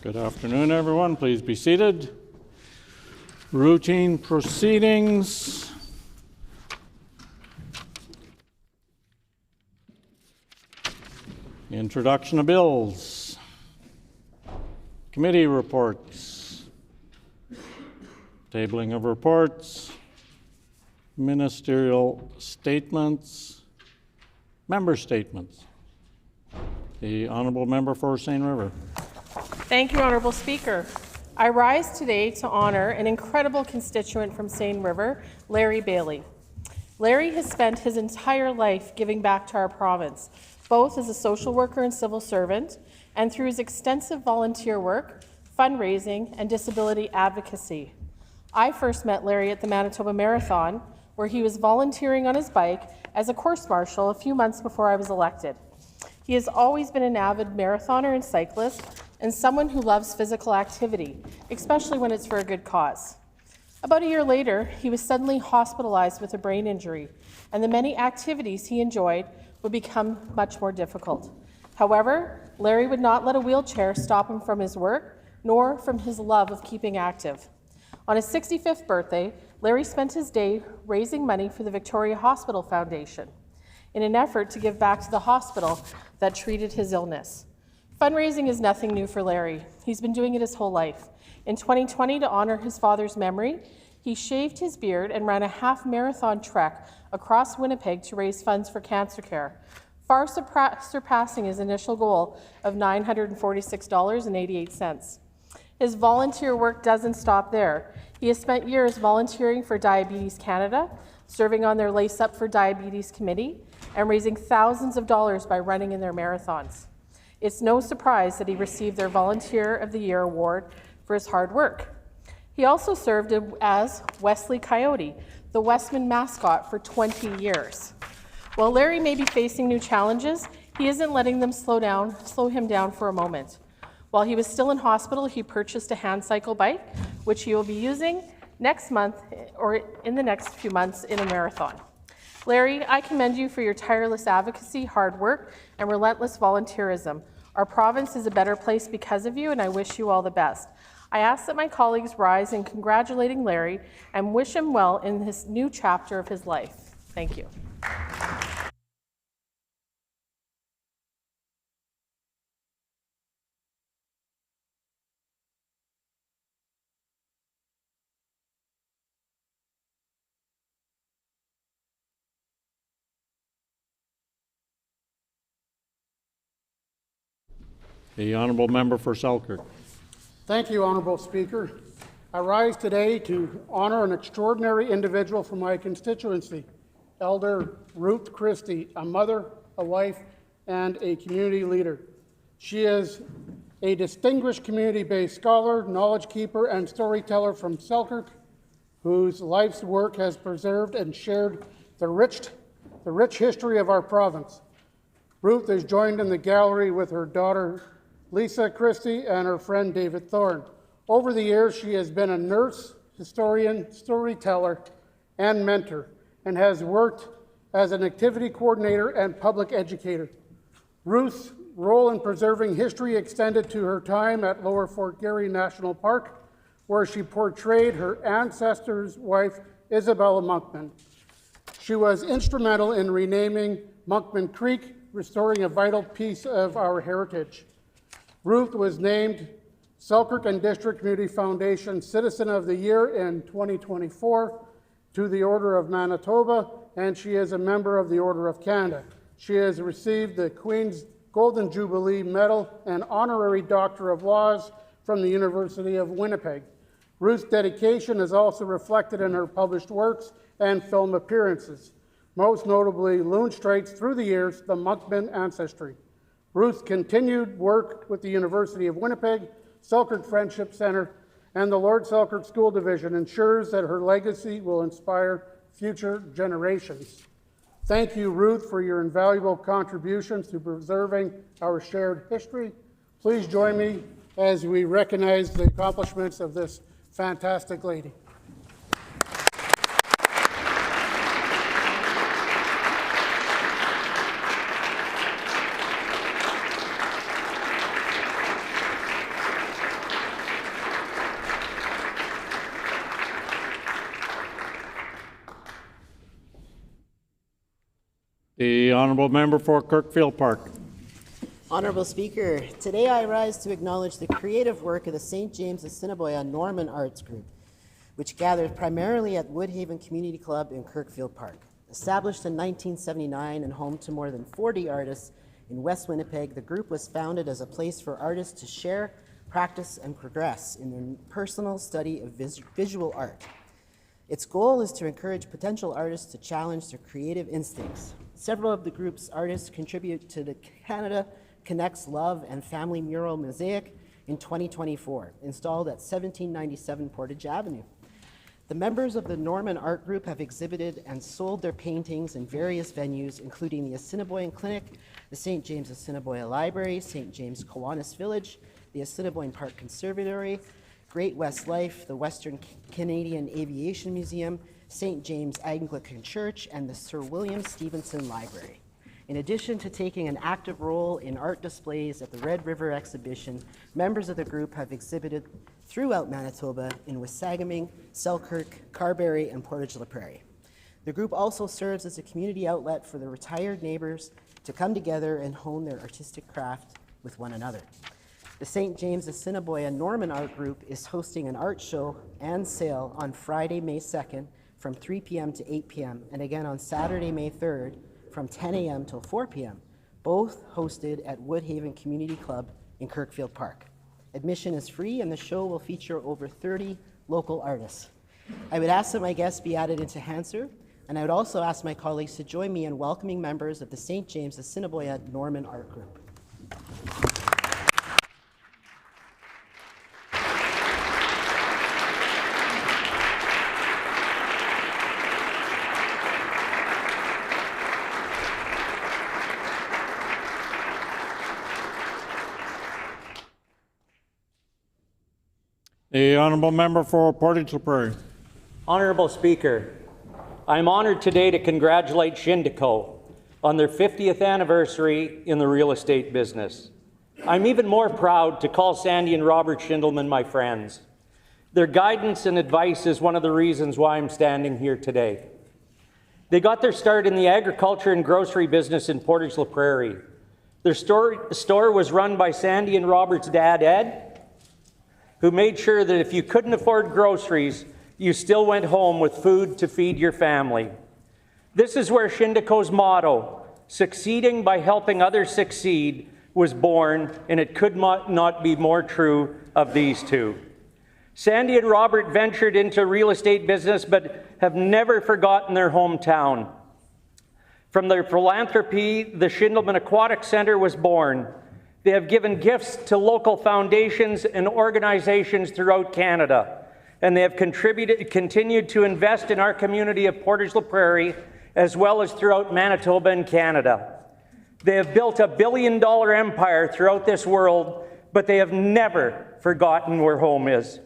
Good afternoon, everyone. Please be seated. Routine proceedings. Introduction of bills. Committee reports. Tabling of reports. Ministerial statements. Member statements. The Honourable Member for Seine River. Thank you, Honourable Speaker. I rise today to honour an incredible constituent from Seine River, Larry Bailey. Larry has spent his entire life giving back to our province, both as a social worker and civil servant, and through his extensive volunteer work, fundraising, and disability advocacy. I first met Larry at the Manitoba Marathon, where he was volunteering on his bike as a course marshal a few months before I was elected. He has always been an avid marathoner and cyclist, and someone who loves physical activity, especially when it's for a good cause. About a year later, he was suddenly hospitalized with a brain injury, and the many activities he enjoyed would become much more difficult. However, Larry would not let a wheelchair stop him from his work, nor from his love of keeping active. On his 65th birthday, Larry spent his day raising money for the Victoria Hospital Foundation in an effort to give back to the hospital that treated his illness. Fundraising is nothing new for Larry. He's been doing it his whole life. In 2020, to honor his father's memory, he shaved his beard and ran a half-marathon trek across Winnipeg to raise funds for cancer care, far surpassing his initial goal of $946.88. His volunteer work doesn't stop there. He has spent years volunteering for Diabetes Canada, serving on their Lace Up for Diabetes Committee, and raising thousands of dollars by running in their marathons. It's no surprise that he received their Volunteer of the Year award for his hard work. He also served as Wesley Coyote, the Westman mascot, for 20 years. While Larry may be facing new challenges, he isn't letting them slow him down for a moment. While he was still in hospital, he purchased a hand cycle bike, which he will be using next month or in the next few months in a marathon. Larry, I commend you for your tireless advocacy, hard work, and relentless volunteerism. Our province is a better place because of you, and I wish you all the best. I ask that my colleagues rise in congratulating Larry and wish him well in this new chapter of his life. Thank you. The Honourable Member for Selkirk. Thank you, Honourable Speaker. I rise today to honour an extraordinary individual from my constituency, Elder Ruth Christie, a mother, a wife, and a community leader. She is a distinguished community-based scholar, knowledge keeper, and storyteller from Selkirk, whose life's work has preserved and shared the rich history of our province. Ruth is joined in the gallery with her daughter, Lisa Christie, and her friend David Thorne. Over the years, she has been a nurse, historian, storyteller, and mentor, and has worked as an activity coordinator and public educator. Ruth's role in preserving history extended to her time at Lower Fort Garry National Park, where she portrayed her ancestor's wife, Isabella Monkman. She was instrumental in renaming Monkman Creek, restoring a vital piece of our heritage. Ruth was named Selkirk and District Community Foundation Citizen of the Year in 2024 to the Order of Manitoba, and she is a member of the Order of Canada. She has received the Queen's Golden Jubilee Medal and Honorary Doctor of Laws from the University of Winnipeg. Ruth's dedication is also reflected in her published works and film appearances, most notably Loon Straits Through the Years, The Monkman Ancestry. Ruth's continued work with the University of Winnipeg, Selkirk Friendship Centre, and the Lord Selkirk School Division ensures that her legacy will inspire future generations. Thank you, Ruth, for your invaluable contributions to preserving our shared history. Please join me as we recognize the accomplishments of this fantastic lady. Honourable Member for Kirkfield Park. Honourable Speaker, today I rise to acknowledge the creative work of the St. James Assiniboia Norman Arts Group, which gathers primarily at Woodhaven Community Club in Kirkfield Park. Established in 1979 and home to more than 40 artists in West Winnipeg, the group was founded as a place for artists to share, practice, and progress in their personal study of visual art. Its goal is to encourage potential artists to challenge their creative instincts. Several of the group's artists contribute to the Canada Connects Love and Family Mural Mosaic in 2024, installed at 1797 Portage Avenue. The members of the Norman Art Group have exhibited and sold their paintings in various venues, including the Assiniboine Clinic, the St. James Assiniboia Library, St. James Kiwanis Village, the Assiniboine Park Conservatory, Great West Life, the Western Canadian Aviation Museum, St. James Anglican Church, and the Sir William Stevenson Library. In addition to taking an active role in art displays at the Red River exhibition, members of the group have exhibited throughout Manitoba in Wasagaming, Selkirk, Carberry, and Portage la Prairie. The group also serves as a community outlet for the retired neighbors to come together and hone their artistic craft with one another. The St. James Assiniboia Norman Art Group is hosting an art show and sale on Friday, May 2nd from 3 p.m. to 8 p.m. and again on Saturday, May 3rd from 10 a.m. till 4 p.m., both hosted at Woodhaven Community Club in Kirkfield Park. Admission is free and the show will feature over 30 local artists. I would ask that my guests be added into Hansard, and I would also ask my colleagues to join me in welcoming members of the St. James Assiniboia Norman Art Group. The Honourable Member for Portage la Prairie. Honourable Speaker, I'm honoured today to congratulate Shindico on their 50th anniversary in the real estate business. I'm even more proud to call Sandy and Robert Schindelman my friends. Their guidance and advice is one of the reasons why I'm standing here today. They got their start in the agriculture and grocery business in Portage la Prairie. Their store was run by Sandy and Robert's dad, Ed, who made sure that if you couldn't afford groceries, you still went home with food to feed your family. This is where Shindico's motto, succeeding by helping others succeed, was born, and it could not be more true of these two. Sandy and Robert ventured into real estate business, but have never forgotten their hometown. From their philanthropy, the Schindelman Aquatic Centre was born. They have given gifts to local foundations and organizations throughout Canada, and they have continued to invest in our community of Portage la Prairie, as well as throughout Manitoba and Canada. They have built a billion-dollar empire throughout this world, but they have never forgotten where home is.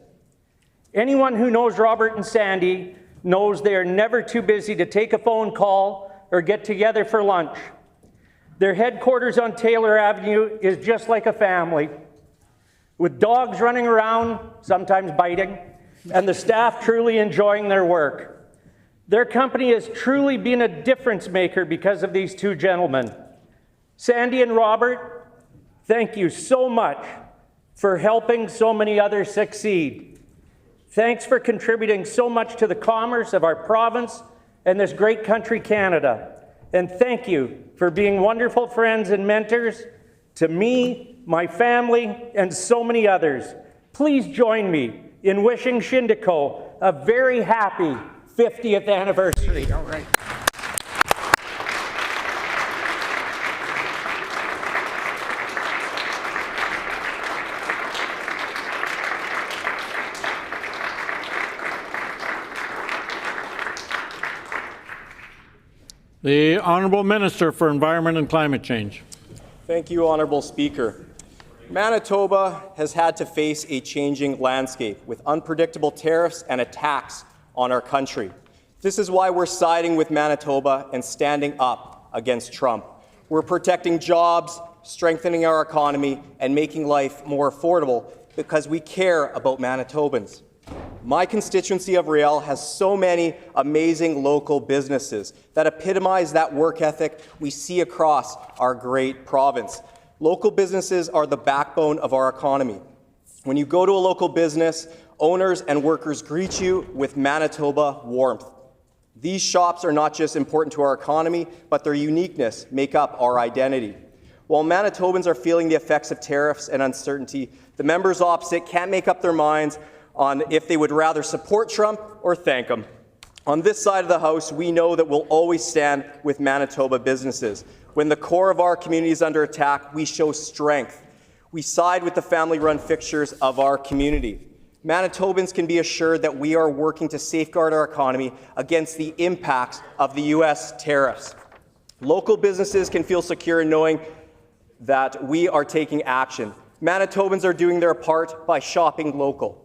Anyone who knows Robert and Sandy knows they are never too busy to take a phone call or get together for lunch. Their headquarters on Taylor Avenue is just like a family, with dogs running around, sometimes biting, and the staff truly enjoying their work. Their company has truly been a difference maker because of these two gentlemen. Sandy and Robert, thank you so much for helping so many others succeed. Thanks for contributing so much to the commerce of our province and this great country, Canada. And thank you for being wonderful friends and mentors to me, my family, and so many others. Please join me in wishing Shindico a very happy 50th anniversary. All right. The Honourable Minister for Environment and Climate Change. Thank you, Honourable Speaker. Manitoba has had to face a changing landscape with unpredictable tariffs and attacks on our country. This is why we're siding with Manitoba and standing up against Trump. We're protecting jobs, strengthening our economy, and making life more affordable because we care about Manitobans. My constituency of Riel has so many amazing local businesses that epitomize that work ethic we see across our great province. Local businesses are the backbone of our economy. When you go to a local business, owners and workers greet you with Manitoba warmth. These shops are not just important to our economy, but their uniqueness make up our identity. While Manitobans are feeling the effects of tariffs and uncertainty, the members opposite can't make up their minds on if they would rather support Trump or thank him. On this side of the House, we know that we'll always stand with Manitoba businesses. When the core of our community is under attack, we show strength. We side with the family-run fixtures of our community. Manitobans can be assured that we are working to safeguard our economy against the impacts of the U.S. tariffs. Local businesses can feel secure in knowing that we are taking action. Manitobans are doing their part by shopping local.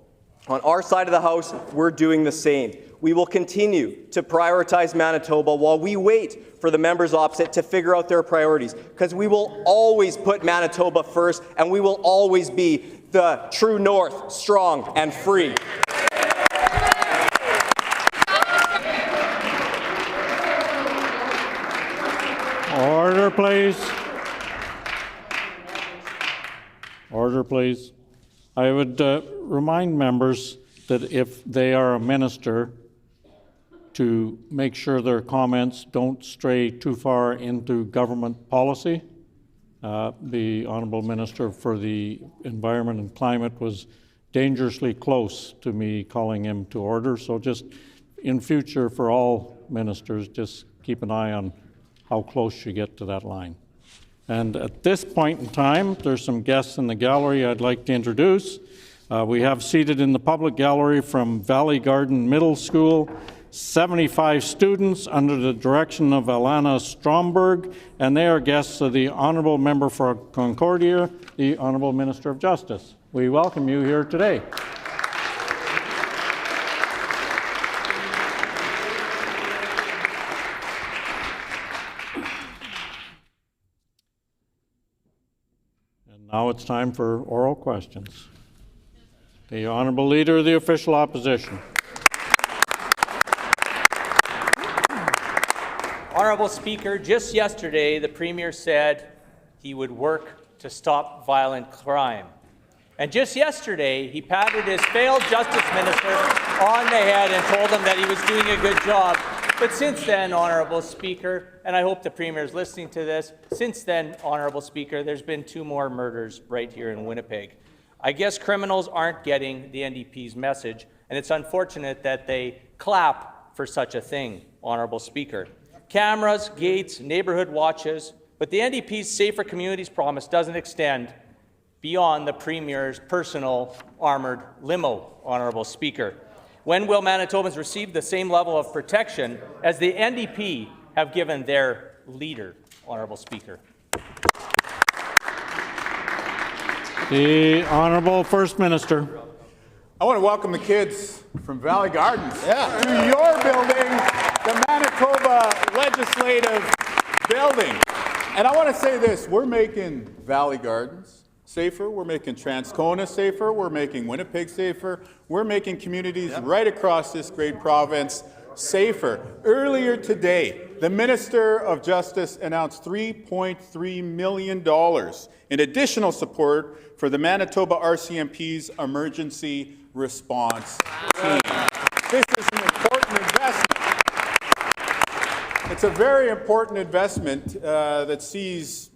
On our side of the House, we're doing the same. We will continue to prioritize Manitoba while we wait for the members opposite to figure out their priorities, because we will always put Manitoba first, and we will always be the true north, strong and free. Order, please. Order, please. I would remind members that if they are a minister, to make sure their comments don't stray too far into government policy. The Honourable Minister for the Environment and Climate was dangerously close to me calling him to order, so just in future for all ministers, just keep an eye on how close you get to that line. And at this point in time, there's some guests in the gallery I'd like to introduce. We have seated in the public gallery from Valley Garden Middle School 75 students under the direction of Alana Stromberg, and they are guests of the Honourable Member for Concordia, the Honourable Minister of Justice. We welcome you here today. And now it's time for oral questions. The Honourable Leader of the Official Opposition. Honourable Speaker, just yesterday the Premier said he would work to stop violent crime. And just yesterday he patted his failed Justice Minister on the head and told him that he was doing a good job. But since then, Honourable Speaker, and I hope the Premier is listening to this, since then, Honourable Speaker, there's been 2 more murders right here in Winnipeg. I guess criminals aren't getting the NDP's message, and it's unfortunate that they clap for such a thing, Honourable Speaker. Cameras, gates, neighbourhood watches, but the NDP's Safer Communities promise doesn't extend beyond the Premier's personal armoured limo, Honourable Speaker. When will Manitobans receive the same level of protection as the NDP have given their leader, Honourable Speaker? The Honourable First Minister. I want to welcome the kids from Valley Gardens to your building, the Manitoba Legislative Building. And I want to say this, we're making Valley Gardens safer, we're making Transcona safer, we're making Winnipeg safer, we're making communities right across this great province safer. Earlier today, the Minister of Justice announced $3.3 million in additional support for the Manitoba RCMP's emergency response team. This is an important investment. It's a very important investment that sees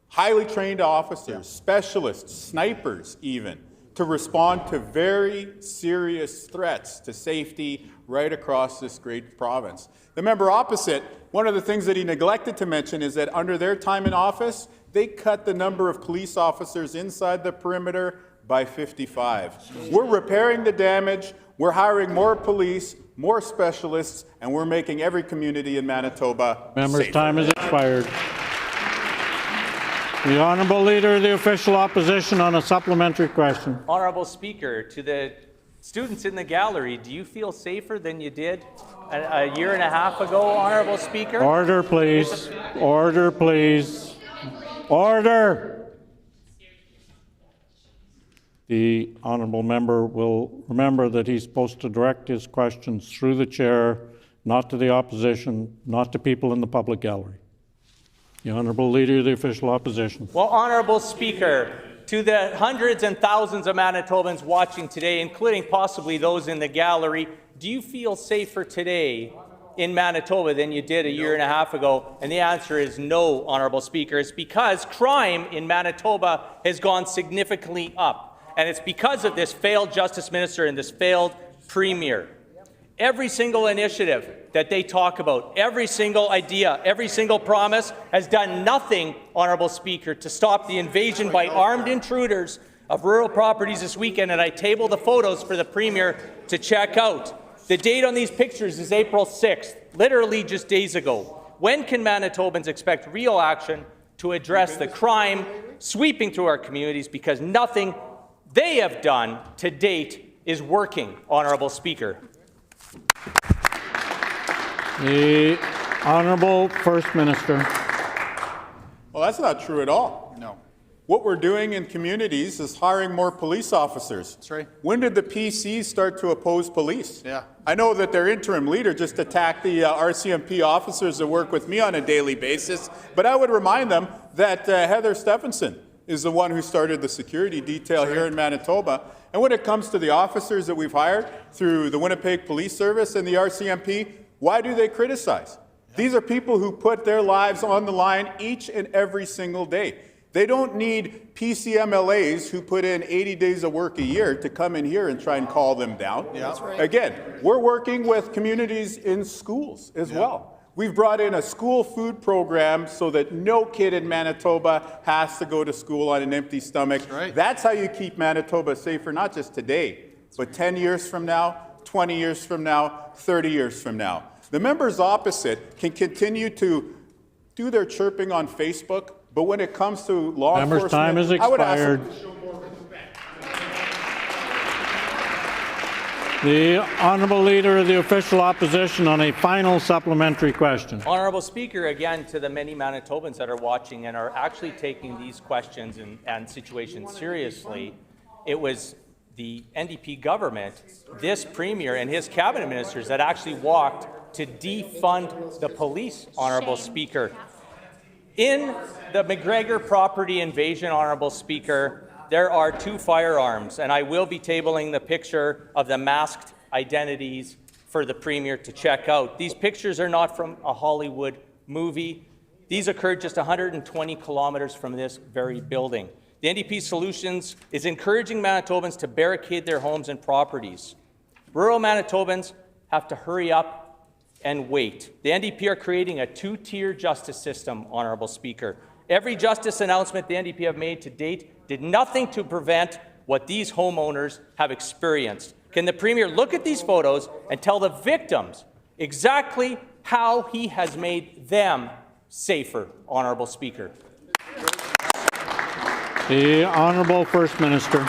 highly trained officers, specialists, snipers even, to respond to very serious threats to safety right across this great province. The member opposite, one of the things that he neglected to mention is that under their time in office, they cut the number of police officers inside the perimeter by 55. We're repairing the damage, we're hiring more police, more specialists, and we're making every community in Manitoba Member's safer. time has expired. The Honourable Leader of the Official Opposition on a supplementary question. Honourable Speaker, to the students in the gallery, do you feel safer than you did a year and a half ago, Honourable Speaker? Order, please. Order, please. Order. the honourable member will remember that he's supposed to direct his questions through the chair, not to the opposition, not to people in the public gallery. The Honourable Leader of the Official Opposition. Well, Honourable Speaker, to the hundreds and thousands of Manitobans watching today, including possibly those in the gallery, do you feel safer today in Manitoba than you did a year and a half ago? And the answer is no, Honourable Speaker. It's because crime in Manitoba has gone significantly up. And it's because of this failed Justice Minister and this failed Premier. Every single initiative that they talk about, every single idea, every single promise has done nothing, Honourable Speaker, to stop the invasion by armed intruders of rural properties this weekend, and I table the photos for the Premier to check out. The date on these pictures is April 6th, literally just days ago. When can Manitobans expect real action to address the crime sweeping through our communities, because nothing they have done to date is working, Honourable Speaker? The Honourable First Minister. Well, that's not true at all. No. What we're doing in communities is hiring more police officers. That's right. When did the PCs start to oppose police? Yeah. I know that their interim leader just attacked the RCMP officers that work with me on a daily basis, but I would remind them that Heather Stephenson is the one who started the security detail here in Manitoba. And when it comes to the officers that we've hired through the Winnipeg Police Service and the RCMP, why do they criticize? These are people who put their lives on the line each and every single day. They don't need PCMLAs who put in 80 days of work a year to come in here and try and call them down. Yeah. That's right. Again, we're working with communities in schools as well. We've brought in a school food program so that no kid in Manitoba has to go to school on an empty stomach. That's right. That's how you keep Manitoba safer, not just today, but 10 years from now, 20 years from now, 30 years from now. The members opposite can continue to do their chirping on Facebook, but when it comes to law enforcement, time has expired. The Honourable Leader of the Official Opposition on a final supplementary question. Honourable Speaker, again, to the many Manitobans that are watching and are actually taking these questions and situations seriously, it was the NDP government, this Premier and his cabinet ministers that actually walked to defund the police, Honourable Speaker. In the McGregor property invasion, Honourable Speaker, there are 2 firearms, and I will be tabling the picture of the masked identities for the Premier to check out. These pictures are not from a Hollywood movie. These occurred just 120 kilometers from this very building. The NDP Solutions is encouraging Manitobans to barricade their homes and properties. Rural Manitobans have to hurry up and wait. The NDP are creating a 2-tier justice system, Honourable Speaker. Every justice announcement the NDP have made to date did nothing to prevent what these homeowners have experienced. Can the Premier look at these photos and tell the victims exactly how he has made them safer, Honourable Speaker? The Honourable First Minister.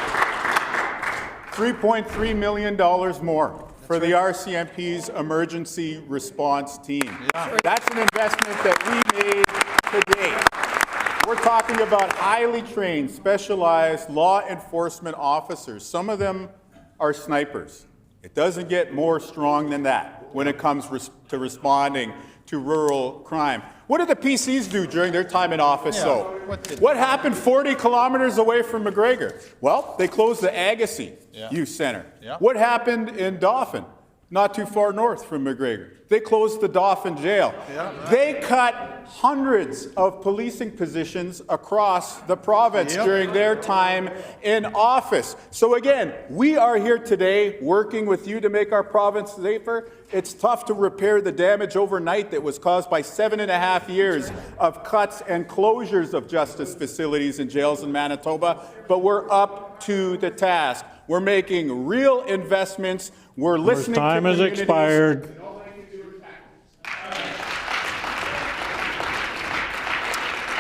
$3.3 million more for the RCMP's emergency response team. Yeah. That's an investment that we made today. We're talking about highly trained, specialized law enforcement officers. Some of them are snipers. It doesn't get more strong than that when it comes to responding to rural crime. What did the PCs do during their time in office, though? What happened 40 kilometers away from McGregor? Well, they closed the Agassiz Youth Center. Yeah. What happened in Dauphin, not too far north from McGregor? They closed the Dauphin jail. Yeah, right. They cut hundreds of policing positions across the province during their time in office. So again, we are here today working with you to make our province safer. It's tough to repair the damage overnight that was caused by 7.5 years of cuts and closures of justice facilities and jails in Manitoba, but we're up to the task. We're making real investments. We're listening to communities. Time has expired.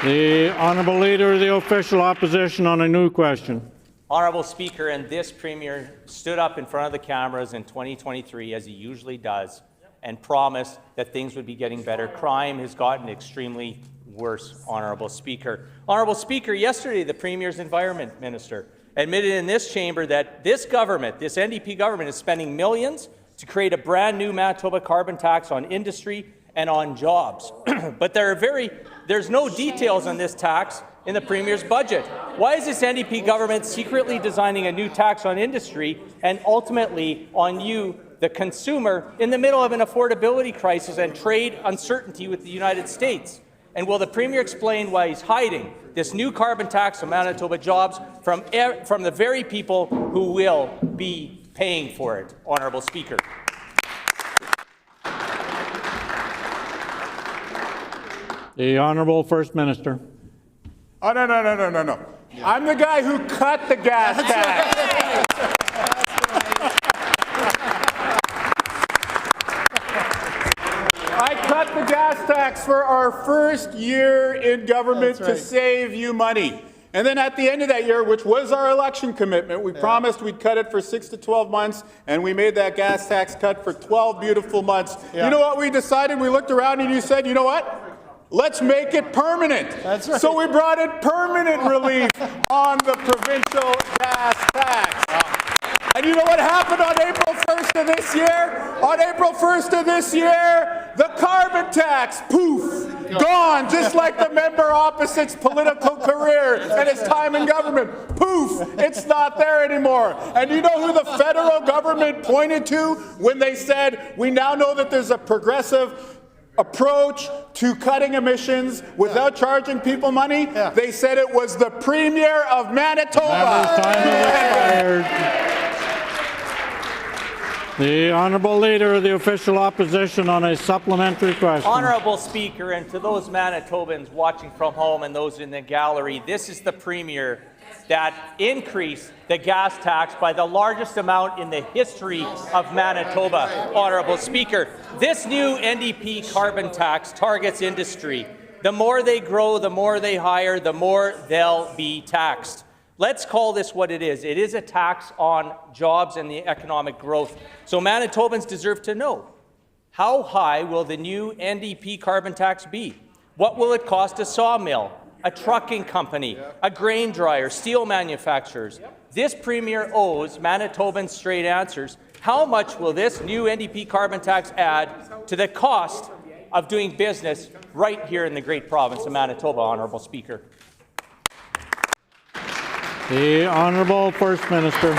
The Honourable Leader of the Official Opposition on a new question. Honourable Speaker, and this Premier stood up in front of the cameras in 2023, as he usually does, and promised that things would be getting better. Crime has gotten extremely worse, Honourable Speaker. Honourable Speaker, yesterday the Premier's Environment Minister admitted in this chamber that this government, this NDP government, is spending millions to create a brand new Manitoba carbon tax on industry and on jobs. But there's no details on this tax in the Premier's budget. Why is this NDP government secretly designing a new tax on industry and ultimately on you, the consumer, in the middle of an affordability crisis and trade uncertainty with the United States? And will the Premier explain why he's hiding this new carbon tax on Manitoba jobs from the very people who will be paying for it, Honourable Speaker? The Honourable First Minister. Oh, no. I'm the guy who cut the gas tax. I cut the gas tax for our first year in government to save you money. And then at the end of that year, which was our election commitment, we promised we'd cut it for 6 to 12 months, and we made that gas tax cut for 12 beautiful months. You know what we decided? We looked around and you said, you know what? Let's make it permanent. That's right. So we brought in permanent relief on the provincial gas tax. And you know what happened on April 1st of this year? On April 1st of this year, the carbon tax, poof, gone, just like the member opposite's political career and his time in government. Poof, it's not there anymore. And you know who the federal government pointed to when they said, we now know that there's a progressive approach to cutting emissions without charging people money? They said it was the Premier of Manitoba. The Honourable Leader of the Official Opposition on a supplementary question. Honourable Speaker, and to those Manitobans watching from home and those in the gallery, this is the Premier that increased the gas tax by the largest amount in the history of Manitoba. Honourable Speaker, this new NDP carbon tax targets industry. The more they grow, the more they hire, the more they'll be taxed. Let's call this what it is. It is a tax on jobs and the economic growth. So Manitobans deserve to know, how high will the new NDP carbon tax be? What will it cost a sawmill, a trucking company, a grain dryer, steel manufacturers? This Premier owes Manitobans straight answers. How much will this new NDP carbon tax add to the cost of doing business right here in the great province of Manitoba, Honourable Speaker? The Honourable First Minister.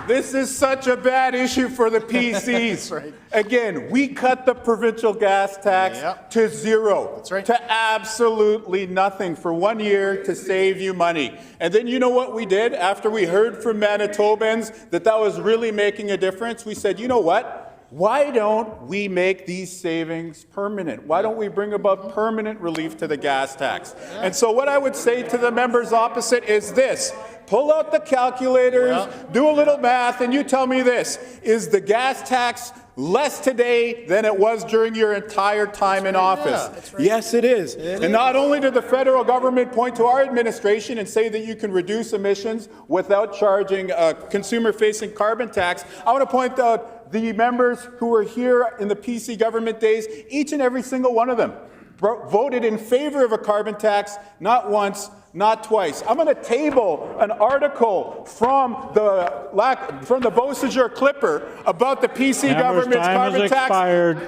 This is such a bad issue for the PCs. Right. Again, we cut the provincial gas tax to zero, to absolutely nothing for 1 year to save you money. And then you know what we did after we heard from Manitobans that was really making a difference? We said, you know what? Why don't we make these savings permanent? Why don't we bring about permanent relief to the gas tax? And so what I would say to the members opposite is this. Pull out the calculators, do a little math, and you tell me this. Is the gas tax less today than it was during your entire time in office? Yes, it is. And not only did the federal government point to our administration and say that you can reduce emissions without charging a consumer-facing carbon tax, I want to point out the members who were here in the PC government days, each and every single one of them voted in favor of a carbon tax, not once, not twice. I'm going to table an article from the Beausejour Clipper about the PC government's carbon tax. Expired.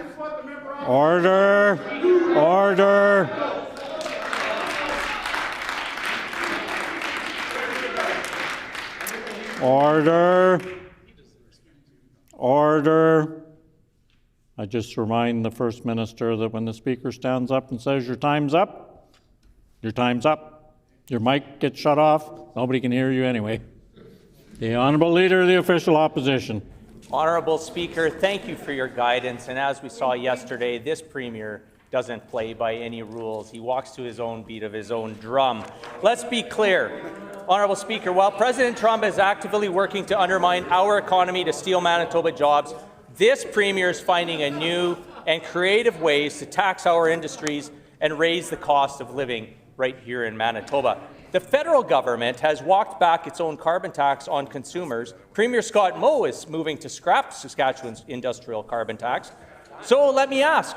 Order. Order. Order. Order. I just remind the First Minister that when the Speaker stands up and says your time's up, your time's up. Your mic gets shut off, nobody can hear you anyway. The Honourable Leader of the Official Opposition. Honourable Speaker, thank you for your guidance. And as we saw yesterday, this Premier doesn't play by any rules. He walks to his own beat of his own drum. Let's be clear. Honourable Speaker, while President Trump is actively working to undermine our economy to steal Manitoba jobs, this Premier is finding a new and creative ways to tax our industries and raise the cost of living right here in Manitoba. The federal government has walked back its own carbon tax on consumers. Premier Scott Moe is moving to scrap Saskatchewan's industrial carbon tax. So let me ask,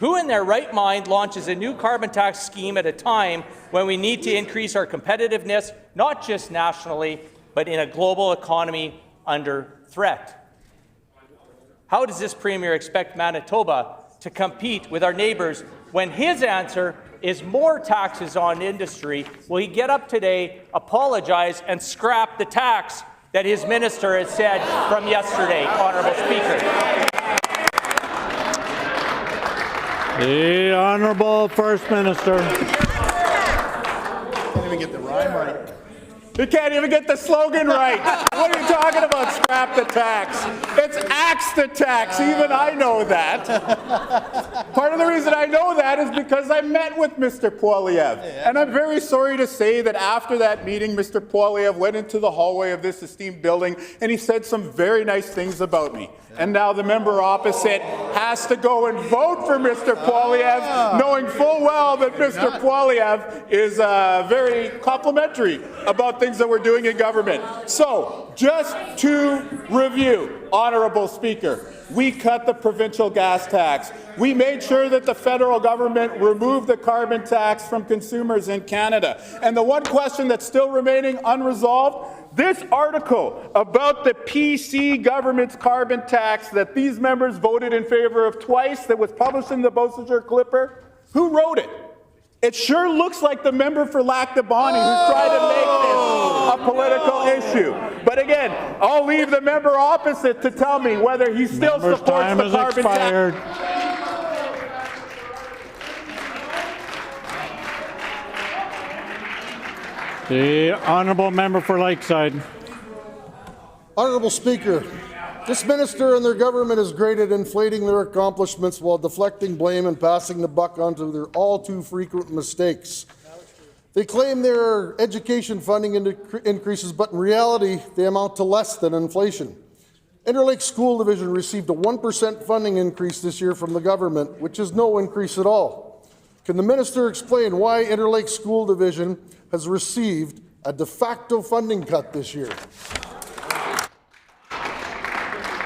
Who in their right mind launches a new carbon tax scheme at a time when we need to increase our competitiveness, not just nationally, but in a global economy under threat? How does this Premier expect Manitoba to compete with our neighbours when his answer is more taxes on industry? Will he get up today, apologize, and scrap the tax that his minister has said from yesterday, Honourable Speaker? The Honourable First Minister. Can't even get the rhyme right. You can't even get the slogan right. What are you talking about, scrap the tax? It's axe the tax. Even I know that. Part of the reason I know that is because I met with Mr. Poilievre. And I'm very sorry to say that after that meeting, Mr. Poilievre went into the hallway of this esteemed building and he said some very nice things about me. And now the member opposite has to go and vote for Mr. Poilievre, knowing full well that Mr. Poilievre is very complimentary about things that we're doing in government. So, just to review, Honourable Speaker, we cut the provincial gas tax. We made sure that the federal government removed the carbon tax from consumers in Canada. And the one question that's still remaining unresolved, this article about the PC government's carbon tax that these members voted in favour of twice, that was published in the Beausejour Clipper, who wrote it? It sure looks like the member for Lac-de-Bonnie who's trying to make this a political issue. But again, I'll leave the member opposite to tell me whether he still supports the carbon tax. The Honourable Member for Lakeside. Honourable Speaker, this minister and their government is great at inflating their accomplishments while deflecting blame and passing the buck onto their all too frequent mistakes. They claim their education funding increases, but in reality, they amount to less than inflation. Interlake School Division received a 1% funding increase this year from the government, which is no increase at all. Can the minister explain why Interlake School Division has received a de facto funding cut this year?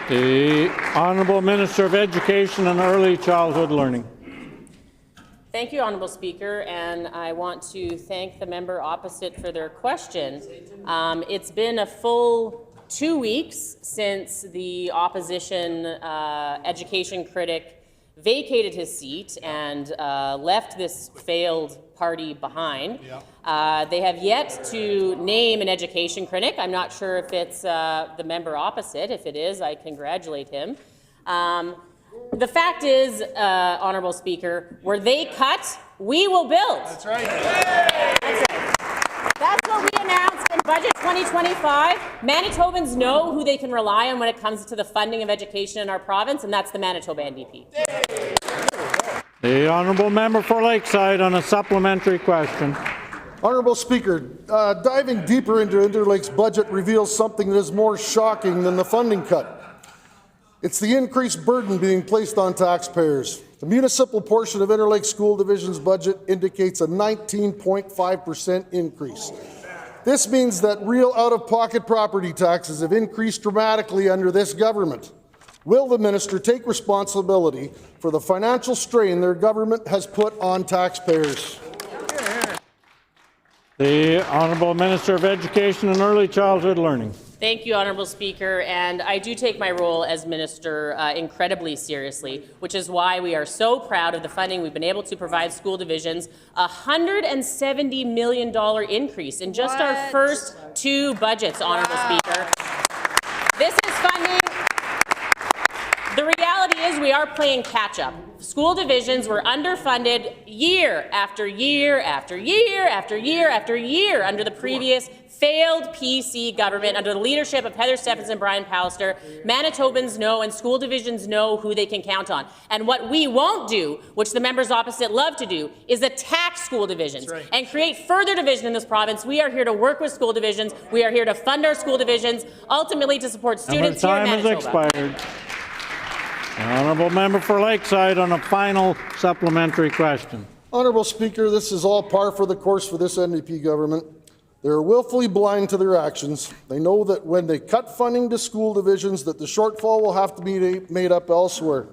The Honourable Minister of Education and Early Childhood Learning. Thank you, Honourable Speaker, and I want to thank the member opposite for their question. It's been a full 2 weeks since the opposition education critic vacated his seat and left this failed party behind. They have yet to name an education critic. I'm not sure if it's the member opposite. If it is, I congratulate him. The fact is, Honourable Speaker, where they cut, we will build. That's right. That's right. That's what we announced in Budget 2025. Manitobans know who they can rely on when it comes to the funding of education in our province, and that's the Manitoba NDP. The Honourable Member for Lakeside on a supplementary question. Honourable Speaker, diving deeper into Interlake's budget reveals something that is more shocking than the funding cut. It's the increased burden being placed on taxpayers. The municipal portion of Interlake School Division's budget indicates a 19.5% increase. This means that real out-of-pocket property taxes have increased dramatically under this government. Will the minister take responsibility for the financial strain their government has put on taxpayers? The Honourable Minister of Education and Early Childhood Learning. Thank you, Honourable Speaker, and I do take my role as Minister incredibly seriously, which is why we are so proud of the funding we've been able to provide school divisions, a $170 million increase in just our first 2 budgets, Honourable Speaker. This is funding. The reality is we are playing catch-up. School divisions were underfunded year after year after year after year after year under the previous failed PC government under the leadership of Heather Stephens and Brian Pallister. Manitobans know and school divisions know who they can count on. And what we won't do, which the members opposite love to do, is attack school divisions and create further division in this province. We are here to work with school divisions. We are here to fund our school divisions, ultimately to support students here in Manitoba. Time has expired. The Honourable Member for Lakeside on a final supplementary question. Honourable Speaker, this is all par for the course for this NDP government. They are willfully blind to their actions. They know that when they cut funding to school divisions that the shortfall will have to be made up elsewhere.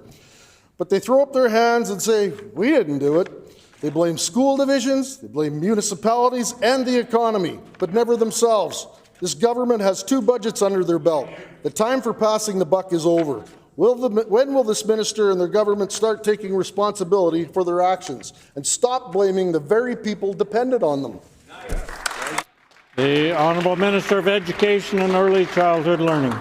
But they throw up their hands and say, we didn't do it. They blame school divisions, they blame municipalities and the economy, but never themselves. This government has 2 budgets under their belt. The time for passing the buck is over. When will this minister and their government start taking responsibility for their actions and stop blaming the very people dependent on them? The Honourable Minister of Education and Early Childhood Learning.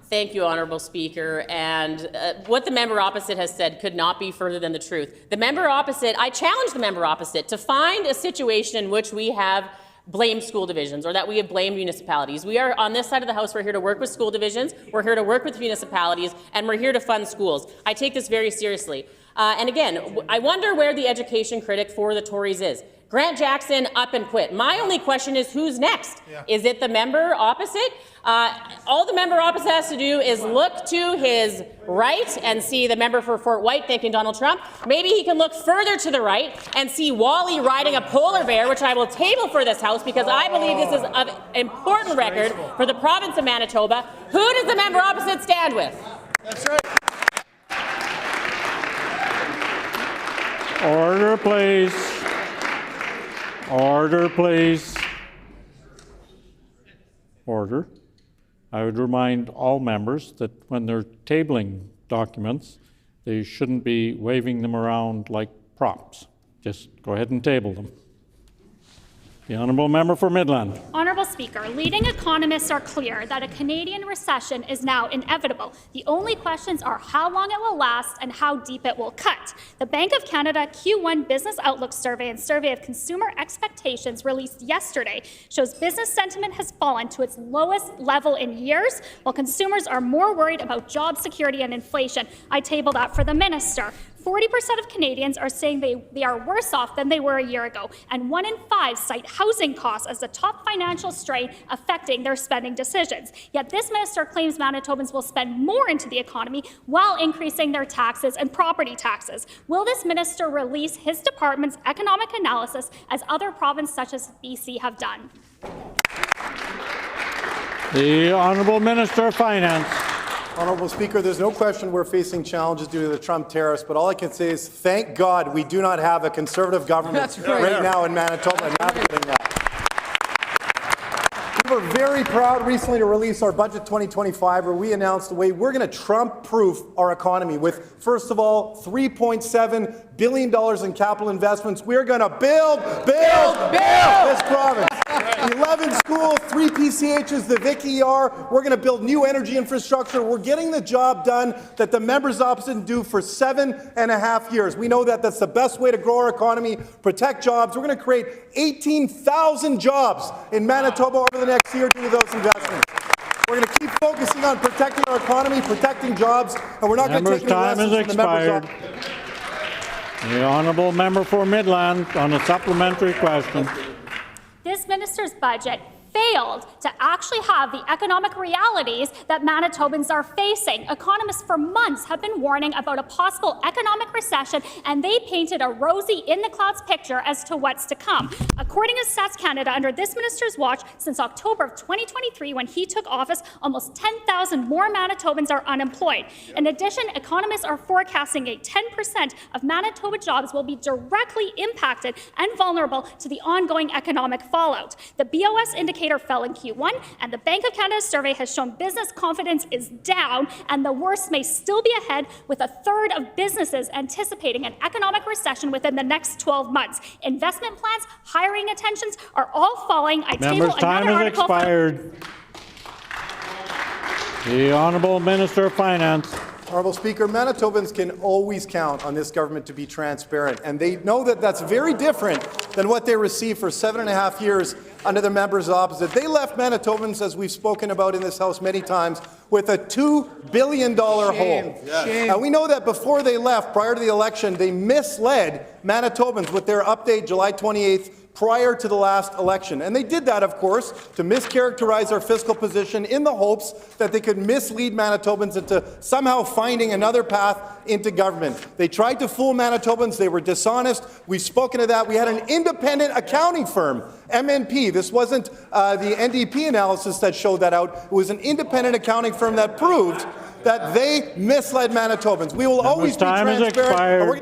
Thank you, Honourable Speaker. And what the member opposite has said could not be further than the truth. The member opposite, I challenge the member opposite to find a situation in which we have blamed school divisions or that we have blamed municipalities. We are on this side of the House, we're here to work with school divisions, we're here to work with municipalities, and we're here to fund schools. I take this very seriously. And again, I wonder where the education critic for the Tories is. Grant Jackson up and quit. My only question is who's next? Yeah. Is it the member opposite? All the member opposite has to do is look to his right and see the member for Fort White thanking Donald Trump. Maybe he can look further to the right and see Wally riding a polar bear, which I will table for this House because I believe this is an important record for the province of Manitoba. Who does the member opposite stand with? That's right. Order, please. Order, please. Order. I would remind all members that when they're tabling documents, they shouldn't be waving them around like props. Just go ahead and table them. The Honourable Member for Midland. Honourable Speaker, leading economists are clear that a Canadian recession is now inevitable. The only questions are how long it will last and how deep it will cut. The Bank of Canada Q1 Business Outlook Survey and Survey of Consumer Expectations released yesterday shows business sentiment has fallen to its lowest level in years, while consumers are more worried about job security and inflation. I table that for the minister. 40% of Canadians are saying they are worse off than they were a year ago, and 1 in 5 cite housing costs as the top financial strain affecting their spending decisions. Yet this minister claims Manitobans will spend more into the economy while increasing their taxes and property taxes. Will this minister release his department's economic analysis as other provinces such as BC have done? The Honourable Minister of Finance. Honourable Speaker, there's no question we're facing challenges due to the Trump tariffs, but all I can say is thank God we do not have a Conservative government right now in Manitoba navigating that. We were very proud recently to release our Budget 2025, where we announced the way we're going to Trump-proof our economy with, first of all, $3.7 billion in capital investments. We're going to build this province. 11 schools, 3 PCHs, the Vic ER. We're going to build new energy infrastructure. We're getting the job done that the members opposite didn't do for 7.5 years. We know that that's the best way to grow our economy, protect jobs. We're going to create 18,000 jobs in Manitoba over the next year due to those investments. We're going to keep focusing on protecting our economy, protecting jobs, and we're not going to take any lessons from the members opposite. The Honourable Member for Midland on a supplementary question. This minister's budget failed to actually have the economic realities that Manitobans are facing. Economists for months have been warning about a possible economic recession, and they painted a rosy in-the-clouds picture as to what's to come. According to Stats Canada, under this minister's watch, since October of 2023, when he took office, almost 10,000 more Manitobans are unemployed. In addition, economists are forecasting 10% of Manitoba jobs will be directly impacted and vulnerable to the ongoing economic fallout. The BOS indicator fell in Q1, and the Bank of Canada survey has shown business confidence is down, and the worst may still be ahead, with a third of businesses anticipating an economic recession within the next 12 months. Investment plans, hiring intentions are all falling. I table another article. Expired. The Honourable Minister of Finance. Honourable Speaker, Manitobans can always count on this government to be transparent, and they know that that's very different than what they received for 7.5 years under the members opposite. They left Manitobans, as we've spoken about in this House many times, with a $2 billion hole. Yes. And we know that before they left, prior to the election, they misled Manitobans with their update July 28th, prior to the last election. And they did that, of course, to mischaracterize our fiscal position in the hopes that they could mislead Manitobans into somehow finding another path into government. They tried to fool Manitobans. They were dishonest. We've spoken of that. We had an independent accounting firm, MNP. This wasn't the NDP analysis that showed that out. It was an independent accounting firm that proved that they misled Manitobans. We will always be transparent. And we're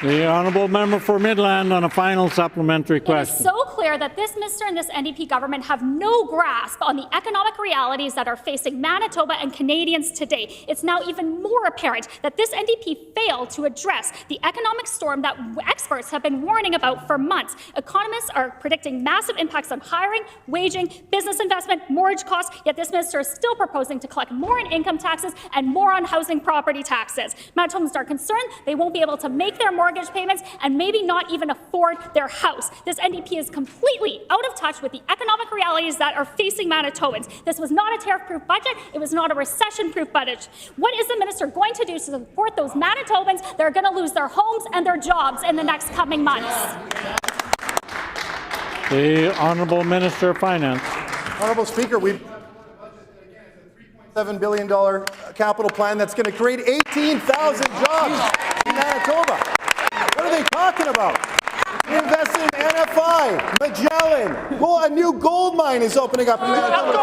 The honourable member for Midland on a final supplementary question. It is so clear that this minister and this NDP government have no grasp on the economic realities that are facing Manitoba and Canadians today. It's now even more apparent that this NDP failed to address the economic storm that experts have been warning about for months. Economists are predicting massive impacts on hiring, waging, business investment, mortgage costs, yet this minister is still proposing to collect more in income taxes and more on housing property taxes. Manitobans are concerned they won't be able to make their mortgage payments and maybe not even afford their house. This NDP is completely out of touch with the economic realities that are facing Manitobans. This was not a tariff-proof budget. It was not a recession-proof budget. What is the minister going to do to support those Manitobans that are going to lose their homes and their jobs in the next coming months? The Honourable Minister of Finance. Honourable Speaker, we've $3.7 billion capital plan that's going to create 18,000 jobs in Manitoba. What are they talking about? We invested in NFI, Magellan. A new gold mine is opening up in Manitoba.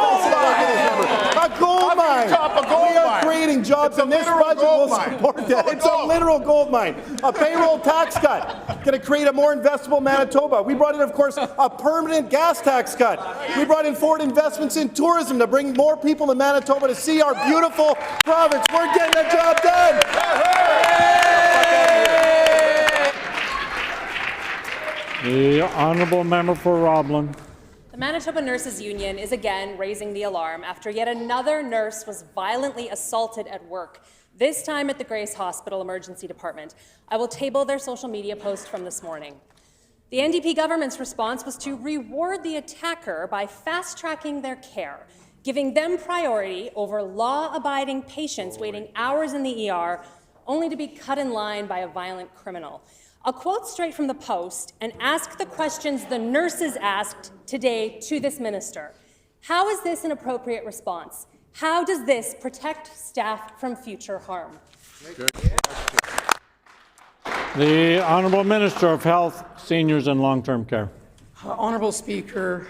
A gold mine. We are creating jobs, and this budget will support that. It's a literal gold mine. A payroll tax cut. Going to create a more investable Manitoba. We brought in, of course, a permanent gas tax cut. We brought in forward investments in tourism to bring more people to Manitoba to see our beautiful province. We're getting the job done. The honourable member for Roblin. The Manitoba Nurses Union is again raising the alarm after yet another nurse was violently assaulted at work, this time at the Grace Hospital Emergency Department. I will table their social media post from this morning. The NDP government's response was to reward the attacker by fast-tracking their care, giving them priority over law-abiding patients waiting hours in the ER, only to be cut in line by a violent criminal. I'll quote straight from the Post and ask the questions the nurses asked today to this minister. How is this an appropriate response? How does this protect staff from future harm? The Honourable Minister of Health, Seniors and Long-Term Care. Honourable Speaker,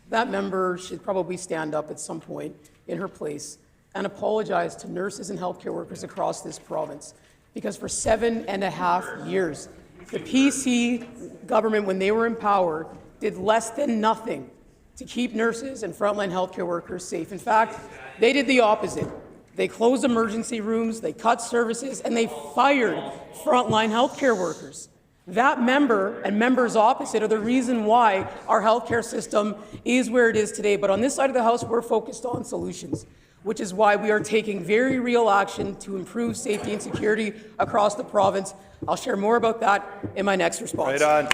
that member should probably stand up at some point in her place and apologize to nurses and healthcare workers across this province. Because for 7.5 years, the PC government, when they were in power, did less than nothing to keep nurses and frontline healthcare workers safe. In fact, they did the opposite. They closed emergency rooms, they cut services, and they fired frontline healthcare workers. That member and members opposite are the reason why our healthcare system is where it is today. But on this side of the House, we're focused on solutions, which is why we are taking very real action to improve safety and security across the province. I'll share more about that in my next response. Right on.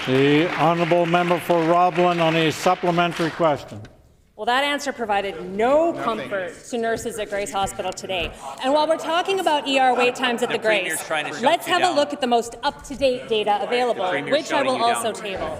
The honourable member for Roblin on a supplementary question. Well, that answer provided no comfort to nurses at Grace Hospital today. And while we're talking about ER wait times at the Grace, let's have a look at the most up-to-date data available, which I will also table.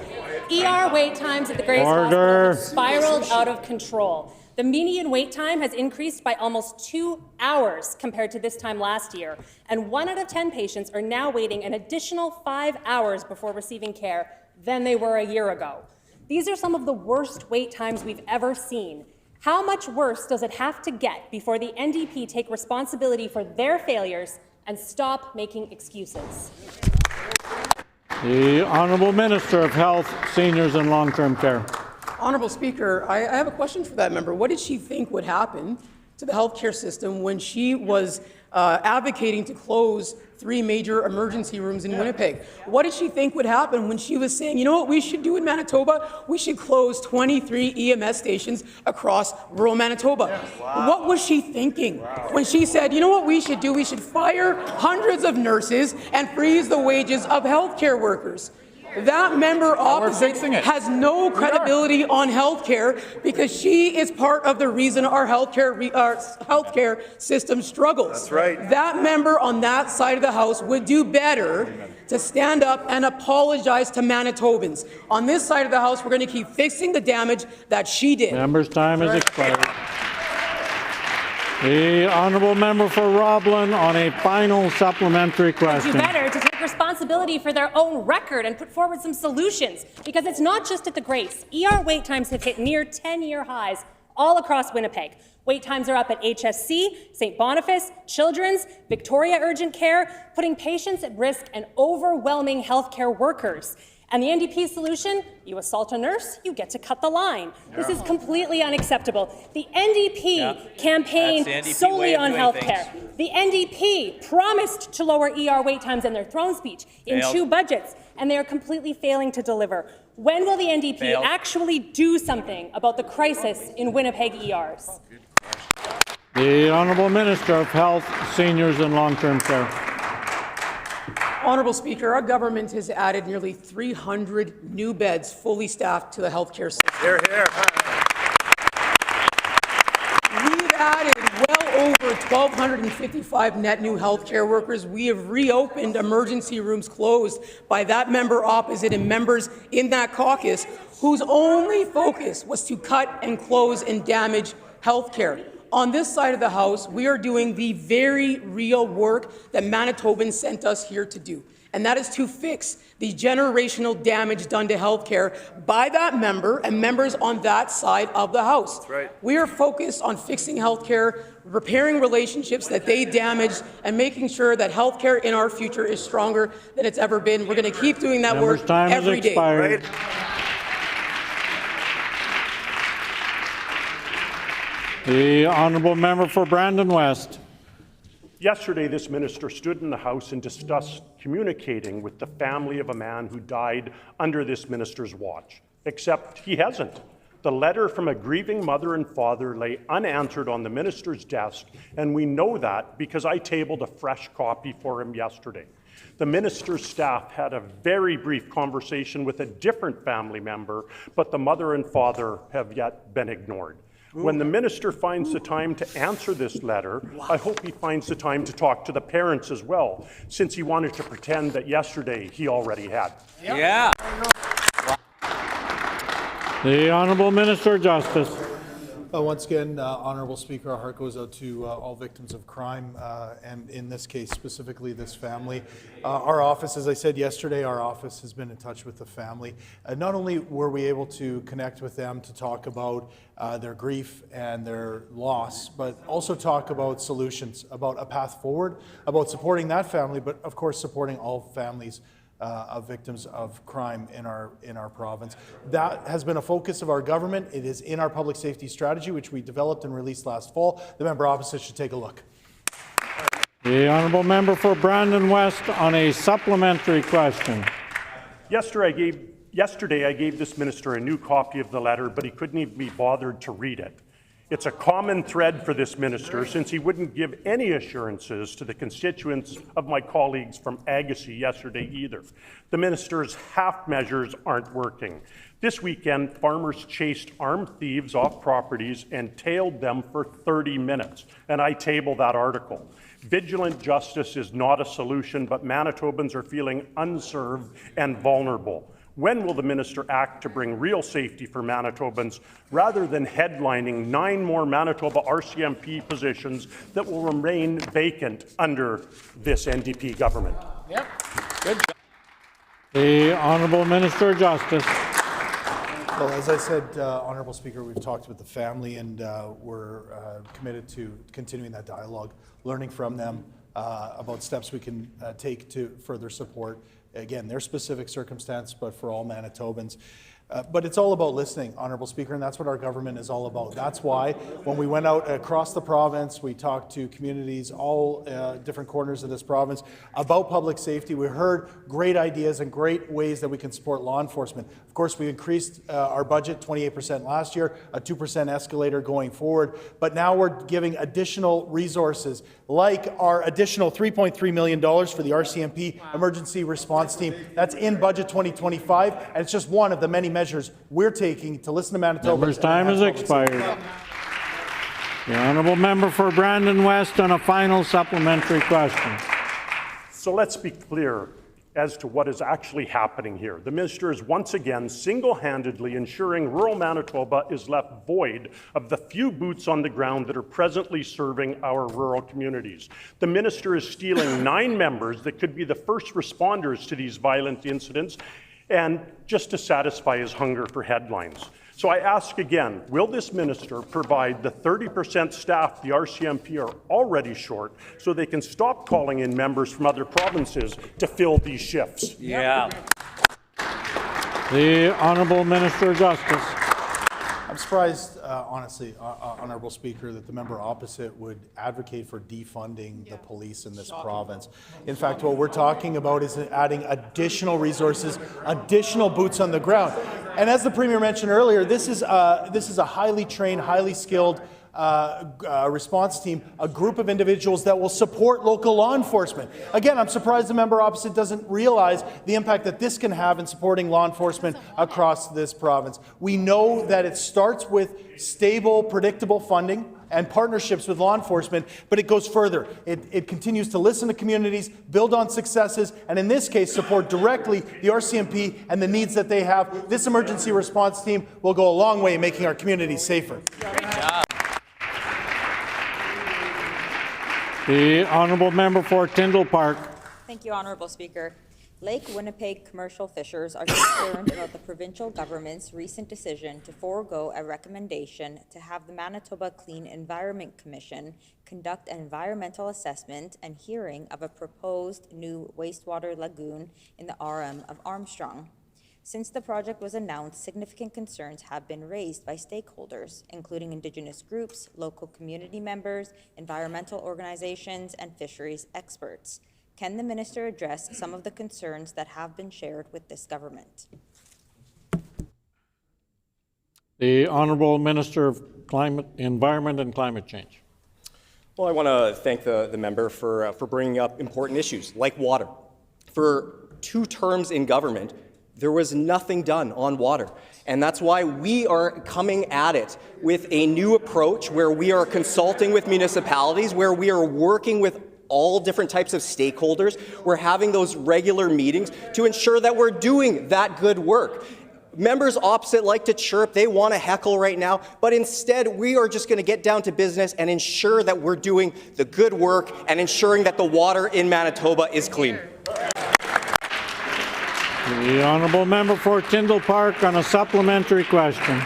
ER wait times at the Grace Hospital have spiraled out of control. The median wait time has increased by almost 2 hours compared to this time last year, and 1 out of 10 patients are now waiting an additional 5 hours before receiving care than they were a year ago. These are some of the worst wait times we've ever seen. How much worse does it have to get before the NDP take responsibility for their failures and stop making excuses? The Honourable Minister of Health, Seniors and Long-Term Care. Honourable Speaker, I have a question for that member. What did she think would happen to the healthcare system when she was advocating to close 3 major emergency rooms in Winnipeg? What did she think would happen when she was saying, you know what we should do in Manitoba? We should close 23 EMS stations across rural Manitoba. Wow. What was she thinking when she said, you know what we should do? We should fire hundreds of nurses and freeze the wages of healthcare workers. That member opposite has no credibility on healthcare because she is part of the reason our healthcare system struggles. That's right. That member on that side of the House would do better to stand up and apologize to Manitobans. On this side of the House, we're going to keep fixing the damage that she did. Member's time has expired. The honourable member for Roblin on a final supplementary Do question. better to take responsibility for their own record and put forward some solutions, because it's not just at the Grace. ER wait times have hit near 10-year highs all across Winnipeg. Wait times are up at HSC, St. Boniface, Children's, Victoria Urgent Care, putting patients at risk and overwhelming healthcare workers. And the NDP solution, you assault a nurse, you get to cut the line. This is completely unacceptable. The NDP campaigned That's the NDP solely way of on doing healthcare. things. The NDP promised to lower ER wait times in their throne speech in Failed. 2 budgets, and they are completely failing to deliver. When will the NDP Failed. actually do something about the crisis in Winnipeg ERs? The Honourable Minister of Health, Seniors and Long-Term Care. Honourable Speaker, our government has added nearly 300 new beds fully staffed to the healthcare system. Here, here. We've added well over 1,255 net new healthcare workers. We have reopened emergency rooms closed by that member opposite and members in that caucus whose only focus was to cut and close and damage healthcare. On this side of the House, we are doing the very real work that Manitobans sent us here to do, and that is to fix the generational damage done to healthcare by that member and members on that side of the House. That's right. We are focused on fixing healthcare, repairing relationships that they damaged, and making sure that healthcare in our future is stronger than it's ever been. We're going to keep doing that Member's work time has every day. expired. The Honourable Member for Brandon West. Yesterday, this minister stood in the House and discussed communicating with the family of a man who died under this minister's watch, except he hasn't. The letter from a grieving mother and father lay unanswered on the minister's desk, and we know that because I tabled a fresh copy for him yesterday. The minister's staff had a very brief conversation with a different family member, but the mother and father have yet been ignored. When the minister finds the time to answer this letter, I hope he finds the time to talk to the parents as well, since he wanted to pretend that yesterday he already had. Yeah. The Honourable Minister of Justice. Once again, Honourable Speaker, our heart goes out to all victims of crime, and in this case, specifically this family. Our office, as I said yesterday, our office has been in touch with the family. Not only were we able to connect with them to talk about their grief and their loss, but also talk about solutions, about a path forward, about supporting that family, but of course supporting all families of victims of crime in our province. That has been a focus of our government. It is in our public safety strategy, which we developed and released last fall. The member opposite should take a look. The Honourable Member for Brandon West on a supplementary question. Yesterday, I gave this minister a new copy of the letter, but he couldn't even be bothered to read it. It's a common thread for this minister, since he wouldn't give any assurances to the constituents of my colleagues from Agassiz yesterday either. The minister's half measures aren't working. This weekend, farmers chased armed thieves off properties and tailed them for 30 minutes, and I tabled that article. Vigilant justice is not a solution, but Manitobans are feeling unserved and vulnerable. When will the minister act to bring real safety for Manitobans rather than headlining 9 more Manitoba RCMP positions that will remain vacant under this NDP government? Yep. Good job. The Honourable Minister of Justice. Well, as I said, Honourable Speaker, we've talked with the family, and we're committed to continuing that dialogue, learning from them about steps we can take to further support, again, their specific circumstance, but for all Manitobans. But it's all about listening, Honourable Speaker, and that's what our government is all about. That's why when we went out across the province, we talked to communities, all different corners of this province, about public safety. We heard great ideas and great ways that we can support law enforcement. Of course, we increased our budget 28% last year, a 2% escalator going forward, but now we're giving additional resources, like our additional $3.3 million for the RCMP Emergency Response Team. That's in budget 2025, and it's just one of the many measures we're taking to listen to Manitobans. Member's time has expired. The Honourable Member for Brandon West on a final supplementary question. So let's be clear. as to what is actually happening here. The minister is once again single-handedly ensuring rural Manitoba is left void of the few boots on the ground that are presently serving our rural communities. The minister is stealing 9 members that could be the first responders to these violent incidents, and just to satisfy his hunger for headlines. So I ask again, will this minister provide the 30% staff the RCMP are already short so they can stop calling in members from other provinces to fill these shifts? Yeah. The Honourable Minister of Justice. I'm surprised, honestly, Honourable Speaker, that the member opposite would advocate for defunding the police in this province. In fact, what we're talking about is adding additional resources, additional boots on the ground. And as the Premier mentioned earlier, this is a highly trained, highly skilled response team, a group of individuals that will support local law enforcement. Again, I'm surprised the member opposite doesn't realize the impact that this can have in supporting law enforcement across this province. We know that it starts with stable, predictable funding and partnerships with law enforcement, but it goes further. It continues to listen to communities, build on successes, and in this case, support directly the RCMP and the needs that they have. This emergency response team will go a long way in making our communities safer. Great job. The Honourable Member for Tyndall Park. Thank you, Honourable Speaker. Lake Winnipeg commercial fishers are concerned about the provincial government's recent decision to forego a recommendation to have the Manitoba Clean Environment Commission conduct an environmental assessment and hearing of a proposed new wastewater lagoon in the RM of Armstrong. Since the project was announced, significant concerns have been raised by stakeholders, including Indigenous groups, local community members, environmental organizations, and fisheries experts. Can the minister address some of the concerns that have been shared with this government? The Honourable Minister of Environment and Climate Change. Well, I want to thank the member for bringing up important issues like water. For 2 terms in government, there was nothing done on water. And that's why we are coming at it with a new approach where we are consulting with municipalities, where we are working with all different types of stakeholders. We're having those regular meetings to ensure that we're doing that good work. Members opposite like to chirp, they want to heckle right now, but instead we are just going to get down to business and ensure that we're doing the good work and ensuring that the water in Manitoba is clean. The Honourable Member for Tyndall Park on a supplementary question.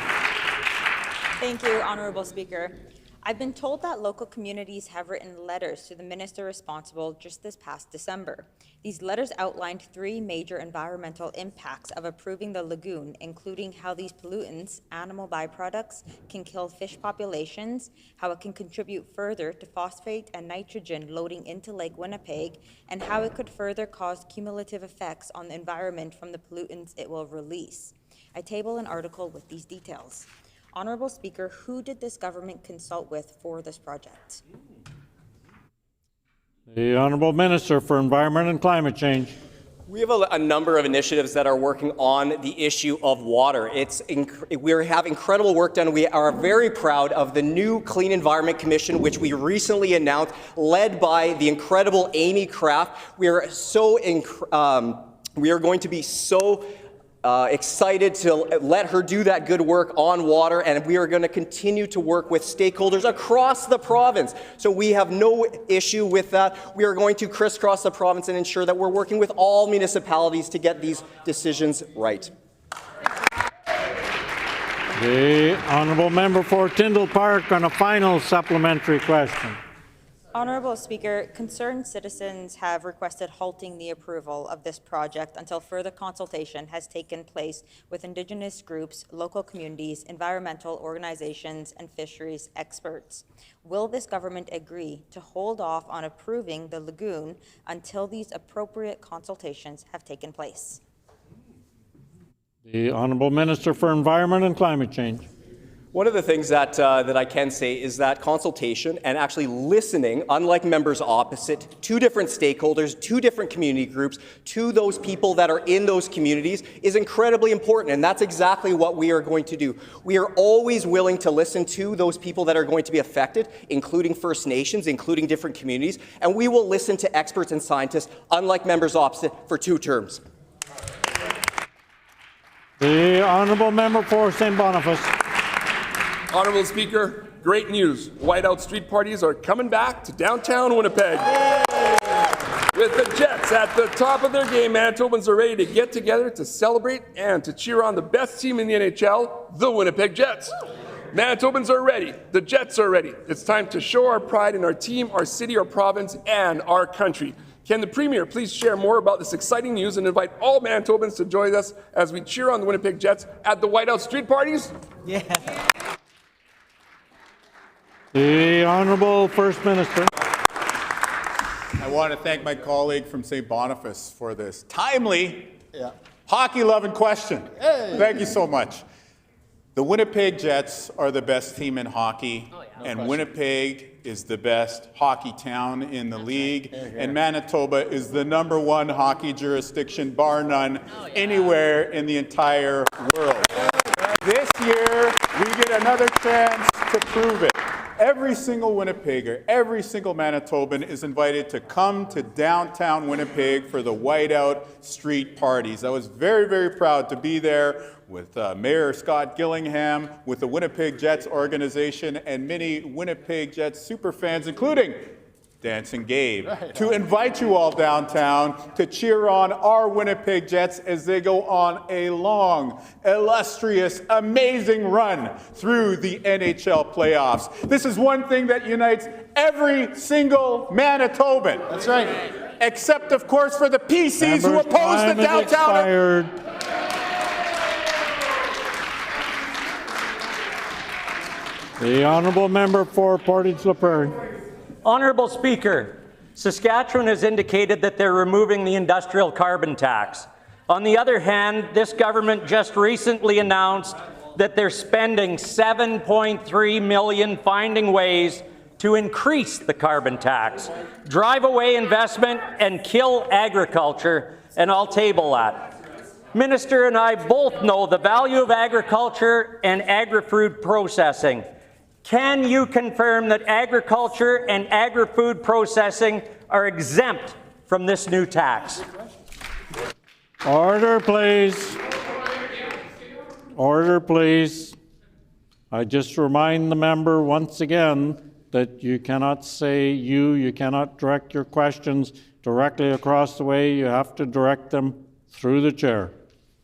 Thank you, Honourable Speaker. I've been told that local communities have written letters to the minister responsible just this past December. These letters outlined 3 major environmental impacts of approving the lagoon, including how these pollutants, animal byproducts, can kill fish populations, how it can contribute further to phosphate and nitrogen loading into Lake Winnipeg, and how it could further cause cumulative effects on the environment from the pollutants it will release. I table an article with these details. Honourable Speaker, who did this government consult with for this project? The Honourable Minister for Environment and Climate Change. We have a number of initiatives that are working on the issue of water. We have incredible work done. We are very proud of the new Clean Environment Commission, which we recently announced, led by the incredible Amy Kraft. We are going to be so excited to let her do that good work on water, and we are going to continue to work with stakeholders across the province. So we have no issue with that. We are going to crisscross the province and ensure that we're working with all municipalities to get these decisions right. The Honourable Member for Tyndall Park on a final supplementary question. Honourable Speaker, concerned citizens have requested halting the approval of this project until further consultation has taken place with Indigenous groups, local communities, environmental organizations, and fisheries experts. Will this government agree to hold off on approving the lagoon until these appropriate consultations have taken place? The Honourable Minister for Environment and Climate Change. One of the things that I can say is that consultation and actually listening, unlike members opposite, to different stakeholders, to different community groups, to those people that are in those communities is incredibly important, and that's exactly what we are going to do. We are always willing to listen to those people that are going to be affected, including First Nations, including different communities, and we will listen to experts and scientists, unlike members opposite, for 2 terms. The Honourable Member for St. Boniface. Honourable Speaker, great news. Whiteout street parties are coming back to downtown Winnipeg. With the Jets at the top of their game, Manitobans are ready to get together to celebrate and to cheer on the best team in the NHL, the Winnipeg Jets. Manitobans are ready. The Jets are ready. It's time to show our pride in our team, our city, our province, and our country. Can the Premier please share more about this exciting news and invite all Manitobans to join us as we cheer on the Winnipeg Jets at the Whiteout street parties? Yeah. The Honourable First Minister. I want to thank my colleague from St. Boniface for this timely, hockey-loving question. Hey. Thank you so much. The Winnipeg Jets are the best team in hockey, and Winnipeg is the best hockey town in the league, and Manitoba is the #1 hockey jurisdiction, bar none, anywhere in the entire world. This year, we get another chance to prove it. Every single Winnipegger, every single Manitoban is invited to come to downtown Winnipeg for the Whiteout street parties. I was very, very proud to be there with Mayor Scott Gillingham, with the Winnipeg Jets organization, and many Winnipeg Jets superfans, including Dancing Gabe, to invite you all downtown to cheer on our Winnipeg Jets as they go on a long, illustrious, amazing run through the NHL playoffs. This is one thing that unites every single Manitoban. That's right. Except, of course, for the PCs who oppose the downtown. The Honourable Member for Portage-La Prairie. Honourable Speaker, Saskatchewan has indicated that they're removing the industrial carbon tax. On the other hand, this government just recently announced that they're spending $7.3 million finding ways to increase the carbon tax, drive away investment, and kill agriculture, and I'll table that. Minister and I both know the value of agriculture and agri-food processing. Can you confirm that agriculture and agri-food processing are exempt from this new tax? Order, please. Order, please. I just remind the member once again that you cannot say you cannot direct your questions directly across the way. You have to direct them through the chair.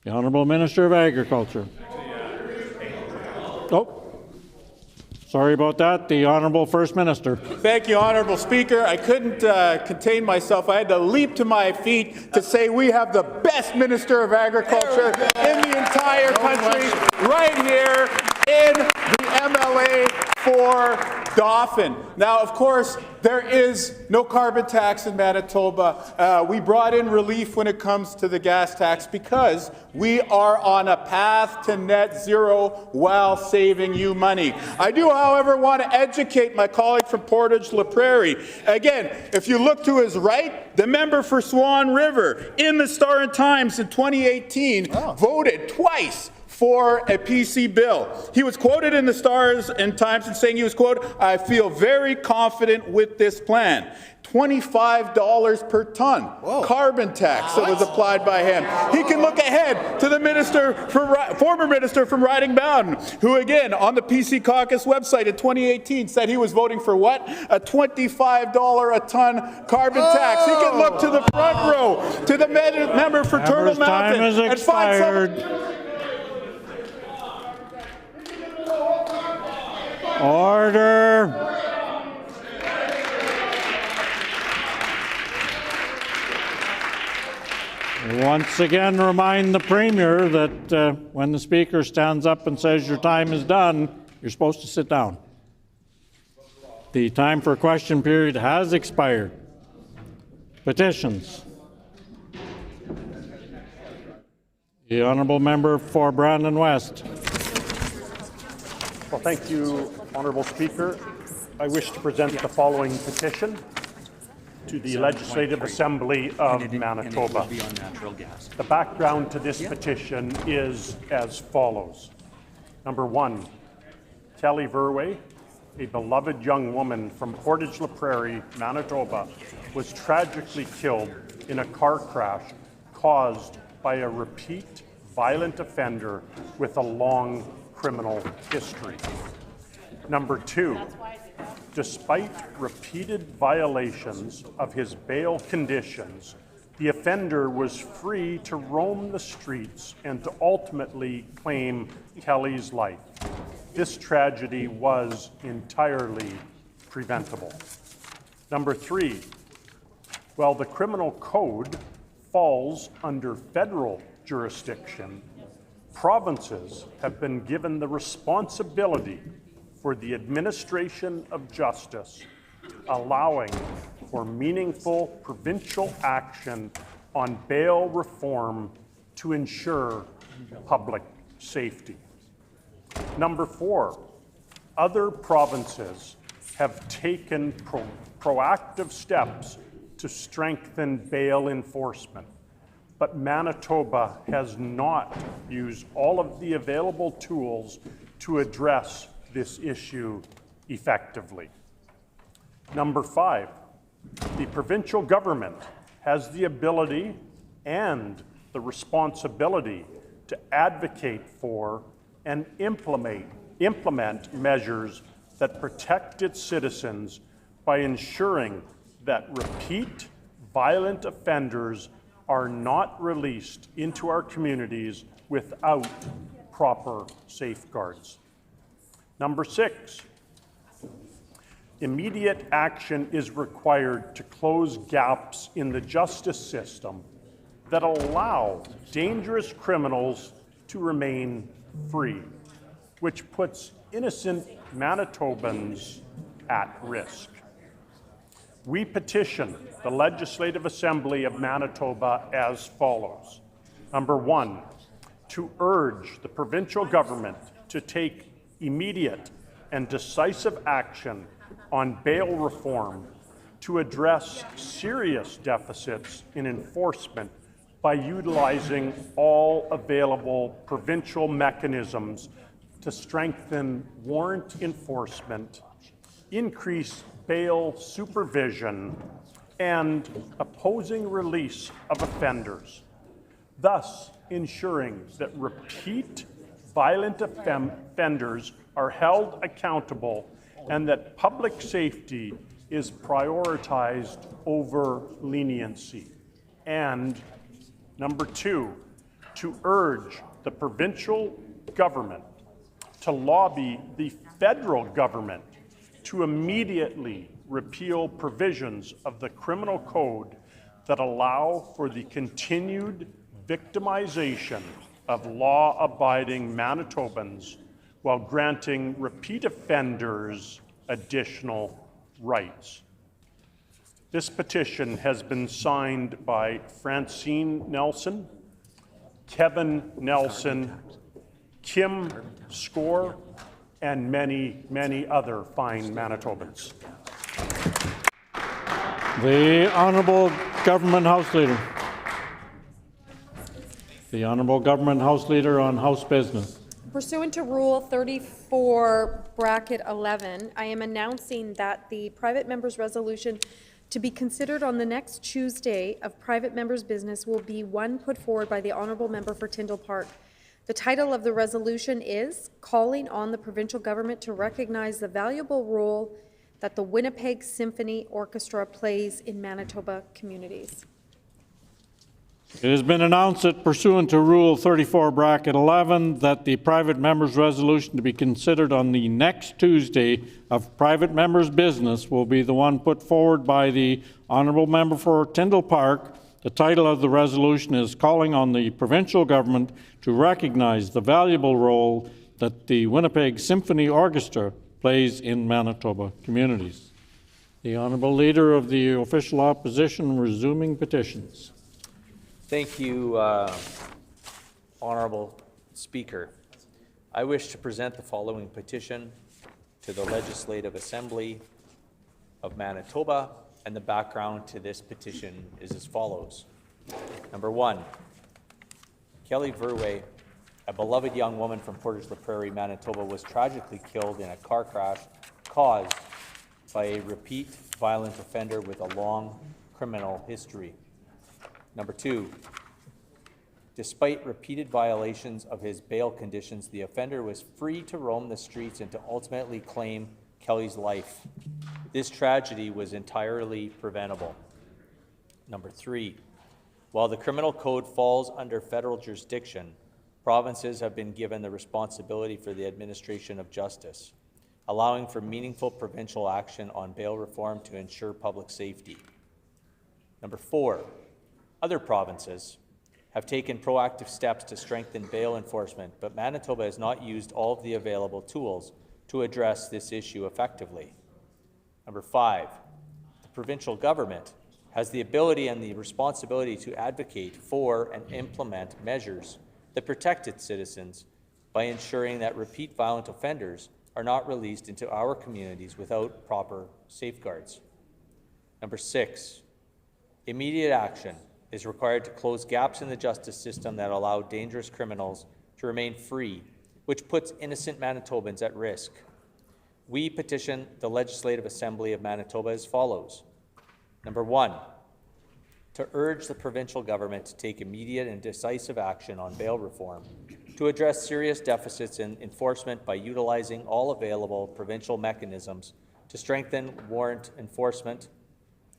The Honourable Minister of Agriculture. Oh. Sorry about that. The Honourable First Minister. Thank you, Honourable Speaker. I couldn't contain myself. I had to leap to my feet to say we have the best Minister of Agriculture in the entire country right here in the MLA for Dauphin. Now, of course, there is no carbon tax in Manitoba. We brought in relief when it comes to the gas tax because we are on a path to net zero while saving you money. I do, however, want to educate my colleague from Portage-La Prairie. Again, if you look to his right, the member for Swan River in the Star and Times in 2018 voted twice for a PC bill. He was quoted in the Stars and Times and saying he was, quote, "I feel very confident with this plan." $25 per ton carbon tax that was applied by him. He can look ahead to the former minister from Riding Mountain, who again on the PC caucus website in 2018 said he was voting for what? A $25 a ton carbon tax. He can look to the front row, to the member for Turtle Mountain, and find some. Order. Once again, remind the Premier that when the Speaker stands up and says your time is done, you're supposed to sit down. The time for question period has expired. Petitions. The Honourable Member for Brandon West. Well, thank you, Honourable Speaker. I wish to present the following petition to the Legislative Assembly of Manitoba. The background to this petition is as follows. Number one, Kelly Verway, a beloved young woman from Portage La Prairie, Manitoba, was tragically killed in a car crash caused by a repeat violent offender with a long criminal history. Number two, despite repeated violations of his bail conditions, the offender was free to roam the streets and to ultimately claim Kelly's life. This tragedy was entirely preventable. Number three, while the criminal code falls under federal jurisdiction, provinces have been given the responsibility for the administration of justice, allowing for meaningful provincial action on bail reform to ensure public safety. Number four, other provinces have taken proactive steps to strengthen bail enforcement, but Manitoba has not used all of the available tools to address this issue effectively. Number five, the provincial government has the ability and the responsibility to advocate for and implement measures that protect its citizens by ensuring that repeat violent offenders are not released into our communities without proper safeguards. Number six, immediate action is required to close gaps in the justice system that allow dangerous criminals to remain free, which puts innocent Manitobans at risk. We petition the Legislative Assembly of Manitoba as follows. Number one, to urge the provincial government to take immediate and decisive action on bail reform to address serious deficits in enforcement by utilizing all available provincial mechanisms to strengthen warrant enforcement, increase bail supervision, and opposing release of offenders, thus ensuring that repeat violent offenders are held accountable and that public safety is prioritized over leniency. And number two, to urge the provincial government to lobby the federal government to immediately repeal provisions of the criminal code that allow for the continued victimization of law-abiding Manitobans while granting repeat offenders additional rights. This petition has been signed by Francine Nelson, Kevin Nelson, Kim Score, and many, many other fine Manitobans. The Honourable Government House Leader. The Honourable Government House Leader on House Business. Pursuant to Rule 34(11), I am announcing that the private member's resolution to be considered on the next Tuesday of private member's business will be one put forward by the Honourable Member for Tyndall Park. The title of the resolution is Calling on the Provincial Government to Recognize the Valuable Role that the Winnipeg Symphony Orchestra plays in Manitoba communities. It has been announced that pursuant to Rule 34(11) that the private member's resolution to be considered on the next Tuesday of private member's business will be the one put forward by the Honourable Member for Tyndall Park. The title of the resolution is Calling on the Provincial Government to Recognize the Valuable Role that the Winnipeg Symphony Orchestra plays in Manitoba communities. The Honourable Leader of the Official Opposition resuming petitions. Thank you, Honourable Speaker. I wish to present the following petition to the Legislative Assembly of Manitoba, and the background to this petition is as follows. Number 1, Kelly Verwey, a beloved young woman from Portage la Prairie, Manitoba, was tragically killed in a car crash caused by a repeat violent offender with a long criminal history. Number 2, despite repeated violations of his bail conditions, the offender was free to roam the streets and to ultimately claim Kelly's life. This tragedy was entirely preventable. Number 3, while the criminal code falls under federal jurisdiction, provinces have been given the responsibility for the administration of justice, allowing for meaningful provincial action on bail reform to ensure public safety. Number 4, other provinces have taken proactive steps to strengthen bail enforcement, but Manitoba has not used all of the available tools to address this issue effectively. Number 5, the provincial government has the ability and the responsibility to advocate for and implement measures that protect its citizens by ensuring that repeat violent offenders are not released into our communities without proper safeguards. Number 6, immediate action is required to close gaps in the justice system that allow dangerous criminals to remain free, which puts innocent Manitobans at risk. We petition the Legislative Assembly of Manitoba as follows. Number 1, to urge the provincial government to take immediate and decisive action on bail reform to address serious deficits in enforcement by utilizing all available provincial mechanisms to strengthen warrant enforcement,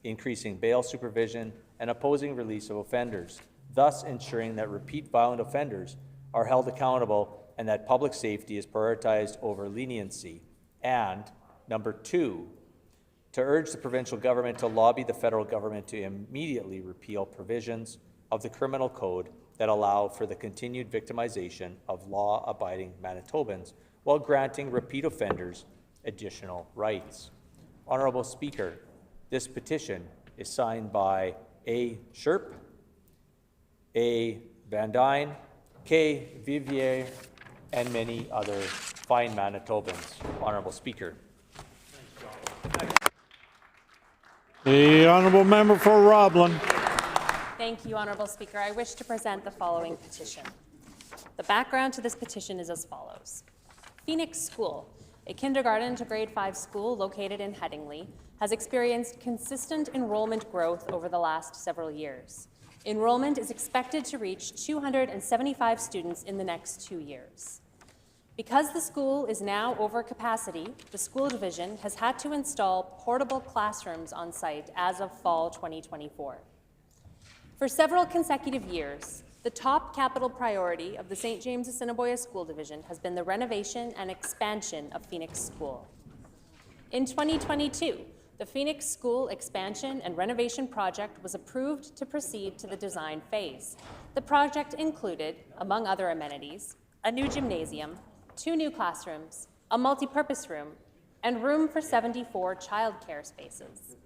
increasing bail supervision, and opposing release of offenders, thus ensuring that repeat violent offenders are held accountable and that public safety is prioritized over leniency. And number 2, to urge the provincial government to lobby the federal government to immediately repeal provisions of the criminal code that allow for the continued victimization of law-abiding Manitobans while granting repeat offenders additional rights. Honourable Speaker, this petition is signed by A. Sherp, A. Van Dyne, K. Vivier, and many other fine Manitobans. Honourable Speaker. The honourable member for Roblin. Thank you, Honourable Speaker. I wish to present the following petition. The background to this petition is as follows. Phoenix School, a kindergarten to grade 5 school located in Headingley, has experienced consistent enrollment growth over the last several years. Enrollment is expected to reach 275 students in the next 2 years. Because the school is now over capacity, the school division has had to install portable classrooms on site as of fall 2024. For several consecutive years, the top capital priority of the St. James Assiniboia School Division has been the renovation and expansion of Phoenix School. In 2022, the Phoenix School expansion and renovation project was approved to proceed to the design phase. The project included, among other amenities, a new gymnasium, 2 new classrooms, a multi-purpose room, and room for 74 childcare spaces.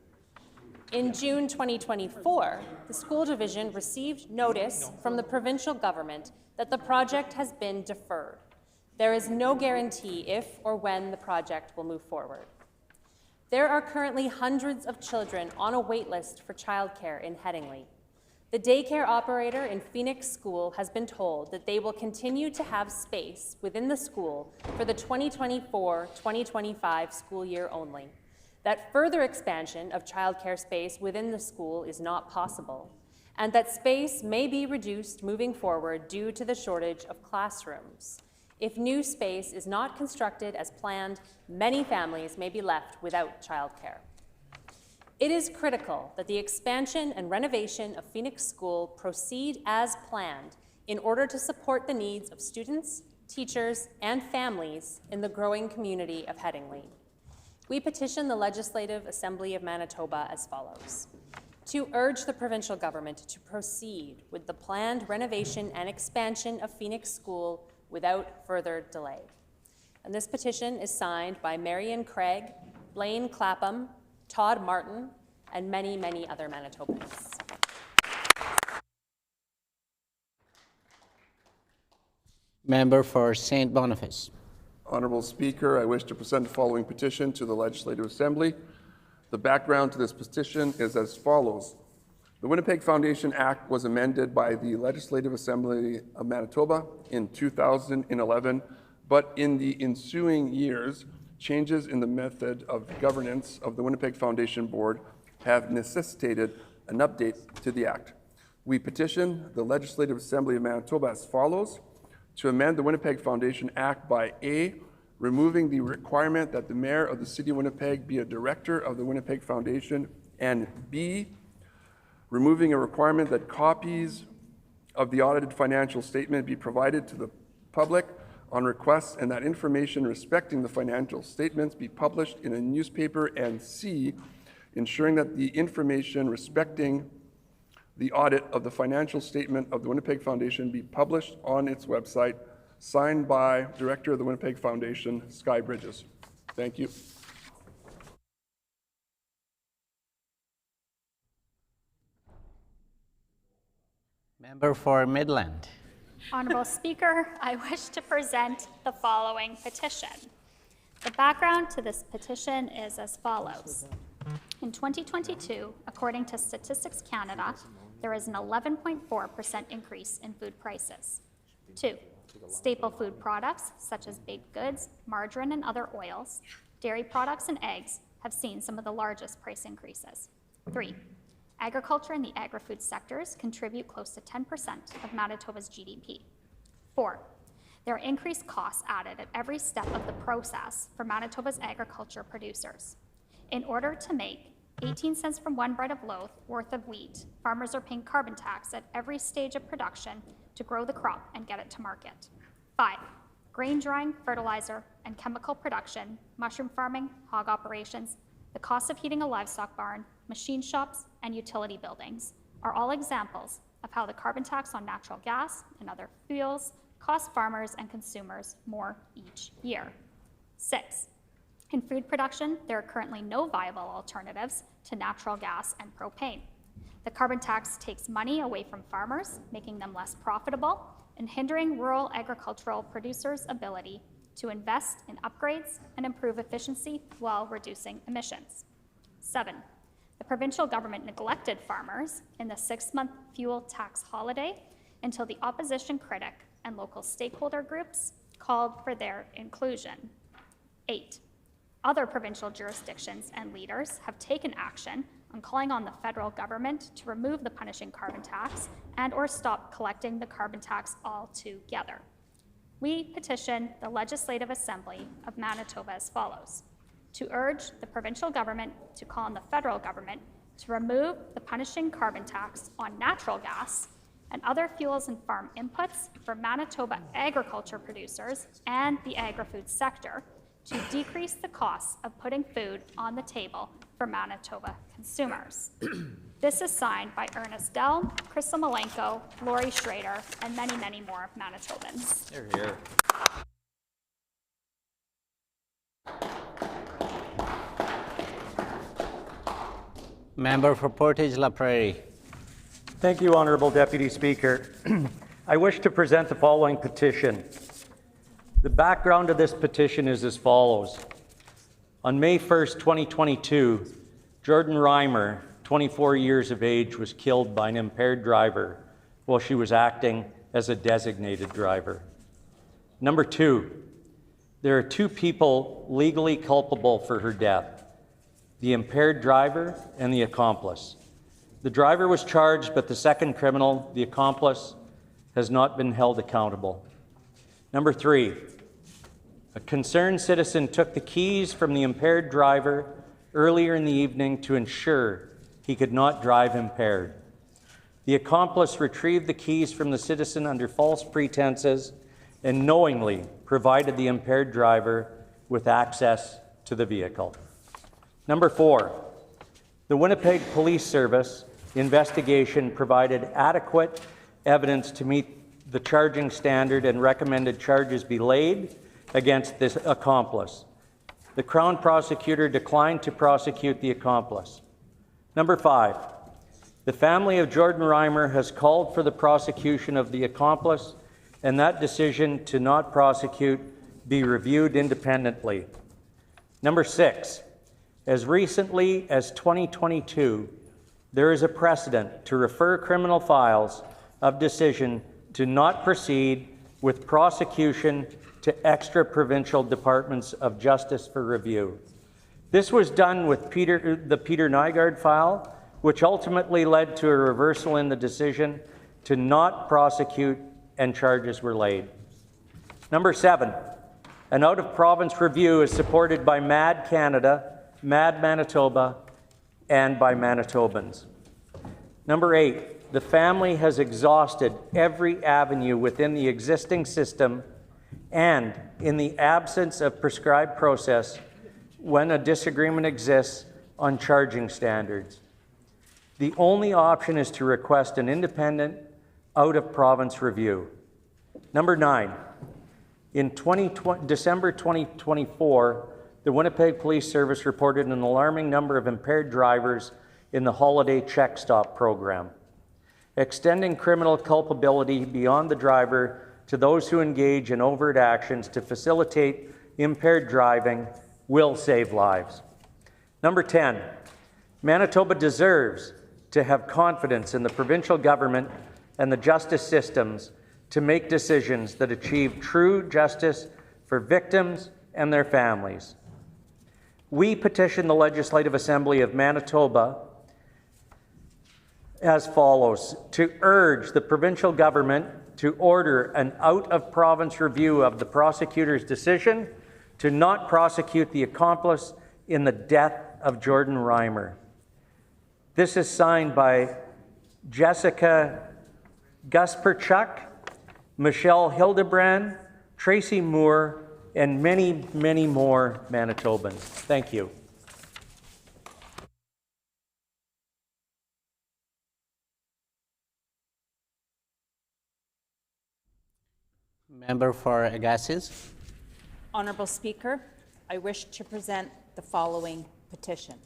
In June 2024, the school division received notice from the provincial government that the project has been deferred. There is no guarantee if or when the project will move forward. There are currently hundreds of children on a wait list for childcare in Headingley. The daycare operator in Phoenix School has been told that they will continue to have space within the school for the 2024-2025 school year only. That further expansion of childcare space within the school is not possible, and that space may be reduced moving forward due to the shortage of classrooms. If new space is not constructed as planned, many families may be left without childcare. It is critical that the expansion and renovation of Phoenix School proceed as planned in order to support the needs of students, teachers, and families in the growing community of Headingley. We petition the Legislative Assembly of Manitoba as follows. To urge the provincial government to proceed with the planned renovation and expansion of Phoenix School without further delay. And this petition is signed by Marion Craig, Blaine Clapham, Todd Martin, and many, many other Manitobans. Member for St. Boniface. Honourable Speaker, I wish to present the following petition to the Legislative Assembly. The background to this petition is as follows. The Winnipeg Foundation Act was amended by the Legislative Assembly of Manitoba in 2011, but in the ensuing years, changes in the method of governance of the Winnipeg Foundation Board have necessitated an update to the Act. We petition the Legislative Assembly of Manitoba as follows: to amend the Winnipeg Foundation Act by A, removing the requirement that the Mayor of the City of Winnipeg be a director of the Winnipeg Foundation, and B, removing a requirement that copies of the audited financial statement be provided to the public on request, and that information respecting the financial statements be published in a newspaper, and C, ensuring that the information respecting the audit of the financial statement of the Winnipeg Foundation be published on its website, signed by Director of the Winnipeg Foundation, Sky Bridges. Thank you. Member for Midland. Honourable Speaker, I wish to present the following petition. The background to this petition is as follows. In 2022, according to Statistics Canada, there is an 11.4% increase in food prices. 2. Staple food products, such as baked goods, margarine and other oils, dairy products and eggs, have seen some of the largest price increases. 3. Agriculture and the agri-food sectors contribute close to 10% of Manitoba's GDP. 4. There are increased costs added at every step of the process for Manitoba's agriculture producers. In order to make 18 cents from one bread of loaf worth of wheat, farmers are paying carbon tax at every stage of production to grow the crop and get it to market. 5. Grain drying, fertilizer, and chemical production, mushroom farming, hog operations, the cost of heating a livestock barn, machine shops, and utility buildings are all examples of how the carbon tax on natural gas and other fuels cost farmers and consumers more each year. 6. In food production, there are currently no viable alternatives to natural gas and propane. The carbon tax takes money away from farmers, making them less profitable and hindering rural agricultural producers' ability to invest in upgrades and improve efficiency while reducing emissions. 7. The provincial government neglected farmers in the 6-month fuel tax holiday until the opposition critic and local stakeholder groups called for their inclusion. 8. Other provincial jurisdictions and leaders have taken action on calling on the federal government to remove the punishing carbon tax and or stop collecting the carbon tax altogether. We petition the Legislative Assembly of Manitoba as follows: to urge the provincial government to call on the federal government to remove the punishing carbon tax on natural gas and other fuels and farm inputs for Manitoba agriculture producers and the agri-food sector to decrease the costs of putting food on the table for Manitoba consumers. This is signed by Ernest Dell, Crystal Malenko, Lori Schrader, and many, many more Manitobans. Here, here. Member for Portage La Prairie. Thank you, Honourable Deputy Speaker. I wish to present the following petition. The background of this petition is as follows. On May 1st, 2022, Jordan Reimer, 24 years of age, was killed by an impaired driver while she was acting as a designated driver. Number 2, there are 2 people legally culpable for her death: the impaired driver and the accomplice. The driver was charged, but the second criminal, the accomplice, has not been held accountable. Number 3, a concerned citizen took the keys from the impaired driver earlier in the evening to ensure he could not drive impaired. The accomplice retrieved the keys from the citizen under false pretenses and knowingly provided the impaired driver with access to the vehicle. Number 4, the Winnipeg Police Service investigation provided adequate evidence to meet the charging standard and recommended charges be laid against this accomplice. The Crown prosecutor declined to prosecute the accomplice. Number 5, the family of Jordan Reimer has called for the prosecution of the accomplice and that decision to not prosecute be reviewed independently. Number 6, as recently as 2022, there is a precedent to refer criminal files of decision to not proceed with prosecution to extra-provincial departments of justice for review. This was done with the Peter Nygaard file, which ultimately led to a reversal in the decision to not prosecute, and charges were laid. Number 7, an out-of-province review is supported by MAD Canada, MAD Manitoba, and by Manitobans. Number 8, the family has exhausted every avenue within the existing system, and in the absence of prescribed process, when a disagreement exists on charging standards, the only option is to request an independent out-of-province review. Number 9, in December 2024, the Winnipeg Police Service reported an alarming number of impaired drivers in the holiday check stop program. Extending criminal culpability beyond the driver to those who engage in overt actions to facilitate impaired driving will save lives. Number 10, Manitoba deserves to have confidence in the provincial government and the justice systems to make decisions that achieve true justice for victims and their families. We petition the Legislative Assembly of Manitoba as follows: to urge the provincial government to order an out-of-province review of the prosecutor's decision to not prosecute the accomplice in the death of Jordan Reimer. This is signed by Jessica Gusperchuk, Michelle Hildebrand, Tracy Moore, and many, many more Manitobans. Thank you. Member for Agassiz. Honourable Speaker, I wish to present the following petition.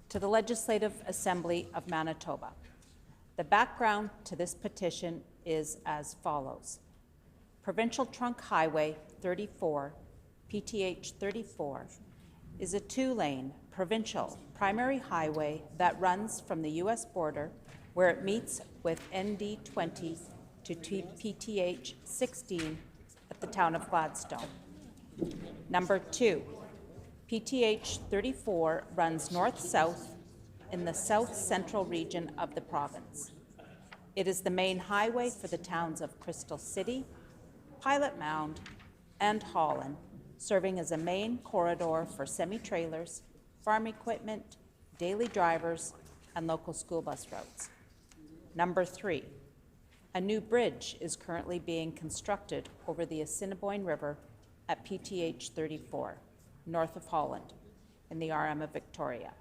To the Legislative Assembly of Manitoba. The background to this petition is as follows. Provincial Trunk Highway 34, PTH 34, is a 2-lane provincial primary highway that runs from the U.S. border, where it meets with ND 20 to PTH 16 at the town of Gladstone. Number 2, PTH 34 runs north-south in the south-central region of the province. It is the main highway for the towns of Crystal City, Pilot Mound, and Holland, serving as a main corridor for semi-trailers, farm equipment, daily drivers, and local school bus routes. Number 3, a new bridge is currently being constructed over the Assiniboine River at PTH 34, north of Holland, in the RM of Victoria.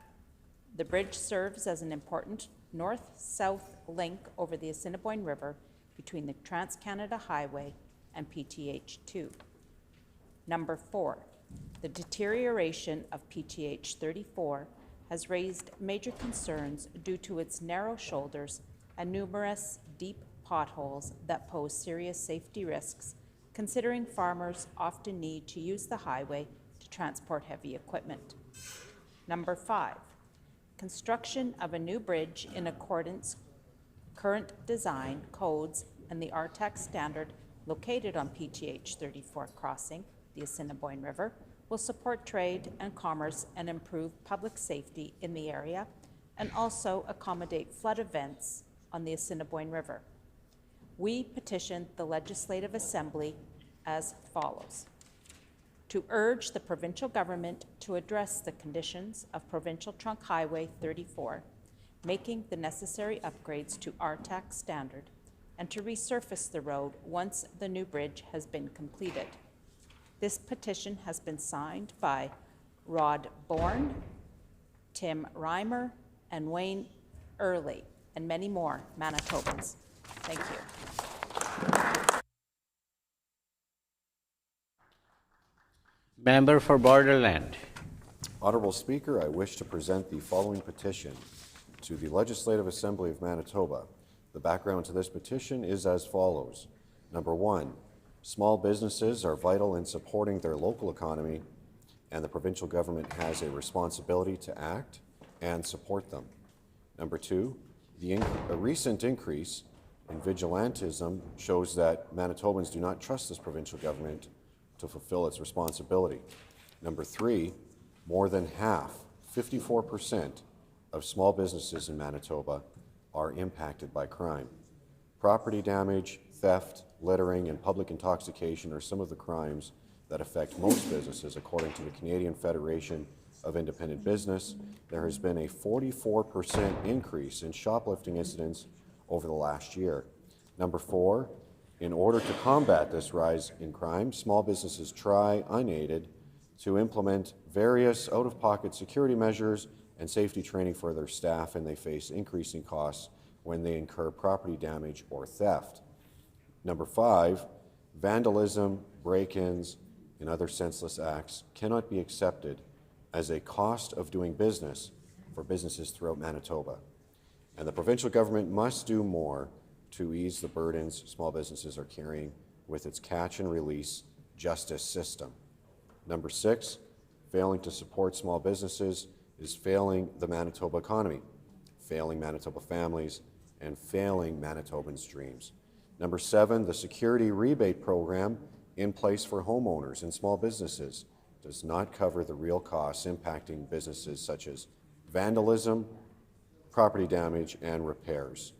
The bridge serves as an important north-south link over the Assiniboine River between the Trans-Canada Highway and PTH 2. Number 4, the deterioration of PTH 34 has raised major concerns due to its narrow shoulders and numerous deep potholes that pose serious safety risks, considering farmers often need to use the highway to transport heavy equipment. Number 5, construction of a new bridge in accordance current design codes and the RTAC standard located on PTH 34 crossing the Assiniboine River will support trade and commerce and improve public safety in the area, and also accommodate flood events on the Assiniboine River. We petition the Legislative Assembly as follows: to urge the provincial government to address the conditions of Provincial Trunk Highway 34, making the necessary upgrades to RTAC standard, and to resurface the road once the new bridge has been completed. This petition has been signed by Rod Bourne, Tim Reimer, and Wayne Early, and many more Manitobans. Thank you. Member for Borderland. Honourable Speaker, I wish to present the following petition to the Legislative Assembly of Manitoba. The background to this petition is as follows. Number one, small businesses are vital in supporting their local economy, and the provincial government has a responsibility to act and support them. Number two, a recent increase in vigilantism shows that Manitobans do not trust this provincial government to fulfill its responsibility. Number three, more than half, 54%, of small businesses in Manitoba are impacted by crime. Property damage, theft, littering, and public intoxication are some of the crimes that affect most businesses, according to the Canadian Federation of Independent Business. There has been a 44% increase in shoplifting incidents over the last year. Number four, in order to combat this rise in crime, small businesses try, unaided, to implement various out-of-pocket security measures and safety training for their staff, and they face increasing costs when they incur property damage or theft. Number five, vandalism, break-ins, and other senseless acts cannot be accepted as a cost of doing business for businesses throughout Manitoba. And the provincial government must do more to ease the burdens small businesses are carrying with its catch and release justice system. Number six, failing to support small businesses is failing the Manitoba economy, failing Manitoba families, and failing Manitobans' dreams. Number seven, the security rebate program in place for homeowners and small businesses does not cover the real costs impacting businesses such as vandalism, property damage, and repairs.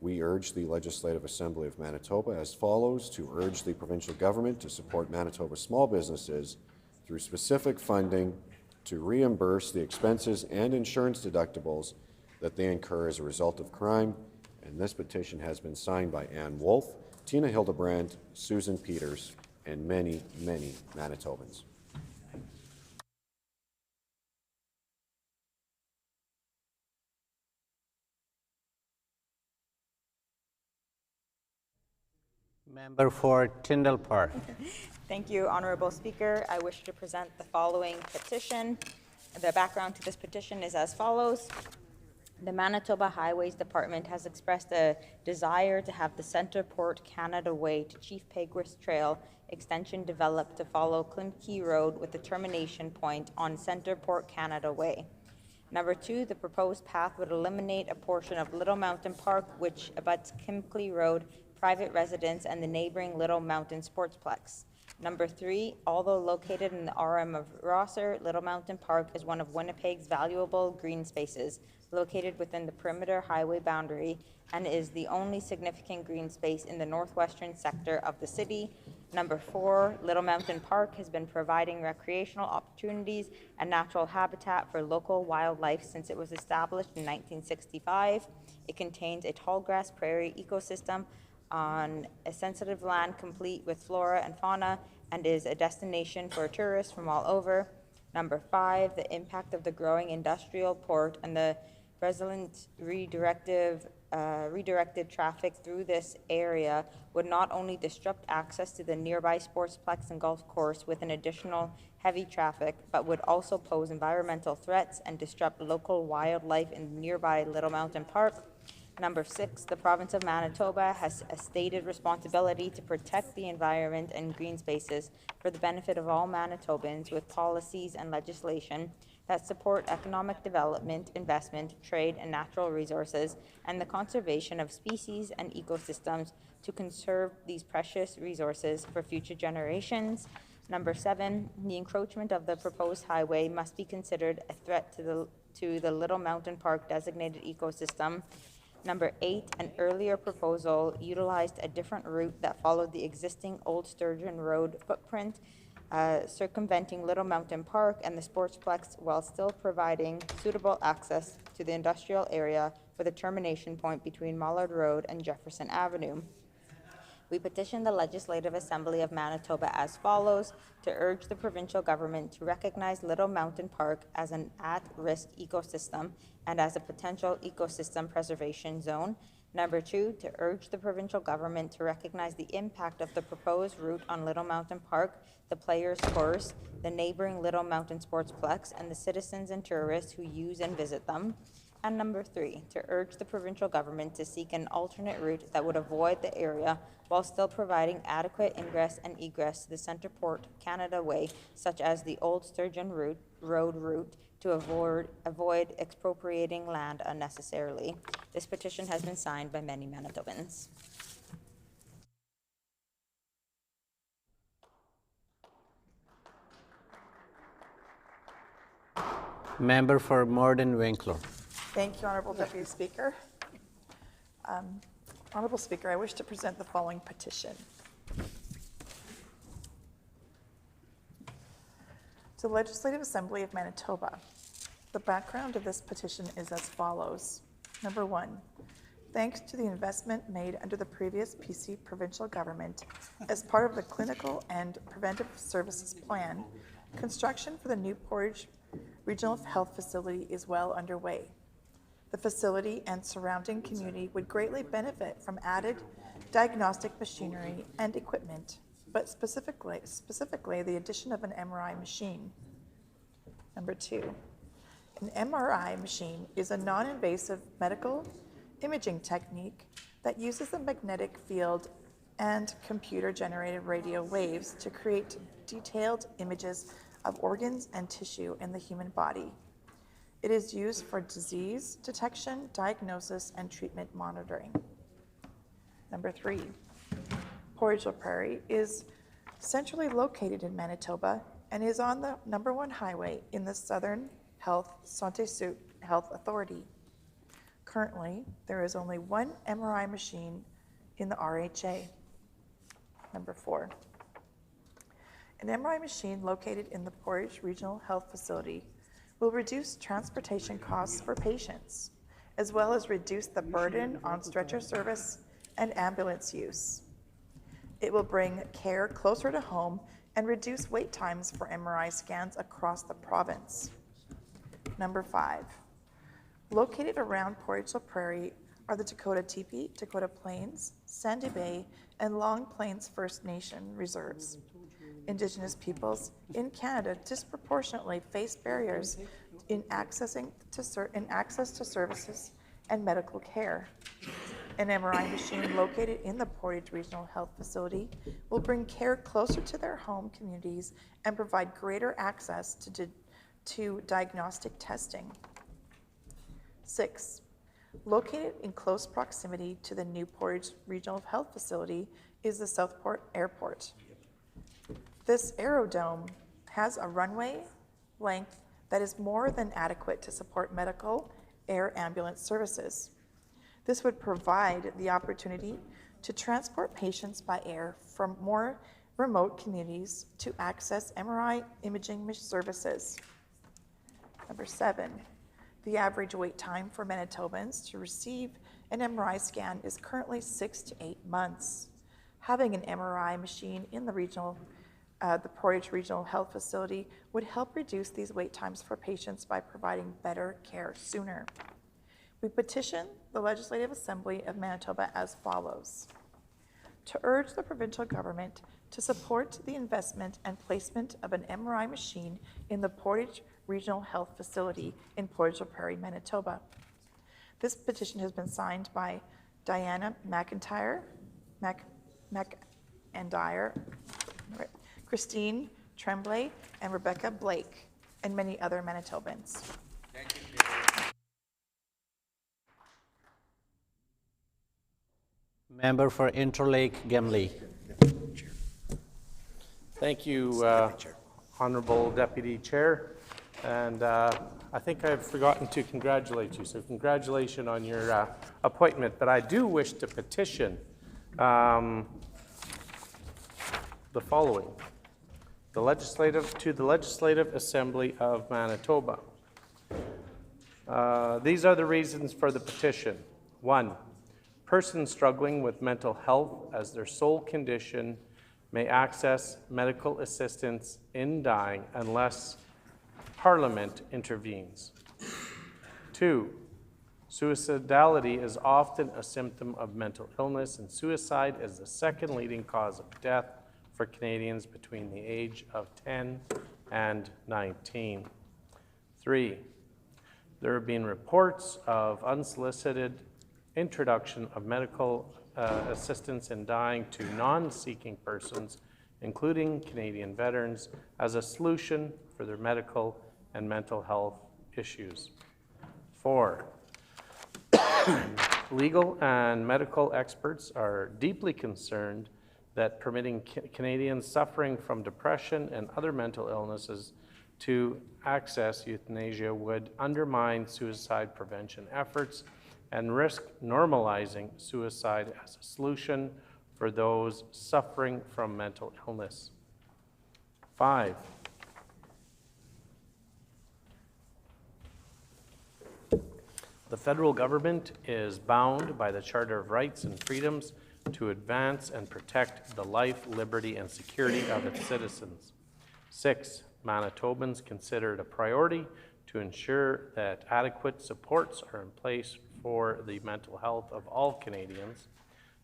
We urge the Legislative Assembly of Manitoba as follows: to urge the provincial government to support Manitoba small businesses through specific funding to reimburse the expenses and insurance deductibles that they incur as a result of crime. And this petition has been signed by Ann Wolfe, Tina Hildebrandt, Susan Peters, and many, many Manitobans. Member for Tyndall Park. Thank you, Honourable Speaker. I wish to present the following petition. The background to this petition is as follows. The Manitoba Highways Department has expressed a desire to have the Centre Port Canada Way to Chief Peguis Trail extension developed to follow Klimkey Road with a termination point on Centre Port Canada Way. Number two, the proposed path would eliminate a portion of Little Mountain Park which abuts Klimkey Road, private residence, and the neighboring Little Mountain Sportsplex. Number three, although located in the RM of Rosser, Little Mountain Park is one of Winnipeg's valuable green spaces, located within the perimeter highway boundary, and is the only significant green space in the northwestern sector of the city. Number four, Little Mountain Park has been providing recreational opportunities and natural habitat for local wildlife since it was established in 1965. It contains a tall grass prairie ecosystem on a sensitive land complete with flora and fauna, and is a destination for tourists from all over. Number five, the impact of the growing industrial port and the resilient redirected traffic through this area would not only disrupt access to the nearby sportsplex and golf course with an additional heavy traffic, but would also pose environmental threats and disrupt local wildlife in nearby Little Mountain Park. Number six, the province of Manitoba has a stated responsibility to protect the environment and green spaces for the benefit of all Manitobans with policies and legislation that support economic development, investment, trade, and natural resources, and the conservation of species and ecosystems to conserve these precious resources for future generations. Number seven, the encroachment of the proposed highway must be considered a threat to the Little Mountain Park designated ecosystem. Number eight, an earlier proposal utilized a different route that followed the existing Old Sturgeon Road footprint, circumventing Little Mountain Park and the Sportsplex while still providing suitable access to the industrial area with a termination point between Mullard Road and Jefferson Avenue. We petition the Legislative Assembly of Manitoba as follows: to urge the provincial government to recognize Little Mountain Park as an at-risk ecosystem and as a potential ecosystem preservation zone. Number two, to urge the provincial government to recognize the impact of the proposed route on Little Mountain Park, the players' course, the neighboring Little Mountain Sportsplex, and the citizens and tourists who use and visit them. And number 3, to urge the provincial government to seek an alternate route that would avoid the area while still providing adequate ingress and egress to the Centreport Canada Way, such as the Old Sturgeon Road route, to avoid expropriating land unnecessarily. This petition has been signed by many Manitobans. Member for Morden Winkler. Thank you, Honourable Deputy Speaker. Honourable Speaker, I wish to present the following petition. To the Legislative Assembly of Manitoba. The background of this petition is as follows. Number 1, thanks to the investment made under the previous PC provincial government as part of the Clinical and Preventive Services Plan, construction for the new Portage Regional Health Facility is well underway. The facility and surrounding community would greatly benefit from added diagnostic machinery and equipment, but specifically the addition of an MRI machine. Number 2, an MRI machine is a non-invasive medical imaging technique that uses the magnetic field and computer-generated radio waves to create detailed images of organs and tissue in the human body. It is used for disease detection, diagnosis, and treatment monitoring. Number 3, Portage La Prairie is centrally located in Manitoba and is on the number 1 highway in the Southern Health Santé Sud Health Authority. Currently, there is only 1 MRI machine in the RHA. Number 4, an MRI machine located in the Portage Regional Health Facility will reduce transportation costs for patients, as well as reduce the burden on stretcher service and ambulance use. It will bring care closer to home and reduce wait times for MRI scans across the province. Number 5, located around Portage La Prairie are the Dakota Teepee, Dakota Plains, Sandy Bay, and Long Plains First Nation reserves. Indigenous peoples in Canada disproportionately face barriers in access to services and medical care. An MRI machine located in the Portage Regional Health Facility will bring care closer to their home communities and provide greater access to diagnostic testing. 6, located in close proximity to the new Portage Regional Health Facility is the Southport Airport. This aerodrome has a runway length that is more than adequate to support medical air ambulance services. This would provide the opportunity to transport patients by air from more remote communities to access MRI imaging services. Number 7, the average wait time for Manitobans to receive an MRI scan is currently 6 to 8 months. Having an MRI machine in the Portage Regional Health Facility would help reduce these wait times for patients by providing better care sooner. We petition the Legislative Assembly of Manitoba as follows. To urge the provincial government to support the investment and placement of an MRI machine in the Portage Regional Health Facility in Portage La Prairie, Manitoba. This petition has been signed by Diana McIntyre, Christine Tremblay, and Rebecca Blake, and many other Manitobans. Thank you. Member for Interlake Gemley. Thank you, Honourable Deputy Chair. And I think I've forgotten to congratulate you. So congratulations on your appointment. But I do wish to petition the following. To the Legislative Assembly of Manitoba. These are the reasons for the petition. 1, persons struggling with mental health as their sole condition may access medical assistance in dying unless Parliament intervenes. 2, suicidality is often a symptom of mental illness, and suicide is the second leading cause of death for Canadians between the age of 10 and 19. 3, There have been reports of unsolicited introduction of medical assistance in dying to non-seeking persons, including Canadian veterans, as a solution for their medical and mental health issues. 4, legal and medical experts are deeply concerned that permitting Canadians suffering from depression and other mental illnesses to access euthanasia would undermine suicide prevention efforts and risk normalizing suicide as a solution for those suffering from mental illness. 5, the federal government is bound by the Charter of Rights and Freedoms to advance and protect the life, liberty, and security of its citizens. 6, Manitobans consider it a priority to ensure that adequate supports are in place for the mental health of all Canadians.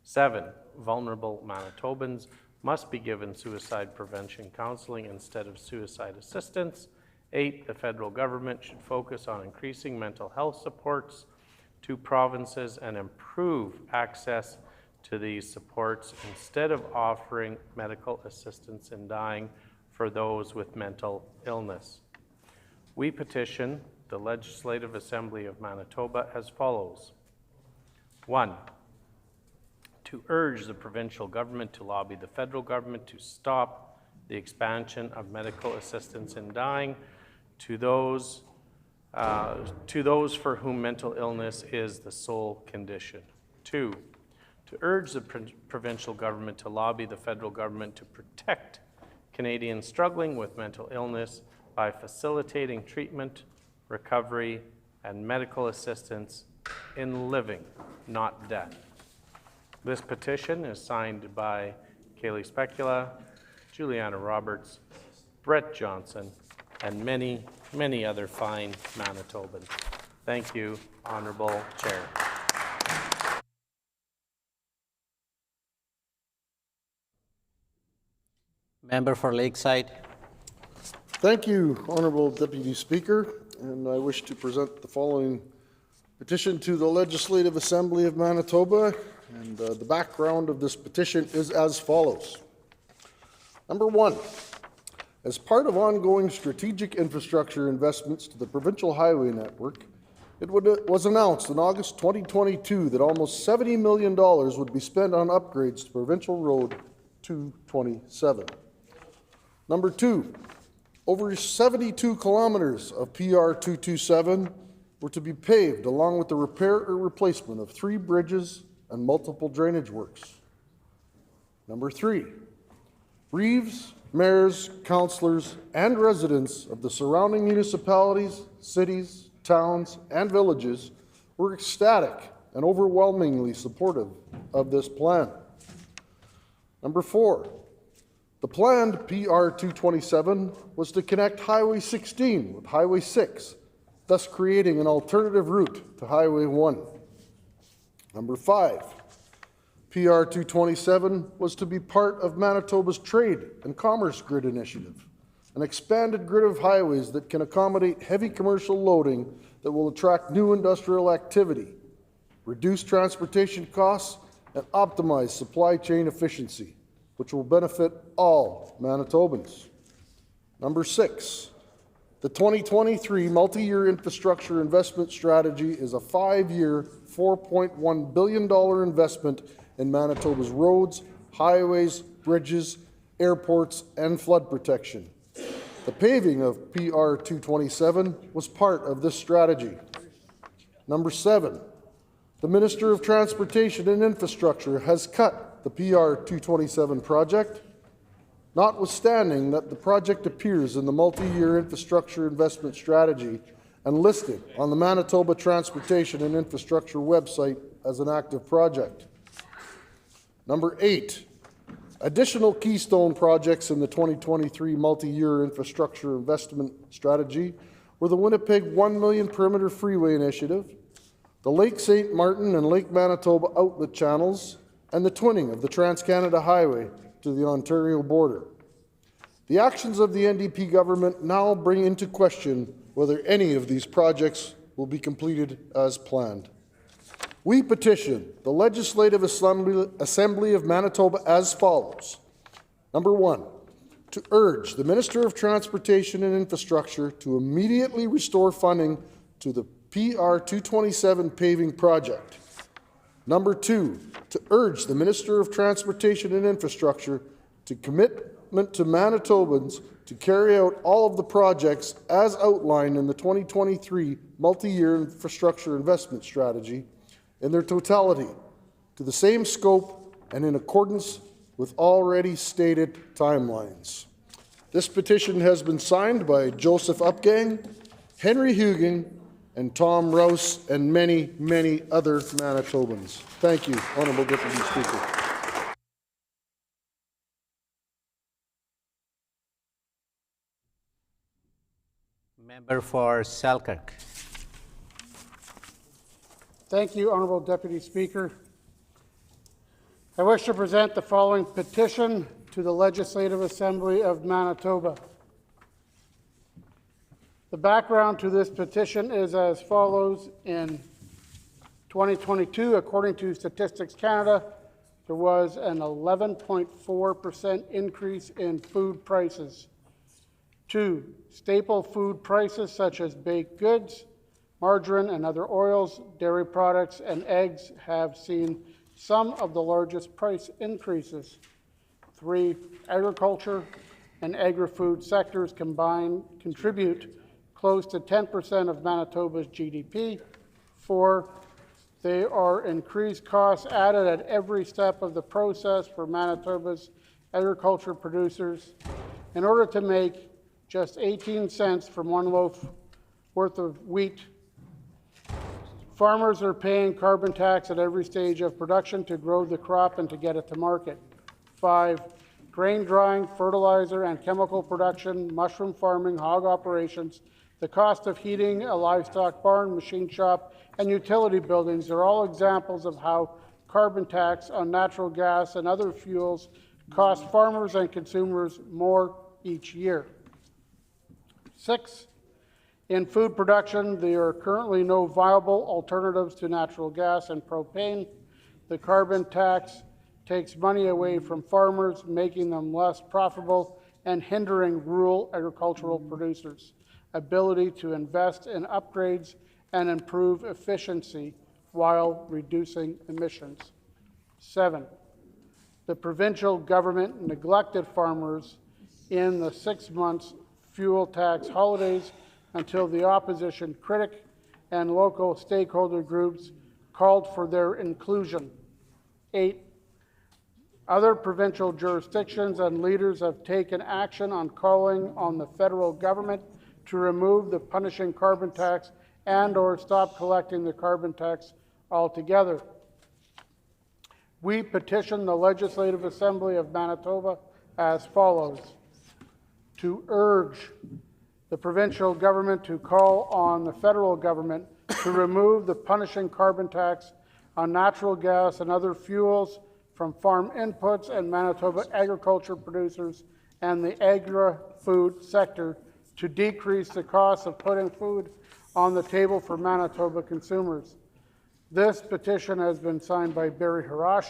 7, vulnerable Manitobans must be given suicide prevention counseling instead of suicide assistance. 8, the federal government should focus on increasing mental health supports to provinces and improve access to these supports instead of offering medical assistance in dying for those with mental illness. We petition the Legislative Assembly of Manitoba as follows. 1, to urge the provincial government to lobby the federal government to stop the expansion of medical assistance in dying to those for whom mental illness is the sole condition. 2, to urge the provincial government to lobby the federal government to protect Canadians struggling with mental illness by facilitating treatment, recovery, and medical assistance in living, not death. This petition is signed by Kaylee Specula, Juliana Roberts, Brett Johnson, and many, many other fine Manitobans. Thank you, Honourable Chair. Member for Lakeside. Thank you, Honourable Deputy Speaker, and I wish to present the following petition to the Legislative Assembly of Manitoba, and the background of this petition is as follows. Number 1, as part of ongoing strategic infrastructure investments to the provincial highway network, it was announced in August 2022 that almost $70 million would be spent on upgrades to Provincial Road 227. Number 2, over 72 kilometers of PR 227 were to be paved, along with the repair or replacement of 3 bridges and multiple drainage works. Number 3, Reeves, mayors, councillors, and residents of the surrounding municipalities, cities, towns, and villages were ecstatic and overwhelmingly supportive of this plan. Number 4, the planned PR 227 was to connect Highway 16 with Highway 6, thus creating an alternative route to Highway 1. Number 5, PR 227 was to be part of Manitoba's Trade and Commerce Grid Initiative, an expanded grid of highways that can accommodate heavy commercial loading that will attract new industrial activity, reduce transportation costs, and optimize supply chain efficiency, which will benefit all Manitobans. Number 6, the 2023 multi-year infrastructure investment strategy is a 5-year, $4.1 billion investment in Manitoba's roads, highways, bridges, airports, and flood protection. The paving of PR 227 was part of this strategy. Number 7, the Minister of Transportation and Infrastructure has cut the PR 227 project, notwithstanding that the project appears in the multi-year infrastructure investment strategy and listed on the Manitoba Transportation and Infrastructure website as an active project. Number 8, additional keystone projects in the 2023 multi-year infrastructure investment strategy were the Winnipeg 1 Million Perimeter Freeway Initiative, the Lake St. Martin and Lake Manitoba outlet channels, and the twinning of the Trans-Canada Highway to the Ontario border. The actions of the NDP government now bring into question whether any of these projects will be completed as planned. We petition the Legislative Assembly of Manitoba as follows. Number 1, to urge the Minister of Transportation and Infrastructure to immediately restore funding to the PR 227 paving project. Number 2, to urge the Minister of Transportation and Infrastructure to commitment to Manitobans to carry out all of the projects as outlined in the 2023 multi-year infrastructure investment strategy in their totality, to the same scope and in accordance with already stated timelines. This petition has been signed by Joseph Upgang, Henry Hugan, and Tom Rouse, and many, many other Manitobans. Thank you, Honourable Deputy Speaker. Member for Selkirk. Thank you, Honourable Deputy Speaker. I wish to present the following petition to the Legislative Assembly of Manitoba. The background to this petition is as follows. In 2022, according to Statistics Canada, there was an 11.4% increase in food prices. 2, staple food prices such as baked goods, margarine and other oils, dairy products, and eggs have seen some of the largest price increases. 3, agriculture and agri-food sectors combined contribute close to 10% of Manitoba's GDP. 4, there are increased costs added at every step of the process for Manitoba's agriculture producers. In order to make just 18 cents from 1 loaf worth of wheat, farmers are paying carbon tax at every stage of production to grow the crop and to get it to market. 5, grain drying, fertilizer and chemical production, mushroom farming, hog operations, the cost of heating a livestock barn, machine shop, and utility buildings are all examples of how carbon tax on natural gas and other fuels cost farmers and consumers more each year. 6, in food production, there are currently no viable alternatives to natural gas and propane. The carbon tax takes money away from farmers, making them less profitable and hindering rural agricultural producers' ability to invest in upgrades and improve efficiency while reducing emissions. 7, the provincial government neglected farmers in the 6 months fuel tax holidays until the opposition critic and local stakeholder groups called for their inclusion. 8, other provincial jurisdictions and leaders have taken action on calling on the federal government to remove the punishing carbon tax and or stop collecting the carbon tax altogether. We petition the Legislative Assembly of Manitoba as follows. To urge the provincial government to call on the federal government to remove the punishing carbon tax on natural gas and other fuels from farm inputs and Manitoba agriculture producers and the agri-food sector to decrease the cost of putting food on the table for Manitoba consumers. This petition has been signed by Barry Harash,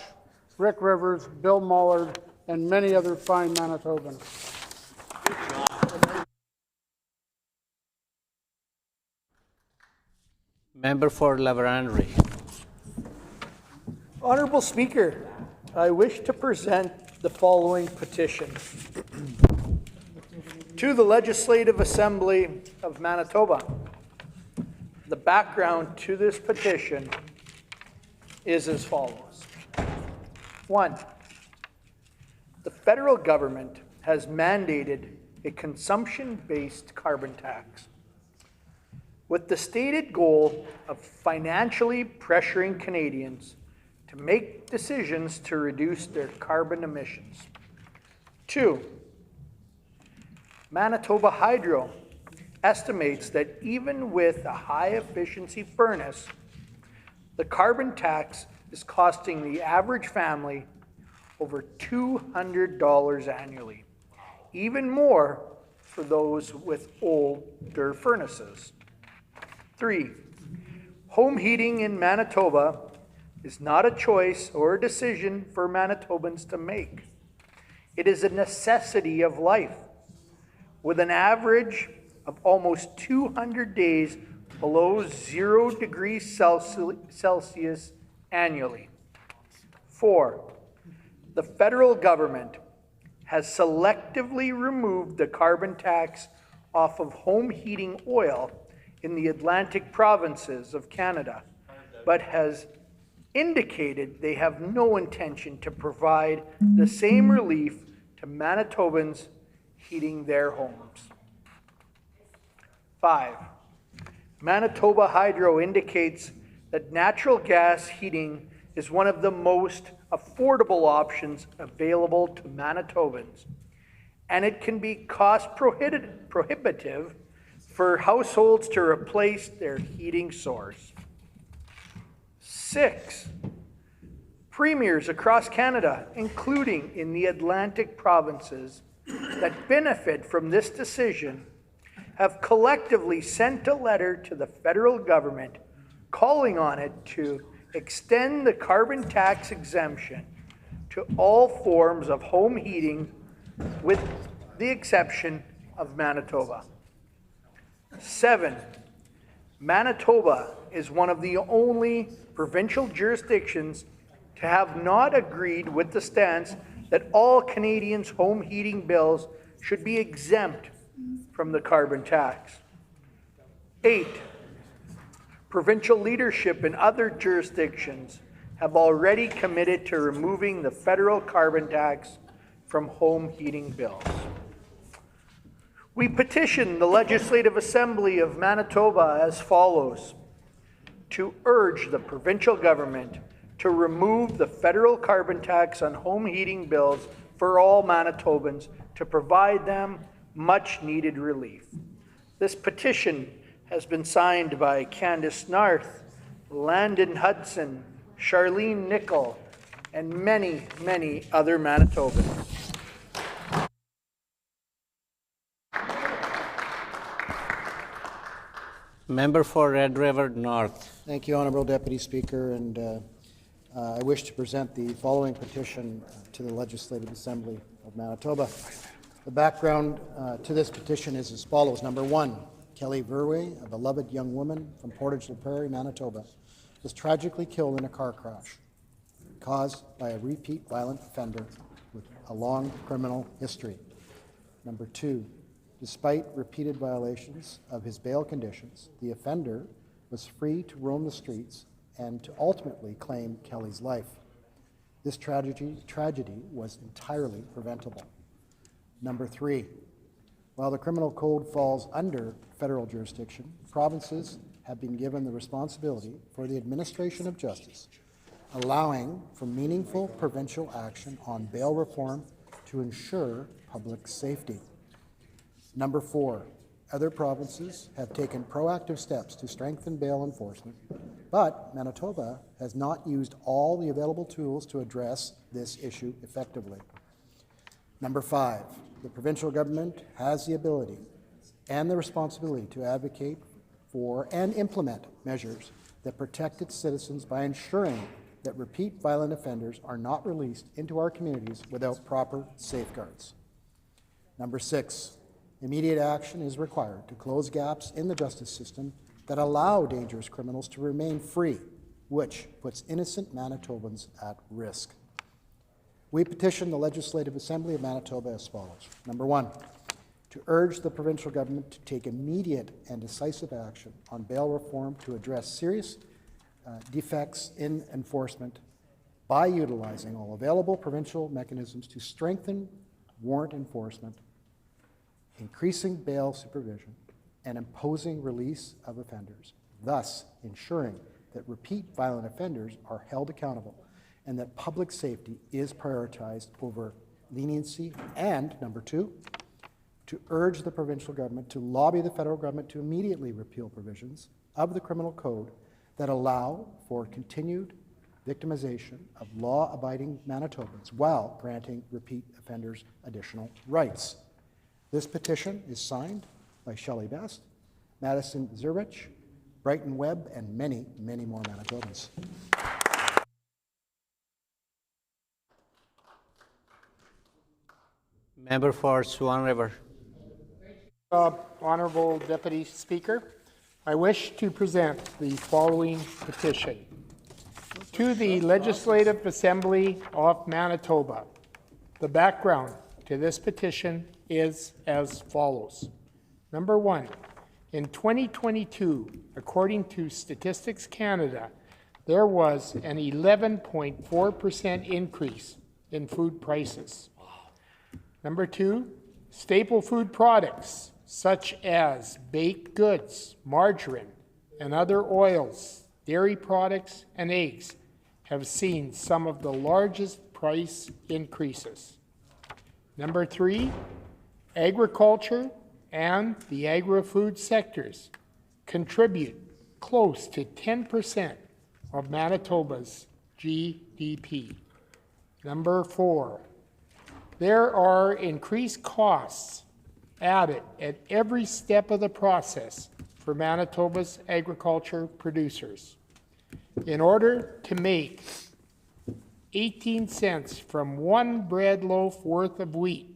Rick Rivers, Bill Mullard, and many other fine Manitobans. Member for Laverandery. Honourable Speaker, I wish to present the following petition. To the Legislative Assembly of Manitoba. The background to this petition is as follows. 1, the federal government has mandated a consumption-based carbon tax with the stated goal of financially pressuring Canadians to make decisions to reduce their carbon emissions. 2, Manitoba Hydro estimates that even with a high-efficiency furnace, the carbon tax is costing the average family over $200 annually, even more for those with older furnaces. 3, Home heating in Manitoba is not a choice or a decision for Manitobans to make. It is a necessity of life, with an average of almost 200 days below 0 degrees Celsius annually. 4, the federal government has selectively removed the carbon tax off of home heating oil in the Atlantic provinces of Canada, but has indicated they have no intention to provide the same relief to Manitobans heating their homes. 5, Manitoba Hydro indicates that natural gas heating is one of the most affordable options available to Manitobans, and it can be cost prohibitive for households to replace their heating source. 6, premiers across Canada, including in the Atlantic provinces that benefit from this decision, have collectively sent a letter to the federal government calling on it to extend the carbon tax exemption to all forms of home heating with the exception of Manitoba. 7, Manitoba is one of the only provincial jurisdictions to have not agreed with the stance that all Canadians' home heating bills should be exempt from the carbon tax. 8, provincial leadership in other jurisdictions have already committed to removing the federal carbon tax from home heating bills. We petition the Legislative Assembly of Manitoba as follows: to urge the provincial government to remove the federal carbon tax on home heating bills for all Manitobans to provide them much needed relief. This petition has been signed by Candace Narth, Landon Hudson, Charlene Nickel, and many, many other Manitobans. Member for Red River North. Thank you, Honourable Deputy Speaker, and I wish to present the following petition to the Legislative Assembly of Manitoba. The background to this petition is as follows. Number 1, Kelly Verwey, a beloved young woman from Portage La Prairie, Manitoba, was tragically killed in a car crash caused by a repeat violent offender with a long criminal history. Number 2, despite repeated violations of his bail conditions, the offender was free to roam the streets and to ultimately claim Kelly's life. This tragedy was entirely preventable. Number 3, while the criminal code falls under federal jurisdiction, provinces have been given the responsibility for the administration of justice, allowing for meaningful provincial action on bail reform to ensure public safety. Number 4, other provinces have taken proactive steps to strengthen bail enforcement, but Manitoba has not used all the available tools to address this issue effectively. Number 5, the provincial government has the ability and the responsibility to advocate for and implement measures that protect its citizens by ensuring that repeat violent offenders are not released into our communities without proper safeguards. Number 6, immediate action is required to close gaps in the justice system that allow dangerous criminals to remain free, which puts innocent Manitobans at risk. We petition the Legislative Assembly of Manitoba as follows. Number 1, to urge the provincial government to take immediate and decisive action on bail reform to address serious defects in enforcement by utilizing all available provincial mechanisms to strengthen warrant enforcement, increasing bail supervision, and imposing release of offenders, thus ensuring that repeat violent offenders are held accountable and that public safety is prioritized over leniency. And number 2, to urge the provincial government to lobby the federal government to immediately repeal provisions of the criminal code that allow for continued victimization of law-abiding Manitobans while granting repeat offenders additional rights. This petition is signed by Shelley Best, Madison Zurich, Brighton Webb, and many, many more Manitobans. Member for Swan River. Honorable Deputy Speaker, I wish to present the following petition to the Legislative Assembly of Manitoba. The background to this petition is as follows. Number one, in 2022, according to Statistics Canada, there was an 11.4% increase in food prices. Number two, staple food products such as baked goods, margarine, and other oils, dairy products, and eggs have seen some of the largest price increases. Number three, agriculture and the agri-food sectors contribute close to 10% of Manitoba's GDP. Number four, there are increased costs added at every step of the process for Manitoba's agriculture producers. In order to make 18 cents from one bread loaf worth of wheat,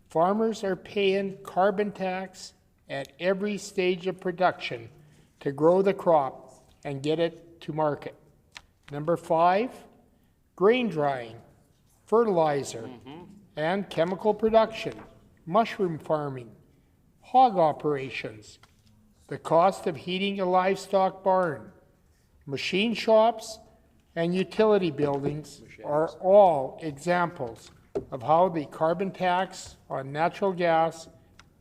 farmers are paying carbon tax at every stage of production to grow the crop and get it to market. Number five, grain drying, fertilizer, and chemical production, mushroom farming, hog operations, the cost of heating a livestock barn, machine shops, and utility buildings are all examples of how the carbon tax on natural gas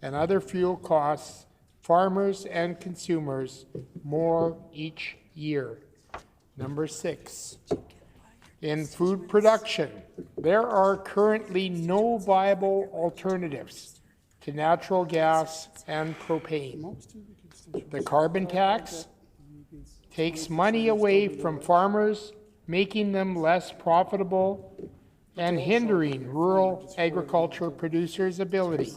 and other fuel costs farmers and consumers more each year. Number six, in food production, there are currently no viable alternatives to natural gas and propane. The carbon tax takes money away from farmers, making them less profitable and hindering rural agriculture producers' ability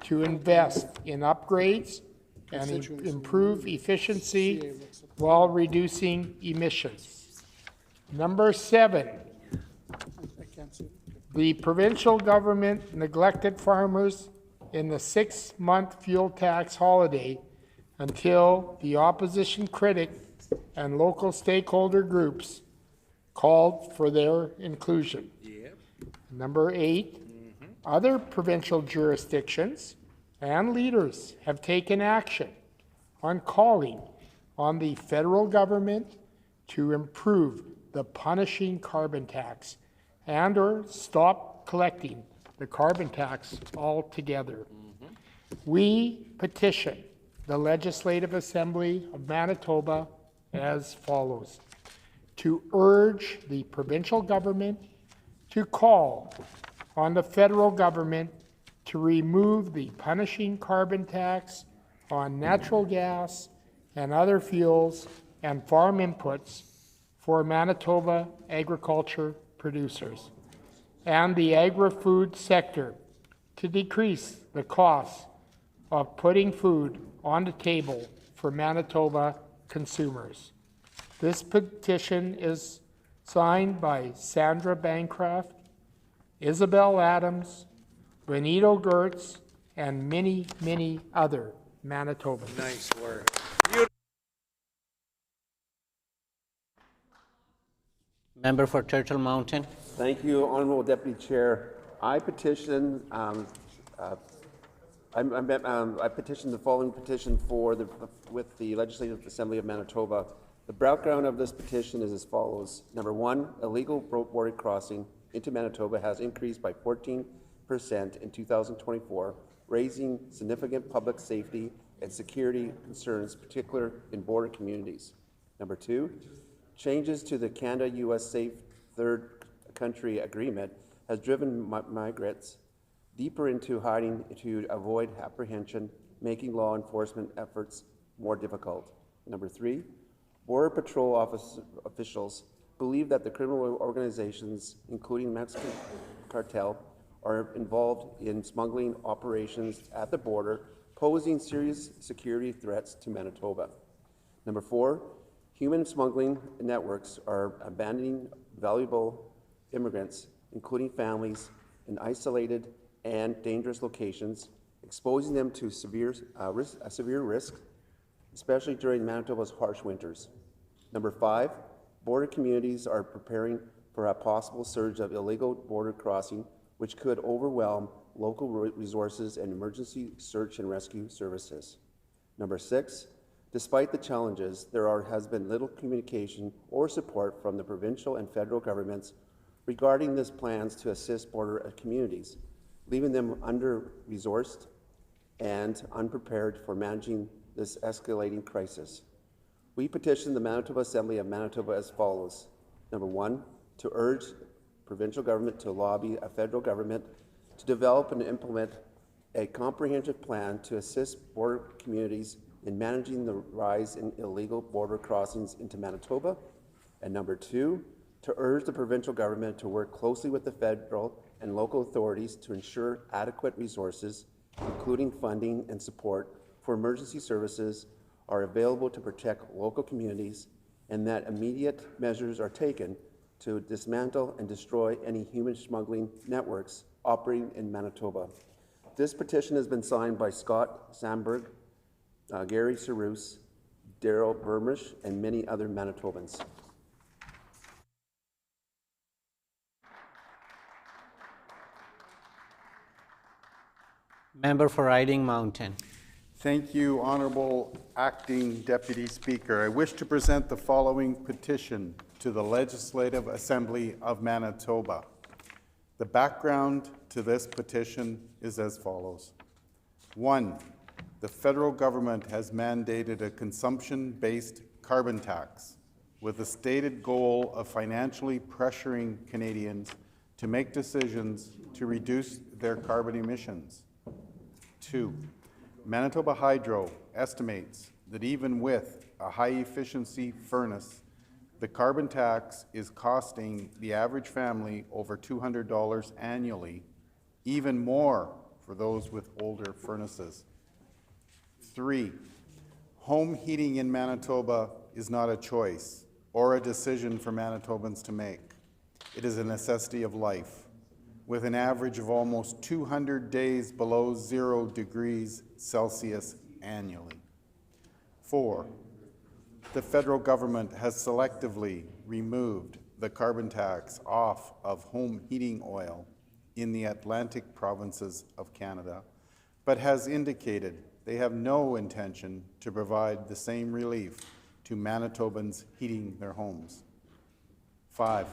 to invest in upgrades and improve efficiency while reducing emissions. Number seven, the provincial government neglected farmers in the 6-month fuel tax holiday until the opposition critic and local stakeholder groups called for their inclusion. Number eight, other provincial jurisdictions and leaders have taken action on calling on the federal government to improve the punishing carbon tax and or stop collecting the carbon tax altogether. We petition the Legislative Assembly of Manitoba as follows: to urge the provincial government to call on the federal government to remove the punishing carbon tax on natural gas and other fuels and farm inputs for Manitoba agriculture producers and the agri-food sector to decrease the cost of putting food on the table for Manitoba consumers. This petition is signed by Sandra Bancroft, Isabel Adams, Benito Gertz, and many, many other Manitobans. Nice work. Member for Churchill Mountain. Thank you, Honorable Deputy Chair. I petition I petitioned the following petition with the Legislative Assembly of Manitoba. The background of this petition is as follows. Number one, illegal border crossing into Manitoba has increased by 14% in 2024, raising significant public safety and security concerns, particularly in border communities. Number two, changes to the Canada-U.S. Safe Third Country Agreement has driven migrants deeper into hiding to avoid apprehension, making law enforcement efforts more difficult. Number three, Border Patrol officials believe that the criminal organizations, including Mexican cartel, are involved in smuggling operations at the border, posing serious security threats to Manitoba. Number 4, human smuggling networks are abandoning valuable immigrants, including families, in isolated and dangerous locations, exposing them to severe risk, especially during Manitoba's harsh winters. Number 5, border communities are preparing for a possible surge of illegal border crossing, which could overwhelm local resources and emergency search and rescue services. Number 6, despite the challenges, there has been little communication or support from the provincial and federal governments regarding these plans to assist border communities, leaving them under-resourced and unprepared for managing this escalating crisis. We petition the Manitoba Assembly of Manitoba as follows. Number 1, to urge provincial government to lobby a federal government to develop and implement a comprehensive plan to assist border communities in managing the rise in illegal border crossings into Manitoba. And number 2, to urge the provincial government to work closely with the federal and local authorities to ensure adequate resources, including funding and support for emergency services, are available to protect local communities, and that immediate measures are taken to dismantle and destroy any human smuggling networks operating in Manitoba. This petition has been signed by Scott Sandberg, Gary Sarus, Daryl Burmish, and many other Manitobans. Member for Riding Mountain. Thank you, Honorable Acting Deputy Speaker. I wish to present the following petition to the Legislative Assembly of Manitoba. The background to this petition is as follows. 1, the federal government has mandated a consumption-based carbon tax with the stated goal of financially pressuring Canadians to make decisions to reduce their carbon emissions. 2, Manitoba Hydro estimates that even with a high-efficiency furnace, the carbon tax is costing the average family over $200 annually, even more for those with older furnaces. 3, home heating in Manitoba is not a choice or a decision for Manitobans to make. It is a necessity of life, with an average of almost 200 days below 0 degrees Celsius annually. 4, the federal government has selectively removed the carbon tax off of home heating oil in the Atlantic provinces of Canada, but has indicated they have no intention to provide the same relief to Manitobans heating their homes. 5,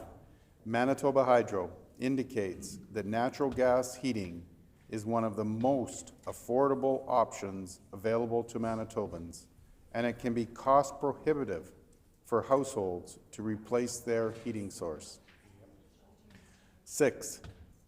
Manitoba Hydro indicates that natural gas heating is one of the most affordable options available to Manitobans, and it can be cost prohibitive for households to replace their heating source. 6,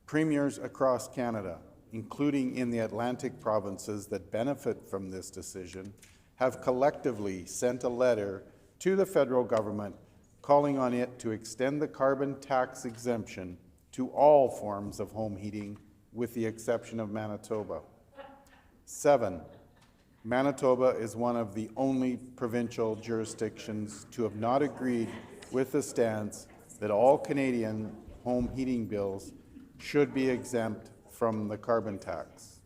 premiers across Canada, including in the Atlantic provinces that benefit from this decision, have collectively sent a letter to the federal government calling on it to extend the carbon tax exemption to all forms of home heating, with the exception of Manitoba. 7, Manitoba is one of the only provincial jurisdictions to have not agreed with the stance that all Canadian home heating bills should be exempt from the carbon tax.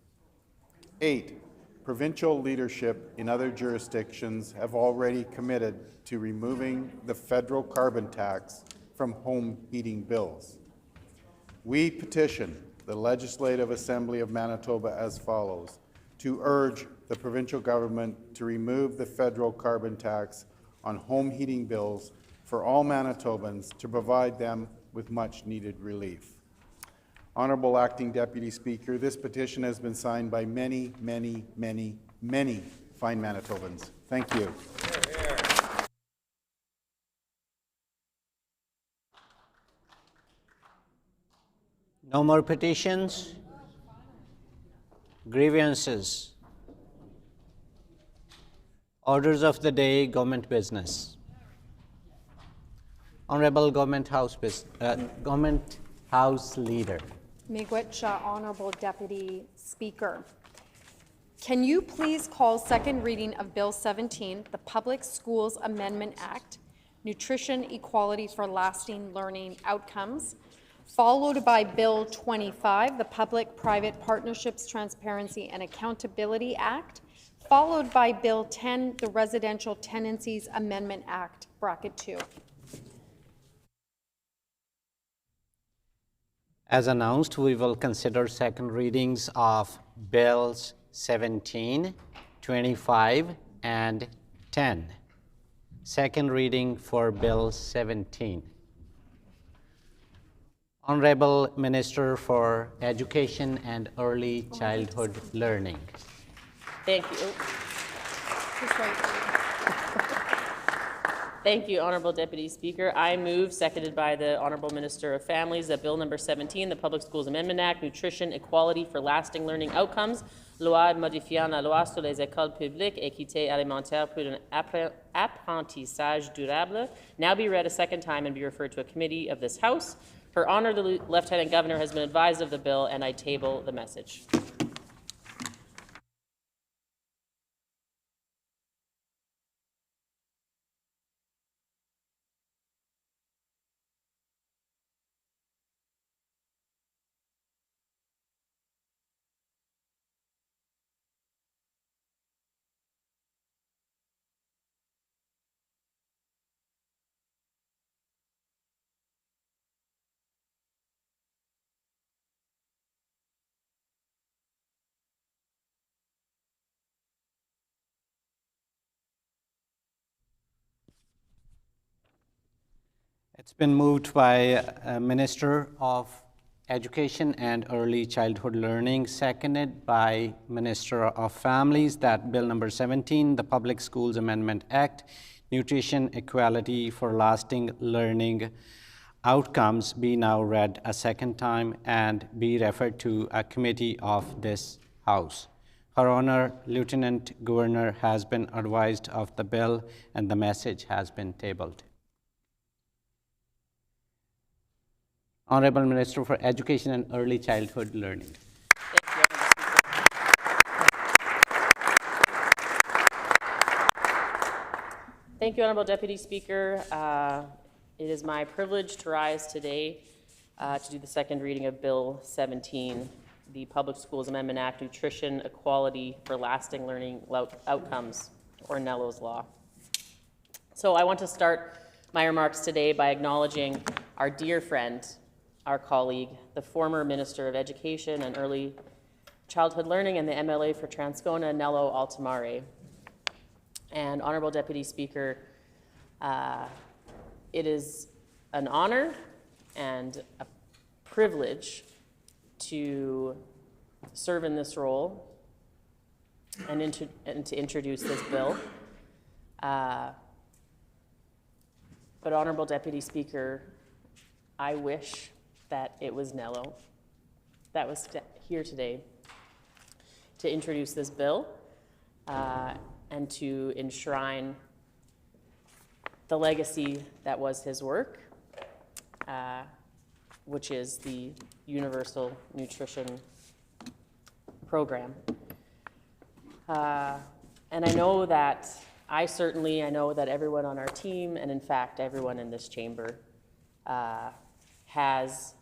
8, provincial leadership in other jurisdictions have already committed to removing the federal carbon tax from home heating bills. We petition the Legislative Assembly of Manitoba as follows: to urge the provincial government to remove the federal carbon tax on home heating bills for all Manitobans to provide them with much-needed relief. Honourable Acting Deputy Speaker, this petition has been signed by many, many, many, many fine Manitobans. Thank you. No more petitions, grievances, orders of the day, government business. Honorable Government House Leader. Miigwech, Honorable Deputy Speaker. Can you please call second reading of Bill 17, the Public Schools Amendment Act, Nutrition Equality for Lasting Learning Outcomes, followed by Bill 25, the Public-Private Partnerships Transparency and Accountability Act, followed by Bill 10, the Residential Tenancies Amendment Act, bracket 2. As announced, we will consider second readings of Bills 17, 25, and 10. Second reading for Bill 17. Honorable Minister for Education and Early Childhood Learning. Thank you. Thank you, Honorable Deputy Speaker. I move, seconded by the Honorable Minister of Families, that Bill number 17, the Public Schools Amendment Act, Nutrition Equality for Lasting Learning Outcomes, loi modifiant la loi sur les écoles publiques, équité alimentaire pour un apprentissage durable, now be read a second time and be referred to a committee of this House. Her Honor, the Lieutenant Governor, has been advised of the bill, and I table the message. It's been moved by Minister of Education and Early Childhood Learning, seconded by Minister of Families, that Bill number 17, the Public Schools Amendment Act, Nutrition Equality for Lasting Learning Outcomes, be now read a second time and be referred to a committee of this House. Her Honor, Lieutenant Governor has been advised of the bill and the message has been tabled. Honorable Minister for Education and Early Childhood Learning. Thank you, Honorable Deputy Speaker. It is my privilege to rise today to do the second reading of Bill 17, the Public Schools Amendment Act, Nutrition Equality for Lasting Learning Outcomes, or NELO's law. So I want to start my remarks today by acknowledging our dear friend, our colleague, the former Minister of Education and Early Childhood Learning and the MLA for Transcona, Nello Altamare. And Honorable Deputy Speaker, it is an honor and a privilege to serve in this role and to introduce this bill. But Honorable Deputy Speaker, I wish that it was Nello that was here today to introduce this bill and to enshrine the legacy that was his work, which is the Universal Nutrition Program. And I know that I know that everyone on our team, and in fact everyone in this chamber, has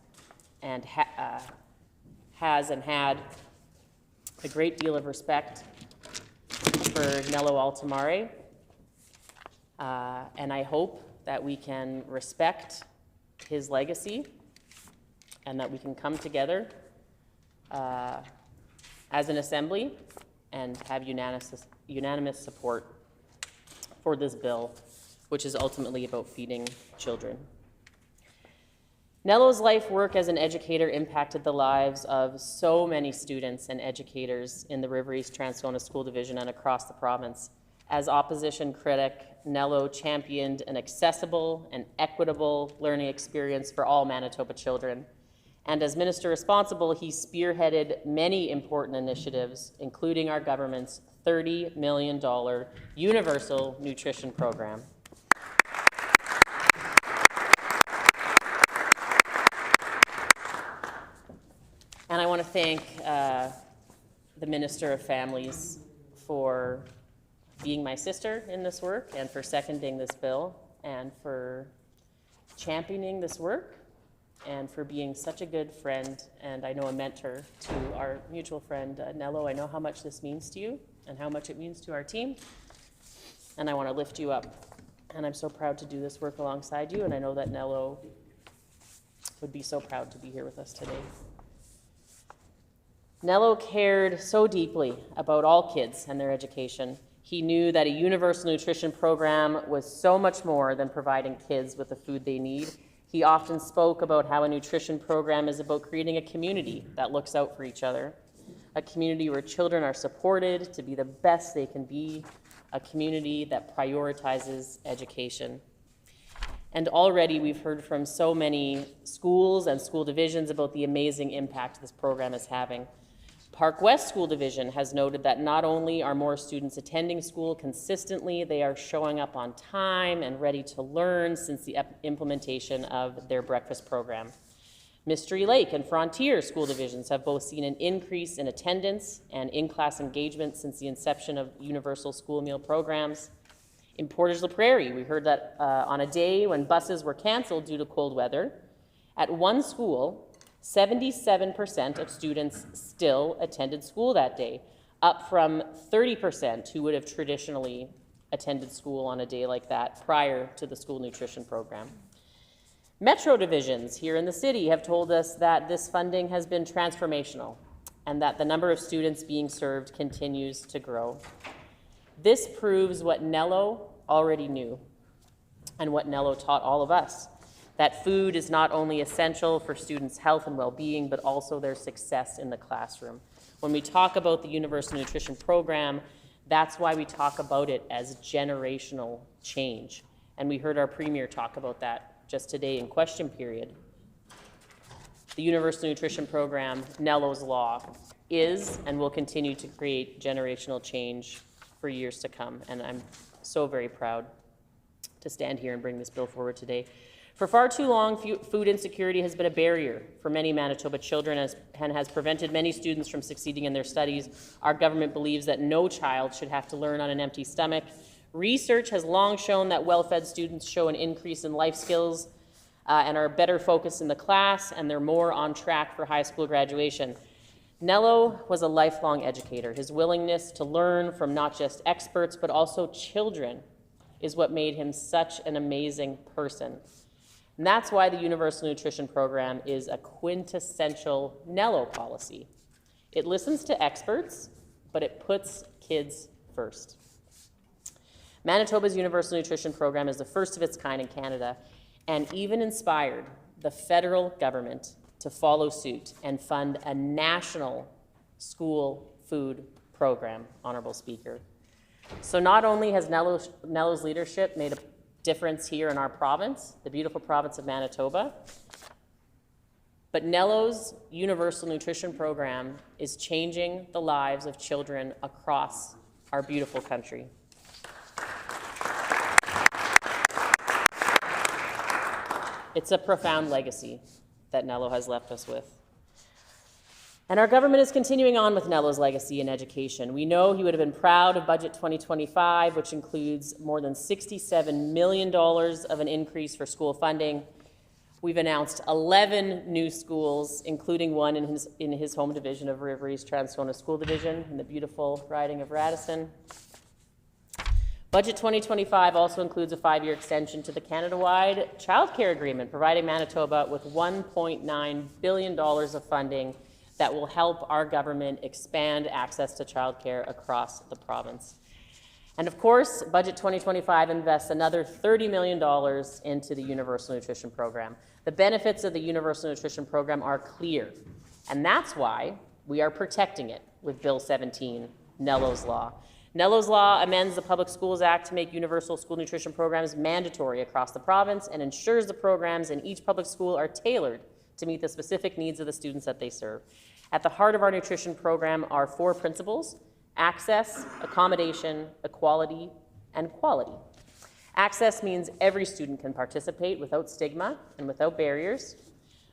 and had a great deal of respect for Nello Altamare, and I hope that we can respect his legacy and that we can come together as an assembly and have unanimous support for this bill, which is ultimately about feeding children. Nello's life work as an educator impacted the lives of so many students and educators in the River East Transcona School Division and across the province. As opposition critic, Nello championed an accessible and equitable learning experience for all Manitoba children. And as minister responsible, he spearheaded many important initiatives, including our government's $30 million Universal Nutrition Program. And I want to thank the Minister of Families for being my sister in this work and for seconding this bill and for championing this work and for being such a good friend and I know a mentor to our mutual friend Nello. I know how much this means to you and how much it means to our team, and I want to lift you up. And I'm so proud to do this work alongside you, and I know that Nello would be so proud to be here with us today. Nello cared so deeply about all kids and their education. He knew that a universal nutrition program was so much more than providing kids with the food they need. He often spoke about how a nutrition program is about creating a community that looks out for each other, a community where children are supported to be the best they can be, a community that prioritizes education. And already we've heard from so many schools and school divisions about the amazing impact this program is having. Park West School Division has noted that not only are more students attending school consistently, they are showing up on time and ready to learn since the implementation of their breakfast program. Mystery Lake and Frontier School Divisions have both seen an increase in attendance and in-class engagement since the inception of universal school meal programs. In Portage la Prairie, we heard that on a day when buses were canceled due to cold weather, at one school, 77% of students still attended school that day, up from 30% who would have traditionally attended school on a day like that prior to the school nutrition program. Metro divisions here in the city have told us that this funding has been transformational and that the number of students being served continues to grow. This proves what Nello already knew and what Nello taught all of us, that food is not only essential for students' health and well-being, but also their success in the classroom. When we talk about the Universal Nutrition Program, that's why we talk about it as generational change. And we heard our Premier talk about that just today in question period. The Universal Nutrition Program, Nello's Law, is and will continue to create generational change for years to come. And I'm so very proud to stand here and bring this bill forward today. For far too long, food insecurity has been a barrier for many Manitoba children and has prevented many students from succeeding in their studies. Our government believes that no child should have to learn on an empty stomach. Research has long shown that well-fed students show an increase in life skills and are better focused in the class, and they're more on track for high school graduation. Nello was a lifelong educator. His willingness to learn from not just experts, but also children is what made him such an amazing person. And that's why the Universal Nutrition Program is a quintessential Nello policy. It listens to experts, but it puts kids first. Manitoba's Universal Nutrition Program is the first of its kind in Canada, and even inspired the federal government to follow suit and fund a national school food program, Honourable Speaker. So not only has Nello's leadership made a difference here in our province, the beautiful province of Manitoba, but Nello's Universal Nutrition Program is changing the lives of children across our beautiful country. It's a profound legacy that Nello has left us with. And our government is continuing on with Nello's legacy in education. We know he would have been proud of Budget 2025, which includes more than $67 million of an increase for school funding. We've announced 11 new schools, including one in his home division of River East Transcona School Division in the beautiful riding of Radisson. Budget 2025 also includes a 5-year extension to the Canada-wide childcare agreement, providing Manitoba with $1.9 billion of funding that will help our government expand access to childcare across the province. And of course, Budget 2025 invests another $30 million into the Universal Nutrition Program. The benefits of the Universal Nutrition Program are clear, and that's why we are protecting it with Bill 17, Nello's Law. Nello's Law amends the Public Schools Act to make universal school nutrition programs mandatory across the province and ensures the programs in each public school are tailored to meet the specific needs of the students that they serve. At the heart of our nutrition program are 4 principles: access, accommodation, equality, and quality. Access means every student can participate without stigma and without barriers.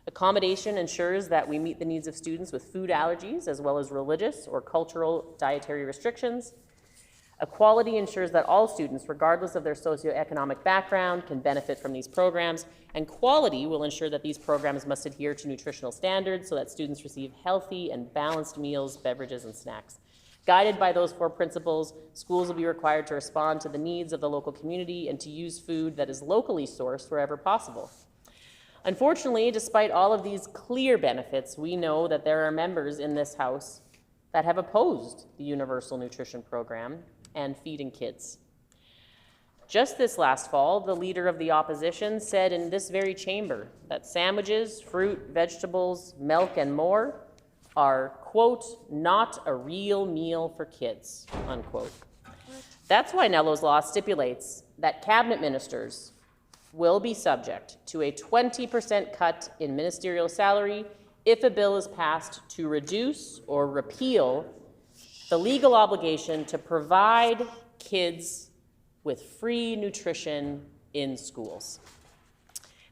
Accommodation ensures that we meet the needs of students with food allergies as well as religious or cultural dietary restrictions. Equality ensures that all students, regardless of their socioeconomic background, can benefit from these programs. And quality will ensure that these programs must adhere to nutritional standards so that students receive healthy and balanced meals, beverages, and snacks. Guided by those 4 principles, schools will be required to respond to the needs of the local community and to use food that is locally sourced wherever possible. Unfortunately, despite all of these clear benefits, we know that there are members in this House that have opposed the Universal Nutrition Program and feeding kids. Just this last fall, the leader of the opposition said in this very chamber that sandwiches, fruit, vegetables, milk, and more are, quote, not a real meal for kids, unquote. That's why Nello's law stipulates that cabinet ministers will be subject to a 20% cut in ministerial salary if a bill is passed to reduce or repeal the legal obligation to provide kids with free nutrition in schools.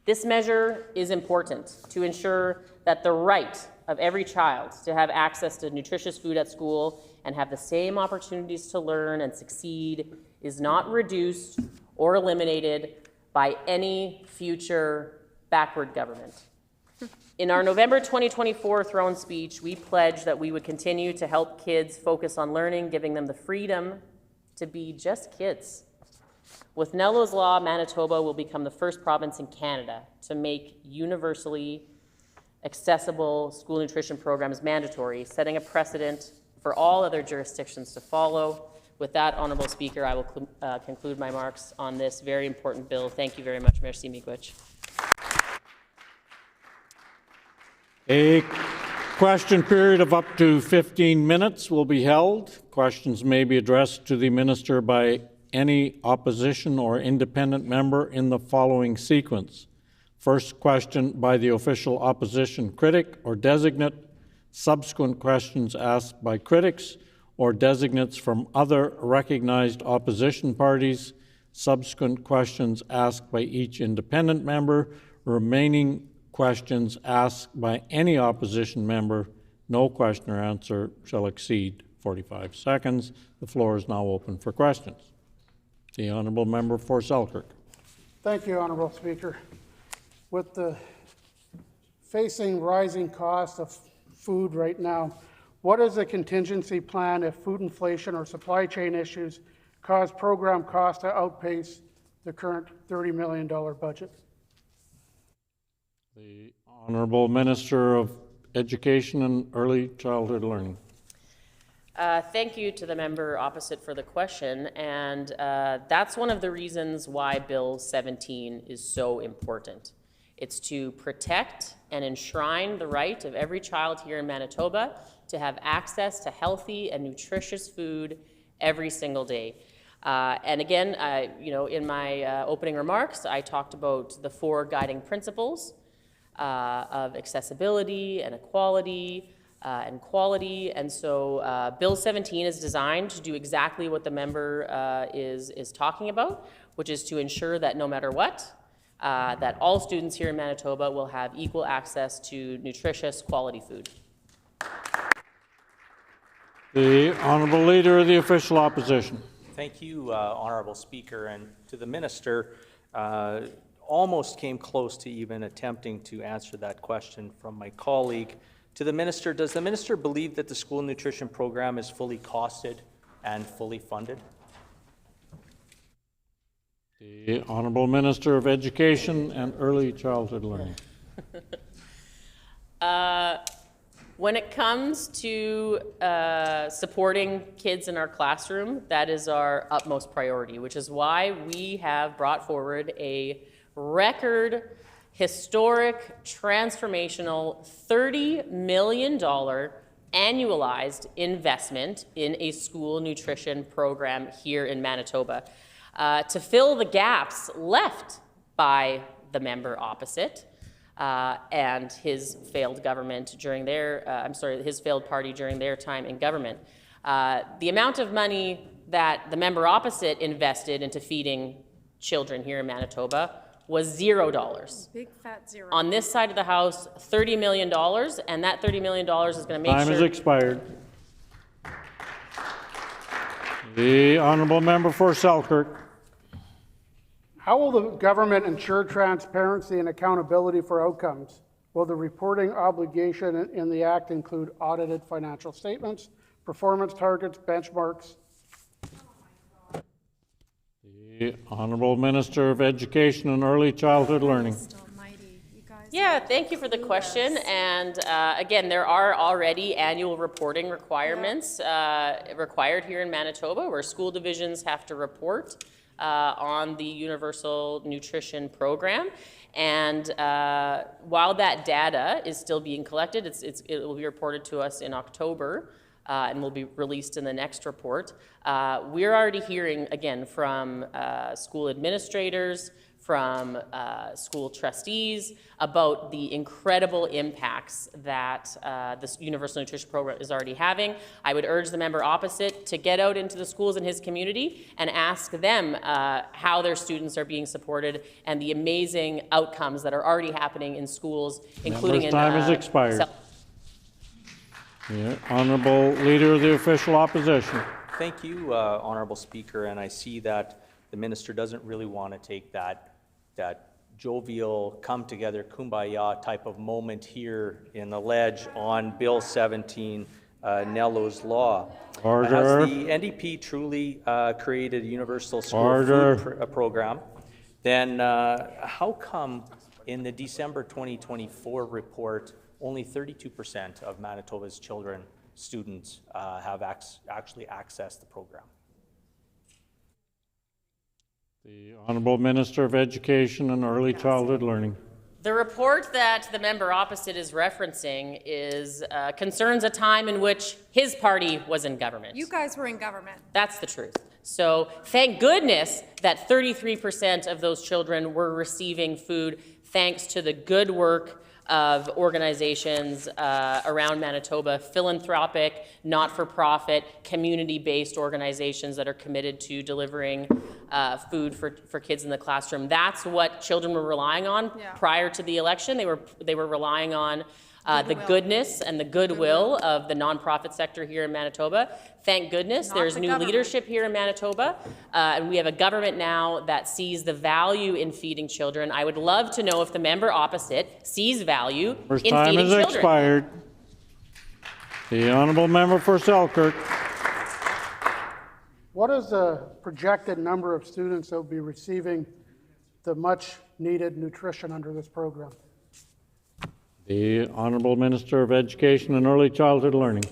This measure is important to ensure that the right of every child to have access to nutritious food at school and have the same opportunities to learn and succeed is not reduced or eliminated by any future backward government. In our November 2024 throne speech, we pledged that we would continue to help kids focus on learning, giving them the freedom to be just kids. With Nello's law, Manitoba will become the first province in Canada to make universally accessible school nutrition programs mandatory, setting a precedent for all other jurisdictions to follow. With that, Honourable Speaker, I will conclude my remarks on this very important bill. Thank you very much, Merci Miigwech. A question period of up to 15 minutes will be held. Questions may be addressed to the minister by any opposition or independent member in the following sequence. First question by the official opposition critic or designate, subsequent questions asked by critics or designates from other recognized opposition parties, subsequent questions asked by each independent member, remaining questions asked by any opposition member. No question or answer shall exceed 45 seconds. The floor is now open for questions. The Honourable Member for Selkirk. Thank you, Honourable Speaker. With the facing rising cost of food right now, what is the contingency plan if food inflation or supply chain issues cause program costs to outpace the current $30 million budget? The Honourable Minister of Education and Early Childhood Learning. Thank you to the member opposite for the question, and that's one of the reasons why Bill 17 is so important. It's to protect and enshrine the right of every child here in Manitoba to have access to healthy and nutritious food every single day. And again, in my opening remarks, I talked about the 4 guiding principles of accessibility and equality and quality. And so Bill 17 is designed to do exactly what the member is talking about, which is to ensure that no matter what, that all students here in Manitoba will have equal access to nutritious, quality food. The Honourable Leader of the Official Opposition. Thank you, Honourable Speaker. And to the Minister, almost came close to even attempting to answer that question from my colleague. To the Minister, does the Minister believe that the school nutrition program is fully costed and fully funded? The Honourable Minister of Education and Early Childhood Learning. When it comes to supporting kids in our classroom, that is our utmost priority, which is why we have brought forward a record, historic, transformational $30 million annualized investment in a school nutrition program here in Manitoba to fill the gaps left by the member opposite and his failed government during their, his failed party during their time in government. The amount of money that the member opposite invested into feeding children here in Manitoba was $0. Big fat zero. On this side of the House, $30 million, and that $30 million is going to make Time sure... has expired. The honourable member for Selkirk. How will the government ensure transparency and accountability for outcomes? Will the reporting obligation in the Act include audited financial statements, performance targets, benchmarks? The Honourable Minister of Education and Early Childhood Learning. Yeah, thank you for the question. And again, there are already annual reporting requirements required here in Manitoba, where school divisions have to report on the Universal Nutrition Program. And while that data is still being collected, it will be reported to us in October. And will be released in the next report. We're already hearing, again, from school administrators, from school trustees, about the incredible impacts that this Universal Nutrition Program is already having. I would urge the member opposite to get out into the schools in his community and ask them how their students are being supported and the amazing outcomes that are already happening in schools, including Member's time has expired. The Honourable Leader of the Official Opposition. Thank you, Honourable Speaker, and I see that the Minister doesn't really want to take that jovial, come-together, kumbaya type of moment here in the Ledge on Bill 17, Nello's Law. Order. Has the NDP truly created a universal school food program? Then how come in the December 2024 report, only 32% of Manitoba's students have actually accessed the program? The Honourable Minister of Education and Early Childhood Learning. The report that the member opposite is referencing concerns a time in which his party was in government. You guys were in government. That's the truth. So thank goodness that 33% of those children were receiving food thanks to the good work of organizations around Manitoba, philanthropic, not-for-profit, community-based organizations that are committed to delivering food for kids in the classroom. That's what children were relying on prior to the election. They were relying on the goodness and the goodwill of the nonprofit sector here in Manitoba. Thank goodness there's new leadership here in Manitoba, and we have a government now that sees the value in feeding children. I would love to know if the member opposite sees value in feeding children. Time has expired. The Honourable Member for Selkirk. What is the projected number of students that will be receiving the much-needed nutrition under this program? The Honourable Minister of Education and Early Childhood Learning.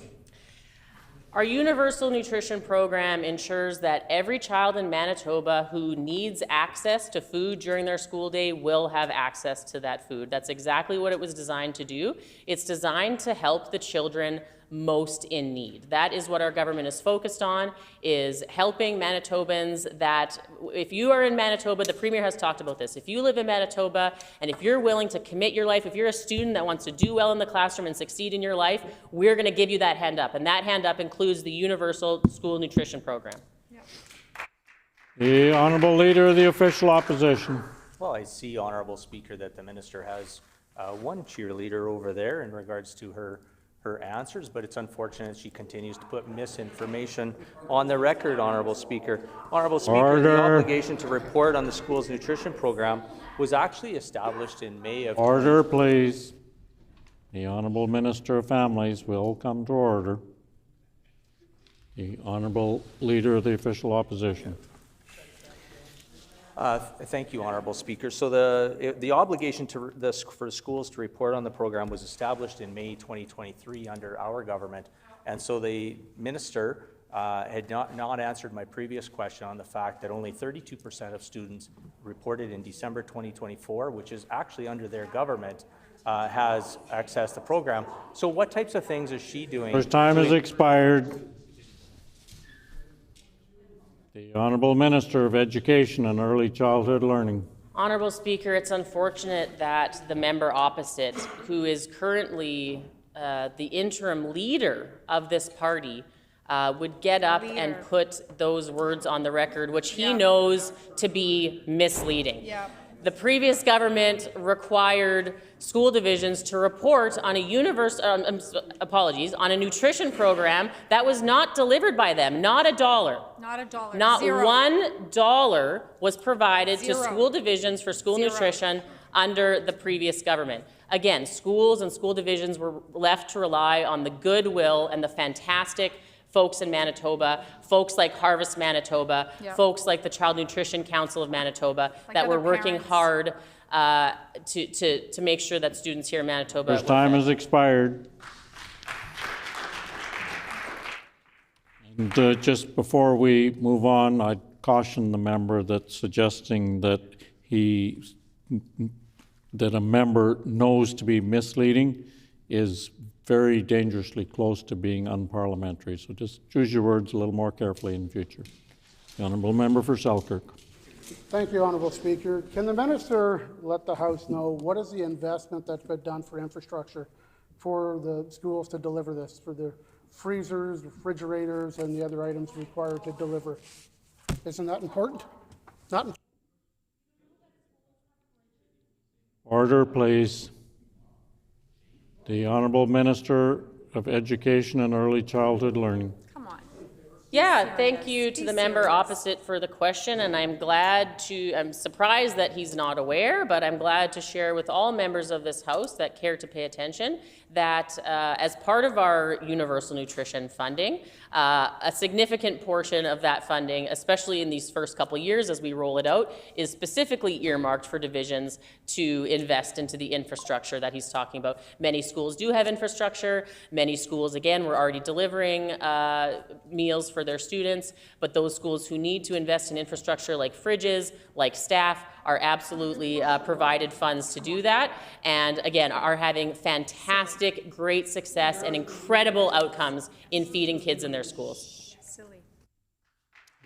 Our Universal Nutrition Program ensures that every child in Manitoba who needs access to food during their school day will have access to that food. That's exactly what it was designed to do. It's designed to help the children most in need. That is what our government is focused on, is helping Manitobans that, if you are in Manitoba, the Premier has talked about this, if you live in Manitoba and if you're willing to commit your life, if you're a student that wants to do well in the classroom and succeed in your life, we're going to give you that hand up. And that hand up includes the Universal School Nutrition Program. The Honourable Leader of the Official Opposition. Well, I see, Honourable Speaker, that the Minister has one cheerleader over there in regards to her answers, but it's unfortunate she continues to put misinformation on the record, Honourable Speaker. Honourable Speaker, the obligation to report on the school's nutrition program was actually established in May of... Order, please. The Honourable Minister of Families will come to order. The Honourable Leader of the Official Opposition. Thank you, Honourable Speaker. So the obligation for schools to report on the program was established in May 2023 under our government, and so the Minister had not answered my previous question on the fact that only 32% of students reported in December 2024, which is actually under their government, has accessed the program. So what types of things is she doing? First time has expired. The Honourable Minister of Education and Early Childhood Learning. Honourable Speaker, it's unfortunate that the member opposite, who is currently the interim leader of this party, would get up and put those words on the record, which he knows to be misleading. The previous government required school divisions to report on a on a nutrition program that was not delivered by them. Not a dollar. Not a dollar. Not Zero. $1 was provided to Zero. school divisions for school Zero. nutrition under the previous government. Again, schools and school divisions were left to rely on the goodwill and the fantastic folks in Manitoba, folks like Harvest Manitoba, Yep. folks like the Child Nutrition Council of Manitoba, Like that were other working parents. hard to make sure that students here in Manitoba. His time has expired. And just before we move on, I'd caution the member that's suggesting that that a member knows to be misleading is very dangerously close to being unparliamentary. So just choose your words a little more carefully in the future. The honourable member for Selkirk. Thank you, Honourable Speaker. Can the minister let the House know what is the investment that's been done for infrastructure for the schools to deliver this, for the freezers, refrigerators, and the other items required to deliver? Isn't that important? Not. Order, please. The Honourable Minister of Education and Early Childhood Learning. Yeah, thank you to the member opposite for the question, and I'm surprised that he's not aware, but I'm glad to share with all members of this House that care to pay attention that as part of our universal nutrition funding, a significant portion of that funding, especially in these first couple of years as we roll it out, is specifically earmarked for divisions to invest into the infrastructure that he's talking about. Many schools do have infrastructure. Many schools, again, we're already delivering meals for their students, but those schools who need to invest in infrastructure like fridges, like staff, are absolutely provided funds to do that, and again, are having fantastic, great success and incredible outcomes in feeding kids in their schools.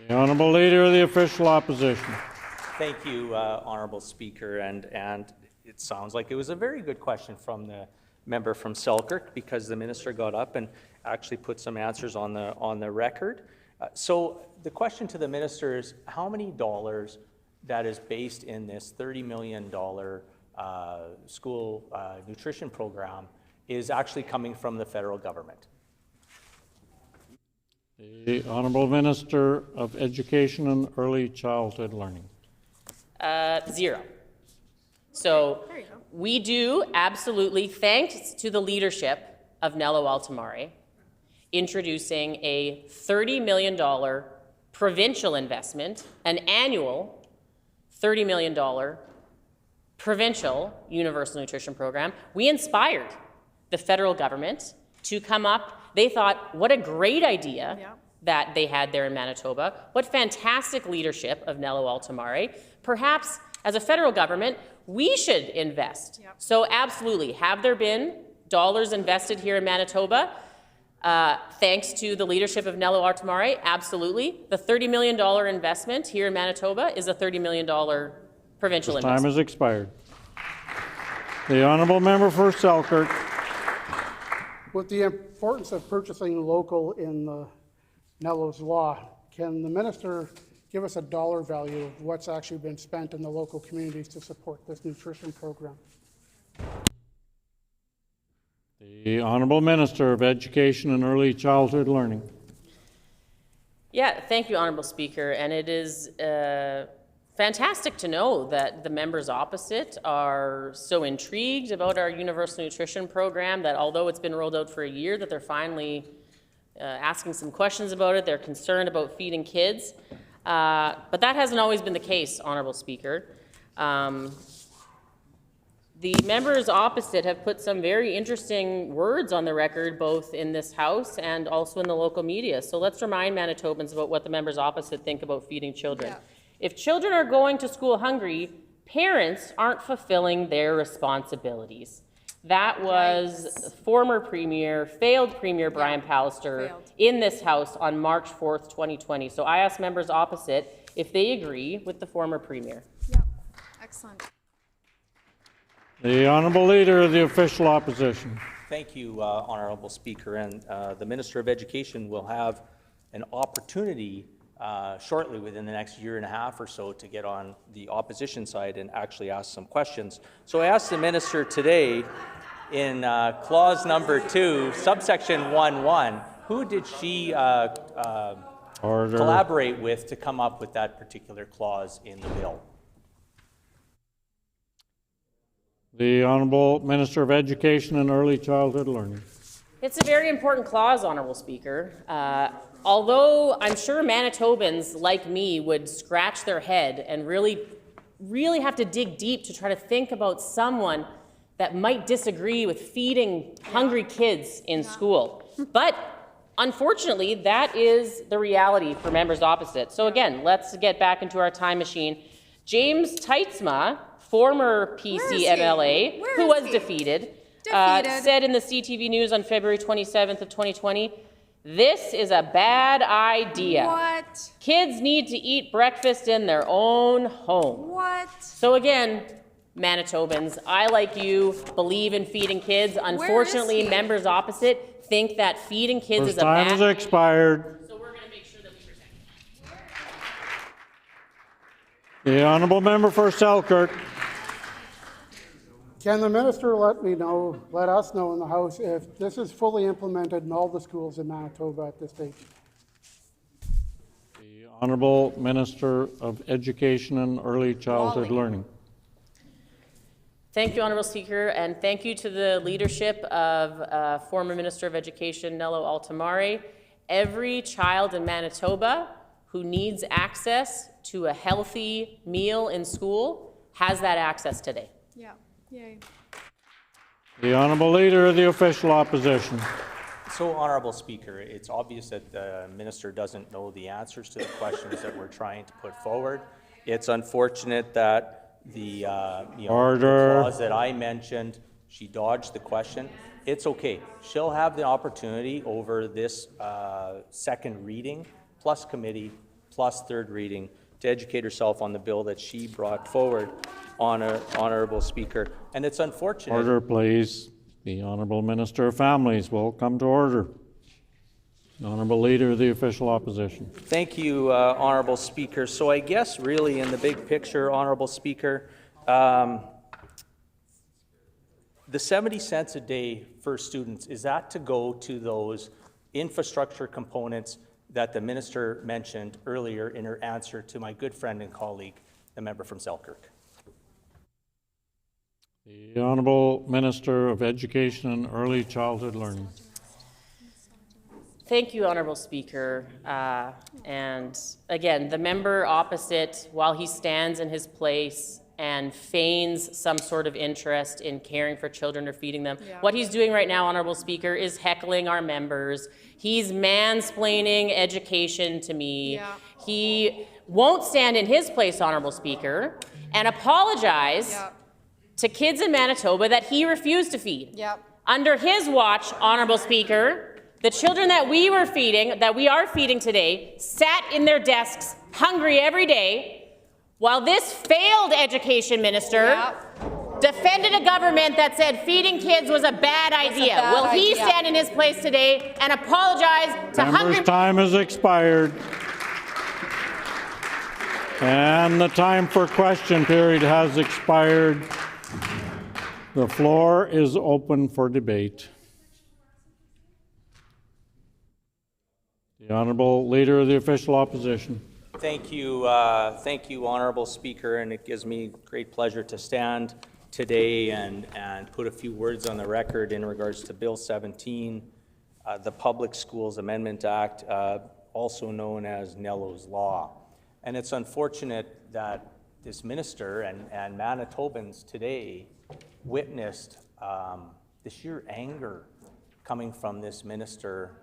The Honourable Leader of the Official Opposition. Thank you, Honourable Speaker, and it sounds like it was a very good question from the member from Selkirk, because the minister got up and actually put some answers on the record. So the question to the minister is, how many dollars that is based in this $30 million school nutrition program is actually coming from the federal government? The Honourable Minister of Education and Early Childhood Learning. Zero. So we do absolutely, thanks to the leadership of Nello Altamare, introducing a $30 million provincial investment, an annual $30 million provincial universal nutrition program. We inspired the federal government to come up. They thought, what a great idea that they had there in Manitoba. What fantastic leadership of Nello Altamare. Perhaps as a federal government, we should invest. So absolutely, have there been dollars invested here in Manitoba? Thanks to the leadership of Nello Altamare, absolutely. The $30 million investment here in Manitoba is a $30 million provincial His investment. time has expired. The Honourable Member for Selkirk. With the importance of purchasing local in Nello's law, can the minister give us a dollar value of what's actually been spent in the local communities to support this nutrition program? The Honourable Minister of Education and Early Childhood Learning. Yeah, thank you, Honourable Speaker. And it is fantastic to know that the members opposite are so intrigued about our universal nutrition program that although it's been rolled out for a year, that they're finally asking some questions about it. They're concerned about feeding kids. But that hasn't always been the case, Honourable Speaker. The members opposite have put some very interesting words on the record, both in this House and also in the local media. So let's remind Manitobans about what the members opposite think about feeding children. Yeah. If children are going to school hungry, parents aren't fulfilling their responsibilities. That was former Premier, failed Premier Brian Pallister in this House on March 4th, 2020. So I ask members opposite if they agree with the former Premier. Yeah, excellent. The Honourable Leader of the Official Opposition. Thank you, Honourable Speaker. And the Minister of Education will have an opportunity shortly, within the next year and a half or so, to get on the opposition side and actually ask some questions. So I asked the minister today in clause number 2, subsection 1.1, who did she collaborate with to come up with that particular clause in the bill? The Honourable Minister of Education and Early Childhood Learning. It's a very important clause, Honourable Speaker. Although I'm sure Manitobans like me would scratch their head and really have to dig deep to try to think about someone that might disagree with feeding hungry kids in school. But unfortunately, that is the reality for members opposite. So again, let's get back into our time machine. James Teitzma, former PC MLA, who was defeated, said in the CTV News on February 27th of 2020, "This is a bad idea. What? Kids need to eat breakfast in their own home." What? So again, Manitobans, I, like you, believe in feeding kids. Unfortunately, members opposite think that feeding kids is a bad idea. Time has expired. So we're going to make sure that we protect it. The Honourable Member for Selkirk. Can the minister let us know in the House if this is fully implemented in all the schools in Manitoba at this stage? The Honourable Minister of Education and Early Childhood Learning. Thank you, Honourable Speaker, and thank you to the leadership of former Minister of Education, Nello Altamare. Every child in Manitoba who needs access to a healthy meal in school has that access today. Yeah. Yay. The Honourable Leader of the Official Opposition. So, Honourable Speaker, it's obvious that the minister doesn't know the answers to the questions that we're trying to put forward. It's unfortunate that the the clause that I mentioned, she dodged the question. It's okay. She'll have the opportunity over this second reading, plus committee, plus third reading, to educate herself on the bill that she brought forward, Honourable Speaker. And it's unfortunate. Order, please. The Honourable Minister of Families will come to order. The Honourable Leader of the Official Opposition. Thank you, Honourable Speaker. So I guess really in the big picture, Honourable Speaker, the 70 cents a day for students, is that to go to those infrastructure components that the minister mentioned earlier in her answer to my good friend and colleague, the member from Selkirk? The Honourable Minister of Education and Early Childhood Learning. Thank you, Honourable Speaker. And again, the member opposite, while he stands in his place and feigns some sort of interest in caring for children or feeding them, what he's doing right now, Honourable Speaker, is heckling our members. He's mansplaining education to me. He won't stand in his place, Honourable Speaker, and apologize to kids in Manitoba that he refused to feed. Under his watch, Honourable Speaker, the children that we are feeding today, sat in their desks hungry every day, while this failed education minister defended a government that said feeding kids was a bad idea. Will he stand in his place today and apologize to hungry... Time has expired. And the time for question period has expired. The floor is open for debate. The Honourable Leader of the Official Opposition. Thank you, Honourable Speaker, and it gives me great pleasure to stand today and put a few words on the record in regards to Bill 17, the Public Schools Amendment Act, also known as Nello's Law. And it's unfortunate that this minister and Manitobans today witnessed the sheer anger coming from this minister,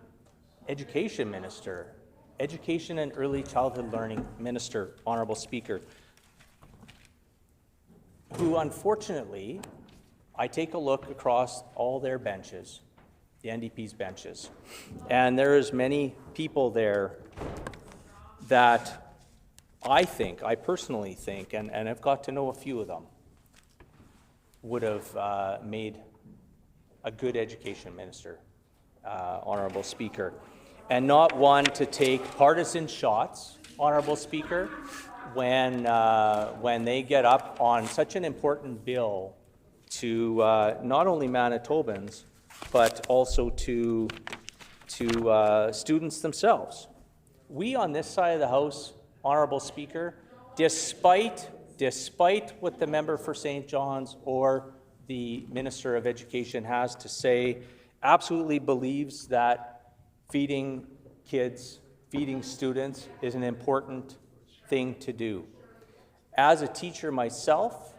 Education and Early Childhood Learning Minister, Honourable Speaker, who unfortunately, I take a look across all their benches, the NDP's benches, and there is many people there that I personally think, and I've got to know a few of them, would have made a good education minister, Honourable Speaker, and not one to take partisan shots Honourable Speaker, when they get up on such an important bill to not only Manitobans, but also to students themselves. We on this side of the House, Honourable Speaker, despite what the member for St. John's or the Minister of Education has to say, absolutely believes that feeding kids, feeding students is an important thing to do. As a teacher myself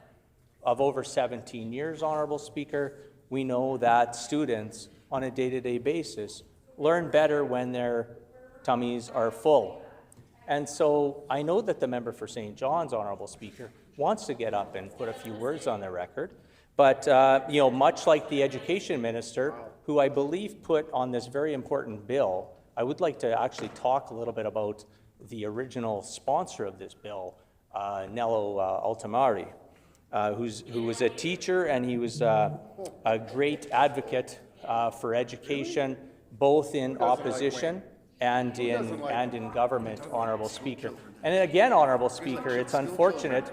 of over 17 years, Honourable Speaker, we know that students on a day-to-day basis learn better when their tummies are full. And so I know that the member for St. John's, Honourable Speaker, wants to get up and put a few words on the record. But, you know, much like the Education Minister, who I believe put on this very important bill, I would like to actually talk a little bit about the original sponsor of this bill, Nello Altamari, who was a teacher, and he was a great advocate for education, both in opposition and in government, Honourable Speaker. And again, Honourable Speaker, it's unfortunate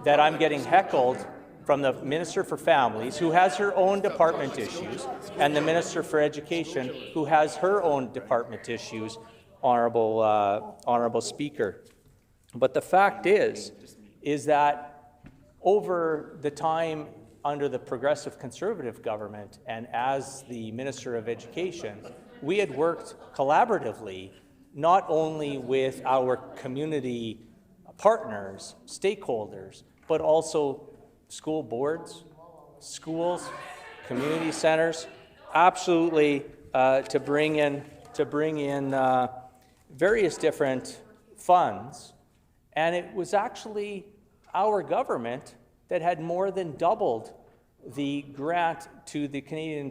that I'm getting heckled from the Minister for Families, who has her own department issues, and the Minister for Education, who has her own department issues, Honourable Speaker. But the fact is that over the time under the Progressive Conservative government and as the Minister of Education, we had worked collaboratively not only with our community partners, stakeholders, but also school boards, schools, community centers, absolutely to bring in various different funds. And it was actually our government that had more than doubled the grant to the Canadian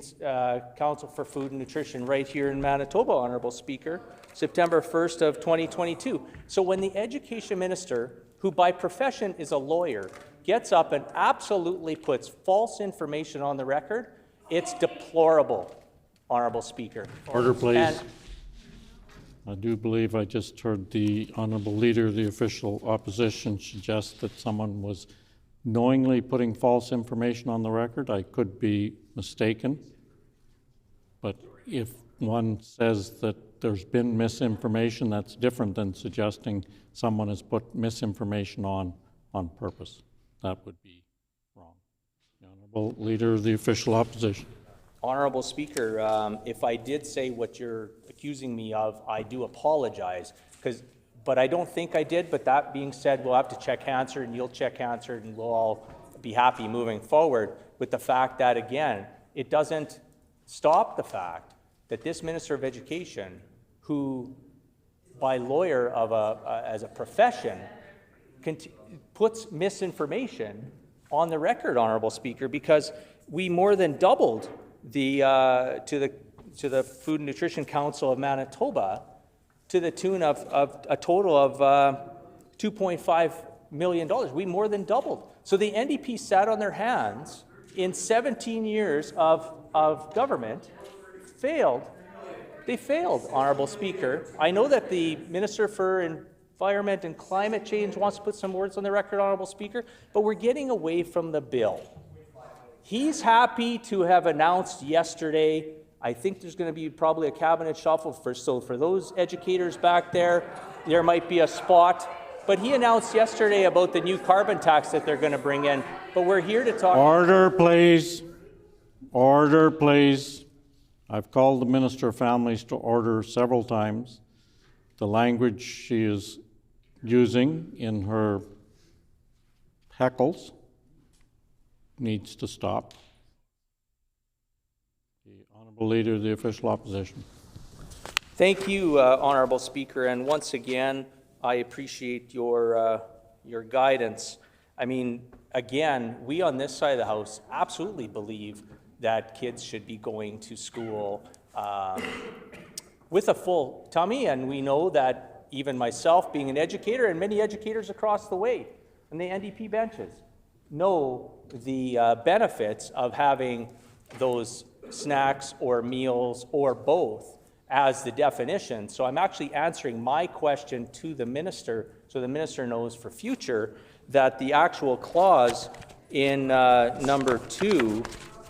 Council for Food and Nutrition right here in Manitoba, Honourable Speaker, September 1st of 2022. So when the Education Minister, who by profession is a lawyer, gets up and absolutely puts false information on the record, it's deplorable, Honourable Speaker. Order, please. I do believe I just heard the Honourable Leader of the Official Opposition suggest that someone was knowingly putting false information on the record. I could be mistaken, but if one says that there's been misinformation, that's different than suggesting someone has put misinformation on purpose. That would be wrong. The Honourable Leader of the Official Opposition. Honourable Speaker, if I did say what you're accusing me of, I do apologize, but I don't think I did. But that being said, we'll have to check Hansard, and you'll check Hansard, and we'll all be happy moving forward with the fact that, again, it doesn't stop the fact that this Minister of Education, who by lawyer as a profession, puts misinformation on the record, Honourable Speaker, because we more than doubled to the Food and Nutrition Council of Manitoba to the tune of a total of $2.5 million. We more than doubled. So the NDP sat on their hands in 17 years of government, failed. They failed, Honourable Speaker. I know that the Minister for Environment and Climate Change wants to put some words on the record, Honourable Speaker, but we're getting away from the bill. He's happy to have announced yesterday, I think there's going to be probably a cabinet shuffle for those educators back there, there might be a spot. But he announced yesterday about the new carbon tax that they're going to bring in. But we're here to talk. Order, please. Order, please. I've called the Minister of Families to order several times. The language she is using in her heckles needs to stop. The Honourable Leader of the Official Opposition. Thank you, Honourable Speaker, and once again, I appreciate your guidance. I mean, again, we on this side of the House absolutely believe that kids should be going to school with a full tummy, and we know that even myself, being an educator, and many educators across the way, and the NDP benches, know the benefits of having those snacks or meals or both as the definition. So I'm actually answering my question to the minister, so the minister knows for future that the actual clause in number 2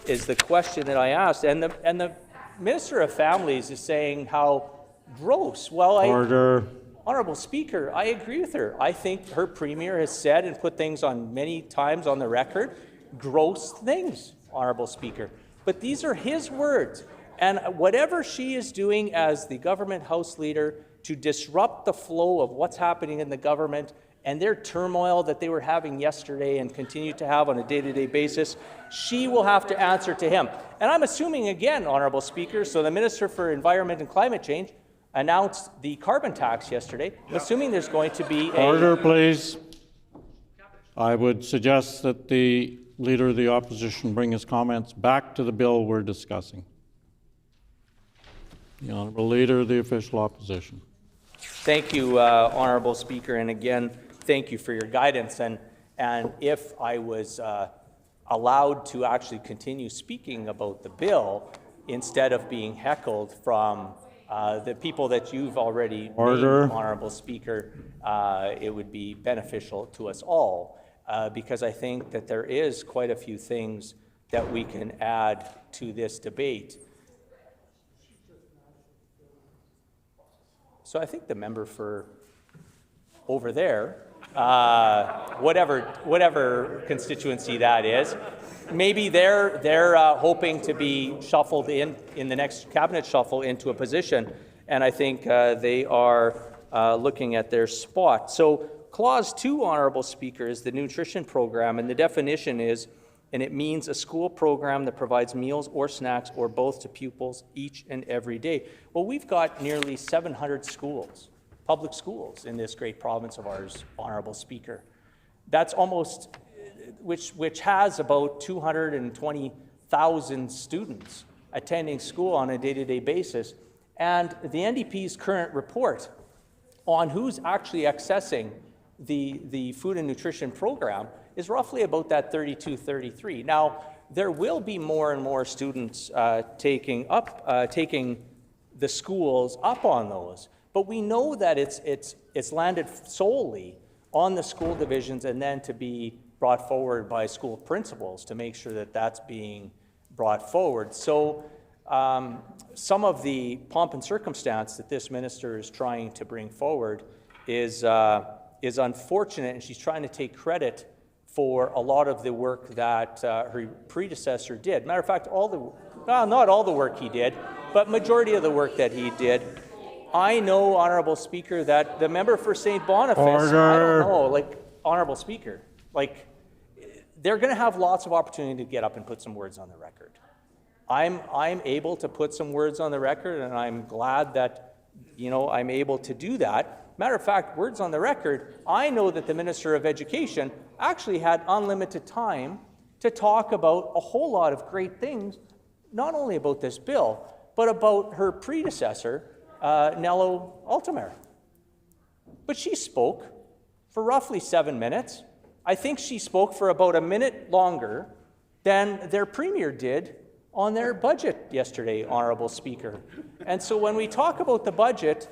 is the question that I asked. And the Minister of Families is saying how gross. Well, Order. Honourable Speaker, I agree with her. I think her Premier has said and put things on many times on the record, gross things, Honourable Speaker. But these are his words. And whatever she is doing as the government House Leader to disrupt the flow of what's happening in the government and their turmoil that they were having yesterday and continue to have on a day-to-day basis, she will have to answer to him. And I'm assuming again, Honourable Speaker, so the Minister for Environment and Climate Change announced the carbon tax yesterday. I'm assuming there's going to be a... Order, please. I would suggest that the Leader of the Opposition bring his comments back to the bill we're discussing. The Honourable Leader of the Official Opposition. Thank you, Honourable Speaker, and again, thank you for your guidance. And if I was allowed to actually continue speaking about the bill instead of being heckled from the people that you've already named, Honourable Speaker, it would be beneficial to us all, because I think that there is quite a few things that we can add to this debate. So I think the member for over there, whatever constituency that is, maybe they're hoping to be shuffled in the next cabinet shuffle into a position, and I think they are looking at their spot. So Clause 2, Honourable Speaker, is the nutrition program, and the definition is, and it means a school program that provides meals or snacks or both to pupils each and every day. Well, we've got nearly 700 schools, public schools, in this great province of ours, Honourable Speaker. That's almost, which has about 220,000 students attending school on a day-to-day basis. And the NDP's current report on who's actually accessing the food and nutrition program is roughly about that 32, 33. Now, there will be more and more students taking the schools up on those, but we know that it's landed solely on the school divisions and then to be brought forward by school principals to make sure that that's being brought forward. So some of the pomp and circumstance that this minister is trying to bring forward is unfortunate, and she's trying to take credit for a lot of the work that her predecessor did. Matter of fact, not all the work he did, but majority of the work that he did. I know, Honourable Speaker, that the member for St. Boniface, I don't know, Honourable Speaker, they're going to have lots of opportunity to get up and put some words on the record. I'm able to put some words on the record, and I'm glad that, I'm able to do that. Matter of fact, words on the record, I know that the Minister of Education actually had unlimited time to talk about a whole lot of great things, not only about this bill, but about her predecessor, Nello Altamare. But she spoke for roughly 7 minutes. I think she spoke for about a minute longer than their Premier did on their budget yesterday, Honourable Speaker. And so when we talk about the budget,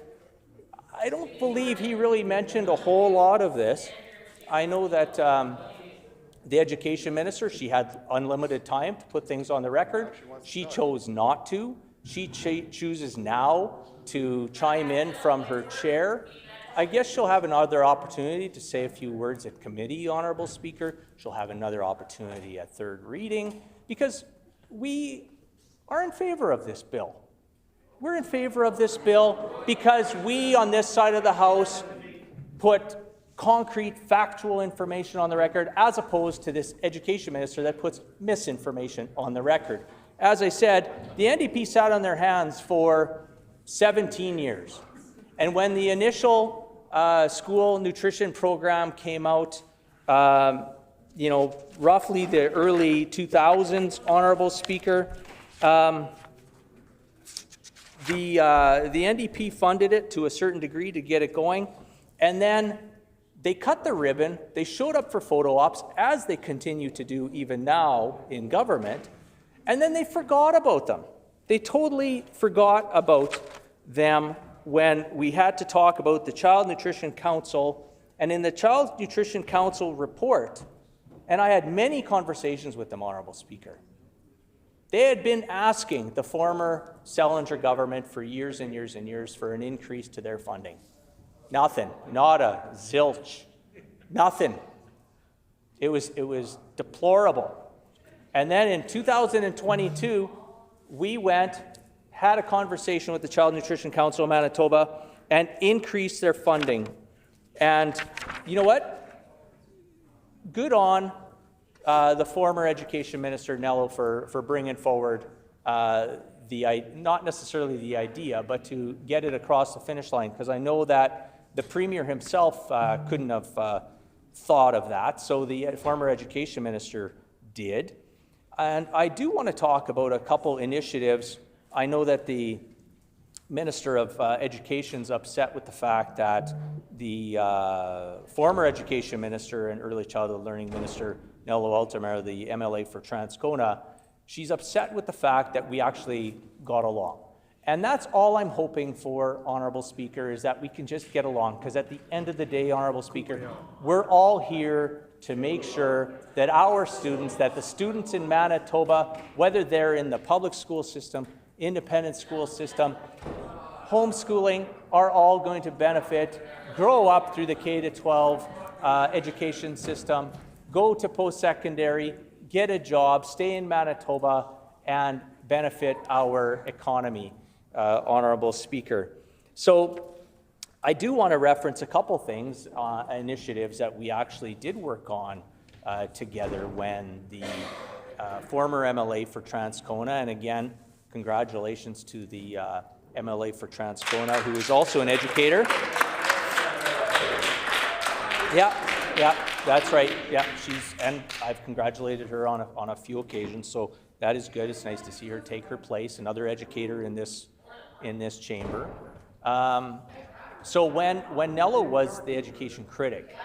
I don't believe he really mentioned a whole lot of this. I know that the Education Minister, she had unlimited time to put things on the record. She chose not to. She chooses now to chime in from her chair. I guess she'll have another opportunity to say a few words at committee, Honourable Speaker. She'll have another opportunity at third reading, because we are in favour of this bill. We're in favor of this bill because we, on this side of the House, put concrete, factual information on the record, as opposed to this Education Minister that puts misinformation on the record. As I said, the NDP sat on their hands for 17 years. And when the initial school nutrition program came out, roughly the early 2000s, Honourable Speaker, the NDP funded it to a certain degree to get it going, and then they cut the ribbon. They showed up for photo ops, as they continue to do even now in government, and then they forgot about them. They totally forgot about them when we had to talk about the Child Nutrition Council. And in the Child Nutrition Council report, and I had many conversations with them, Honourable Speaker, they had been asking the former Selinger government for years and years and years for an increase to their funding. Nothing, nada, zilch, nothing. It was deplorable. And then in 2022, we had a conversation with the Child Nutrition Council of Manitoba and increased their funding. And you know what? Good on the former Education Minister, Nello, for bringing forward not necessarily the idea, but to get it across the finish line, because I know that the Premier himself couldn't have thought of that, so the former Education Minister did. And I do want to talk about a couple initiatives. I know that the Minister of Education is upset with the fact that the former Education Minister and Early Childhood Learning Minister, Nello Altamar, the MLA for Transcona, she's upset with the fact that we actually got along. And that's all I'm hoping for, Honourable Speaker, is that we can just get along, because at the end of the day, Honourable Speaker, we're all here to make sure that our students, that the students in Manitoba, whether they're in the public school system, independent school system, homeschooling, are all going to benefit, grow up through the K-12 education system, go to post-secondary, get a job, stay in Manitoba, and benefit our economy, Honourable Speaker. So I do want to reference a couple things, initiatives that we actually did work on together when the former MLA for Transcona, and again, congratulations to the MLA for Transcona, who is also an educator. Yeah, that's right. Yeah, and I've congratulated her on a few occasions, so that is good. It's nice to see her take her place, another educator in this chamber. So when Nello was the education critic,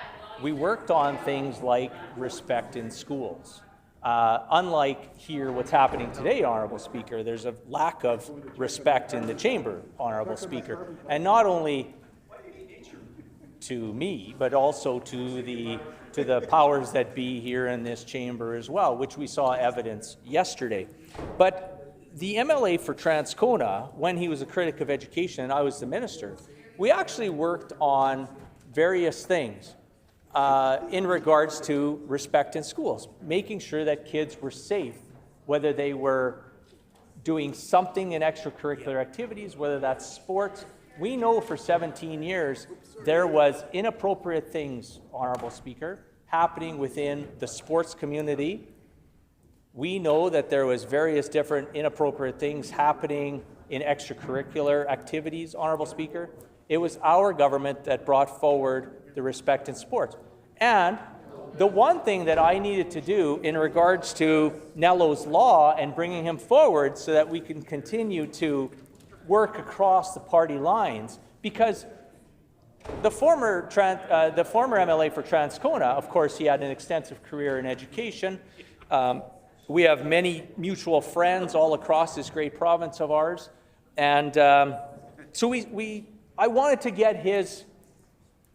we worked on things like respect in schools. Unlike here, what's happening today, Honourable Speaker, there's a lack of respect in the chamber, Honourable Speaker, and not only to me, but also to the powers that be here in this chamber as well, which we saw evidence yesterday. But the MLA for Transcona, when he was a critic of education and I was the minister, we actually worked on various things in regards to respect in schools, making sure that kids were safe, whether they were doing something in extracurricular activities, whether that's sports. We know for 17 years there was inappropriate things, Honourable Speaker, happening within the sports community. We know that there was various different inappropriate things happening in extracurricular activities, Honourable Speaker. It was our government that brought forward the respect in sports. And the one thing that I needed to do in regards to Nello's law and bringing him forward so that we can continue to work across the party lines, because the former MLA for Transcona, of course, he had an extensive career in education. We have many mutual friends all across this great province of ours. And so I wanted to get his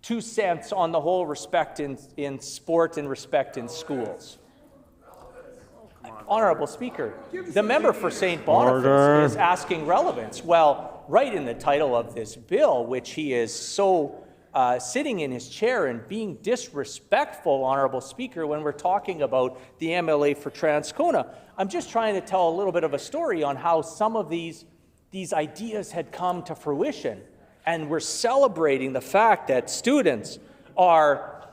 2 cents on the whole respect in sport and respect in schools. Honourable Speaker, the member for St. Boniface is asking relevance. Well, right in the title of this bill, which he is so sitting in his chair and being disrespectful, Honourable Speaker, when we're talking about the MLA for Transcona. I'm just trying to tell a little bit of a story on how some of these ideas had come to fruition. And we're celebrating the fact that students are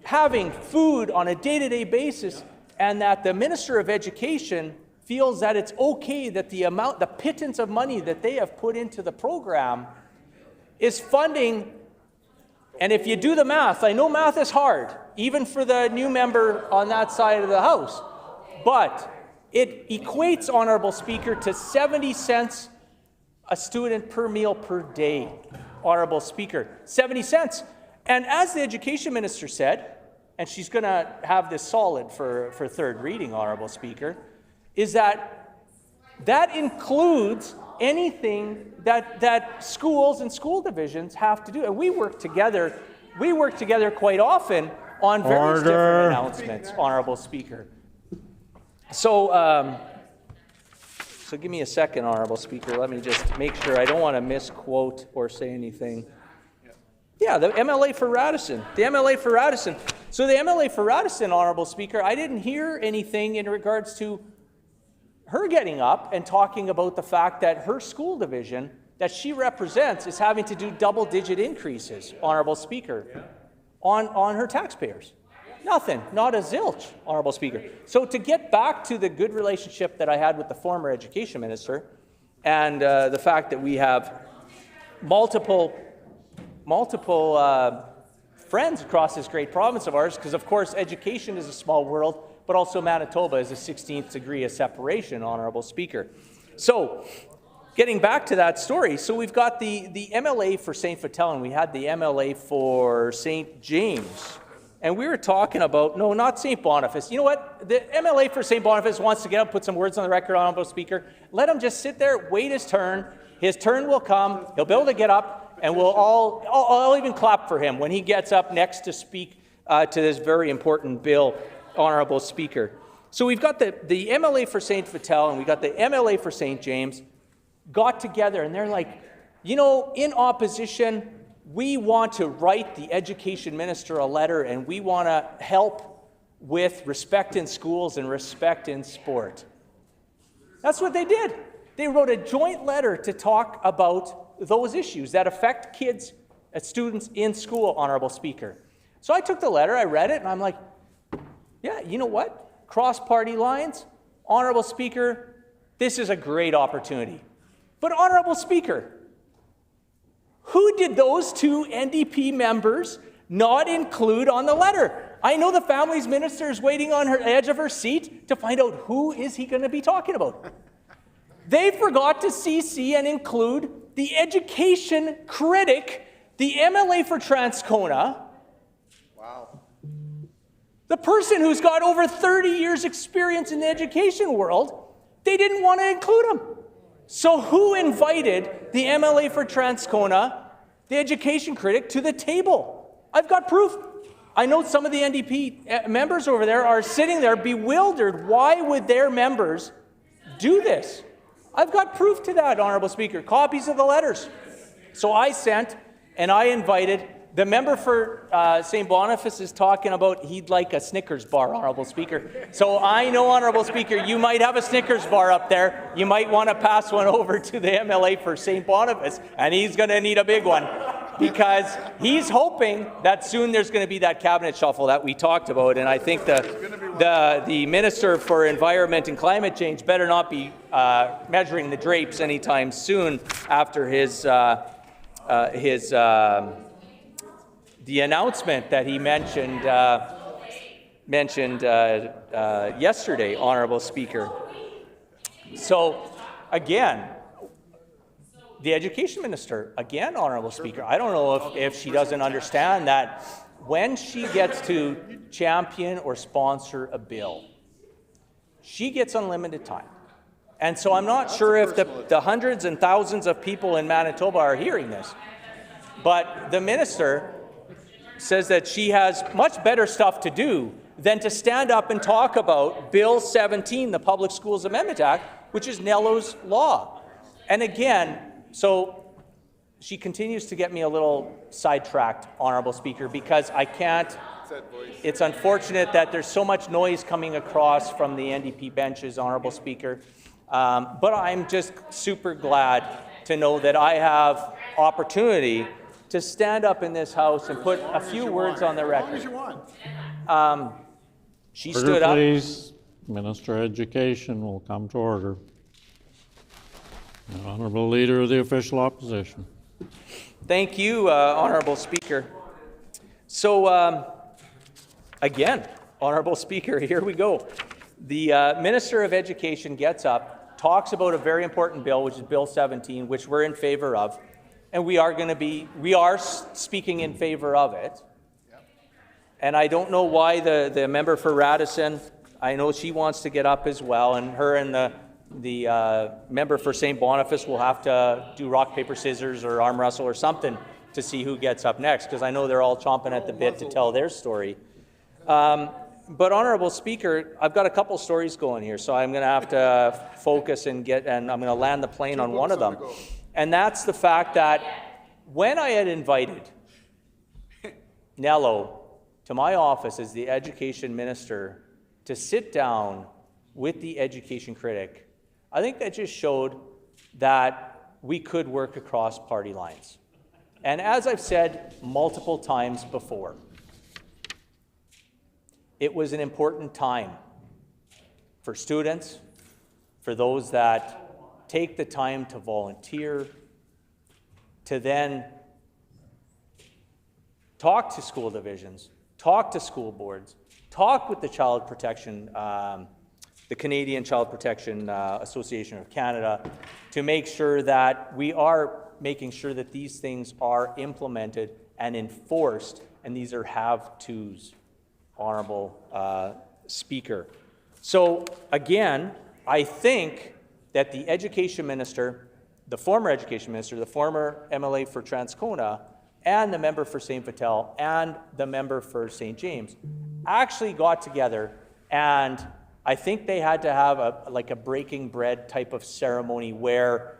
having food on a day-to-day basis, and that the Minister of Education feels that it's okay that the pittance of money that they have put into the program is funding. And if you do the math, I know math is hard, even for the new member on that side of the House, but it equates, Honourable Speaker, to 70 cents a student per meal per day, Honourable Speaker, 70 cents. And as the Education Minister said, and she's going to have this solid for third reading, Honourable Speaker, is that includes anything that schools and school divisions have to do. And we work together quite often on various different announcements, Honourable Speaker. So, so give me a second, Honourable Speaker. Let me just make sure. I don't want to misquote or say anything. Yeah, the MLA for Radisson. The MLA for Radisson. So the MLA for Radisson, Honourable Speaker, I didn't hear anything in regards to her getting up and talking about the fact that her school division that she represents is having to do double-digit increases, Honourable Speaker, on her taxpayers. Nothing, not a zilch, Honourable Speaker. So to get back to the good relationship that I had with the former education minister and the fact that we have multiple friends across this great province of ours, because of course education is a small world, but also Manitoba is a 16th degree of separation, Honourable Speaker. So getting back to that story, so we've got the MLA for St. Vital and we had the MLA for St. James. And we were talking about, no, not St. Boniface. You know what? The MLA for St. Boniface wants to get up, put some words on the record, Honourable Speaker. Let him just sit there, wait his turn. His turn will come. He'll be able to get up, and I'll even clap for him when he gets up next to speak to this very important bill, Honourable Speaker. So we've got the MLA for St. Vital and we got the MLA for St. James got together, and they're like, you know, in opposition, we want to write the education minister a letter and we want to help with respect in schools and respect in sport. That's what they did. They wrote a joint letter to talk about those issues that affect kids, students in school, Honourable Speaker. So I took the letter, I read it, and I'm like, yeah, you know what? Cross-party lines, Honourable Speaker, this is a great opportunity. But Honourable Speaker, who did those two NDP members not include on the letter? I know the Families Minister is waiting on the edge of her seat to find out who is he going to be talking about. They forgot to CC and include the education critic, the MLA for Transcona. Wow. The person who's got over 30 years experience in the education world. They didn't want to include him. So who invited the MLA for Transcona, the education critic, to the table? I've got proof. I know some of the NDP members over there are sitting there bewildered. Why would their members do this? I've got proof to that, Honourable Speaker, copies of the letters. So I sent and I invited the member for St. Boniface is talking about he'd like a Snickers bar, Honourable Speaker. So I know, Honourable Speaker, you might have a Snickers bar up there. You might want to pass one over to the MLA for St. Boniface, and he's going to need a big one because he's hoping that soon there's going to be that cabinet shuffle that we talked about. And I think the Minister for Environment and Climate Change better not be measuring the drapes anytime soon after the announcement that he mentioned yesterday, Honourable Speaker. So, again, the Education Minister, again, Honourable Speaker, I don't know if she doesn't understand that when she gets to champion or sponsor a bill, she gets unlimited time. And so I'm not sure if the hundreds and thousands of people in Manitoba are hearing this, but the Minister says that she has much better stuff to do than to stand up and talk about Bill 17, the Public Schools Amendment Act, which is Nello's law. And again, so she continues to get me a little sidetracked, Honourable Speaker, because I can't. It's unfortunate that there's so much noise coming across from the NDP benches, Honourable Speaker. But I'm just super glad to know that I have opportunity to stand up in this House and put a few words on the record. She stood up. Please, Minister of Education will come to order. The Honourable Leader of the Official Opposition. Thank you, Honourable Speaker. So, again, Honourable Speaker, here we go. The Minister of Education gets up, talks about a very important bill, which is Bill 17, which we're in favour of. And we are speaking in favor of it. And I don't know why the member for Radisson, I know she wants to get up as well, and her and the member for St. Boniface will have to do rock, paper, scissors or arm wrestle or something to see who gets up next, because I know they're all chomping at the bit to tell their story. But Honourable Speaker, I've got a couple stories going here, so I'm going to have to focus and I'm going to land the plane on one of them. And that's the fact that when I had invited Nello to my office as the education minister to sit down with the education critic, I think that just showed that we could work across party lines. And as I've said multiple times before, it was an important time for students, for those that take the time to volunteer, to then talk to school divisions, talk to school boards, talk with the Child Protection, the Canadian Child Protection Association of Canada, to make sure that we are making sure that these things are implemented and enforced, and these are have-tos, Honourable Speaker. So again, I think that the education minister, the former education minister, the former MLA for Transcona, and the member for St. Vital, and the member for St. James actually got together, and I think they had to have a breaking bread type of ceremony where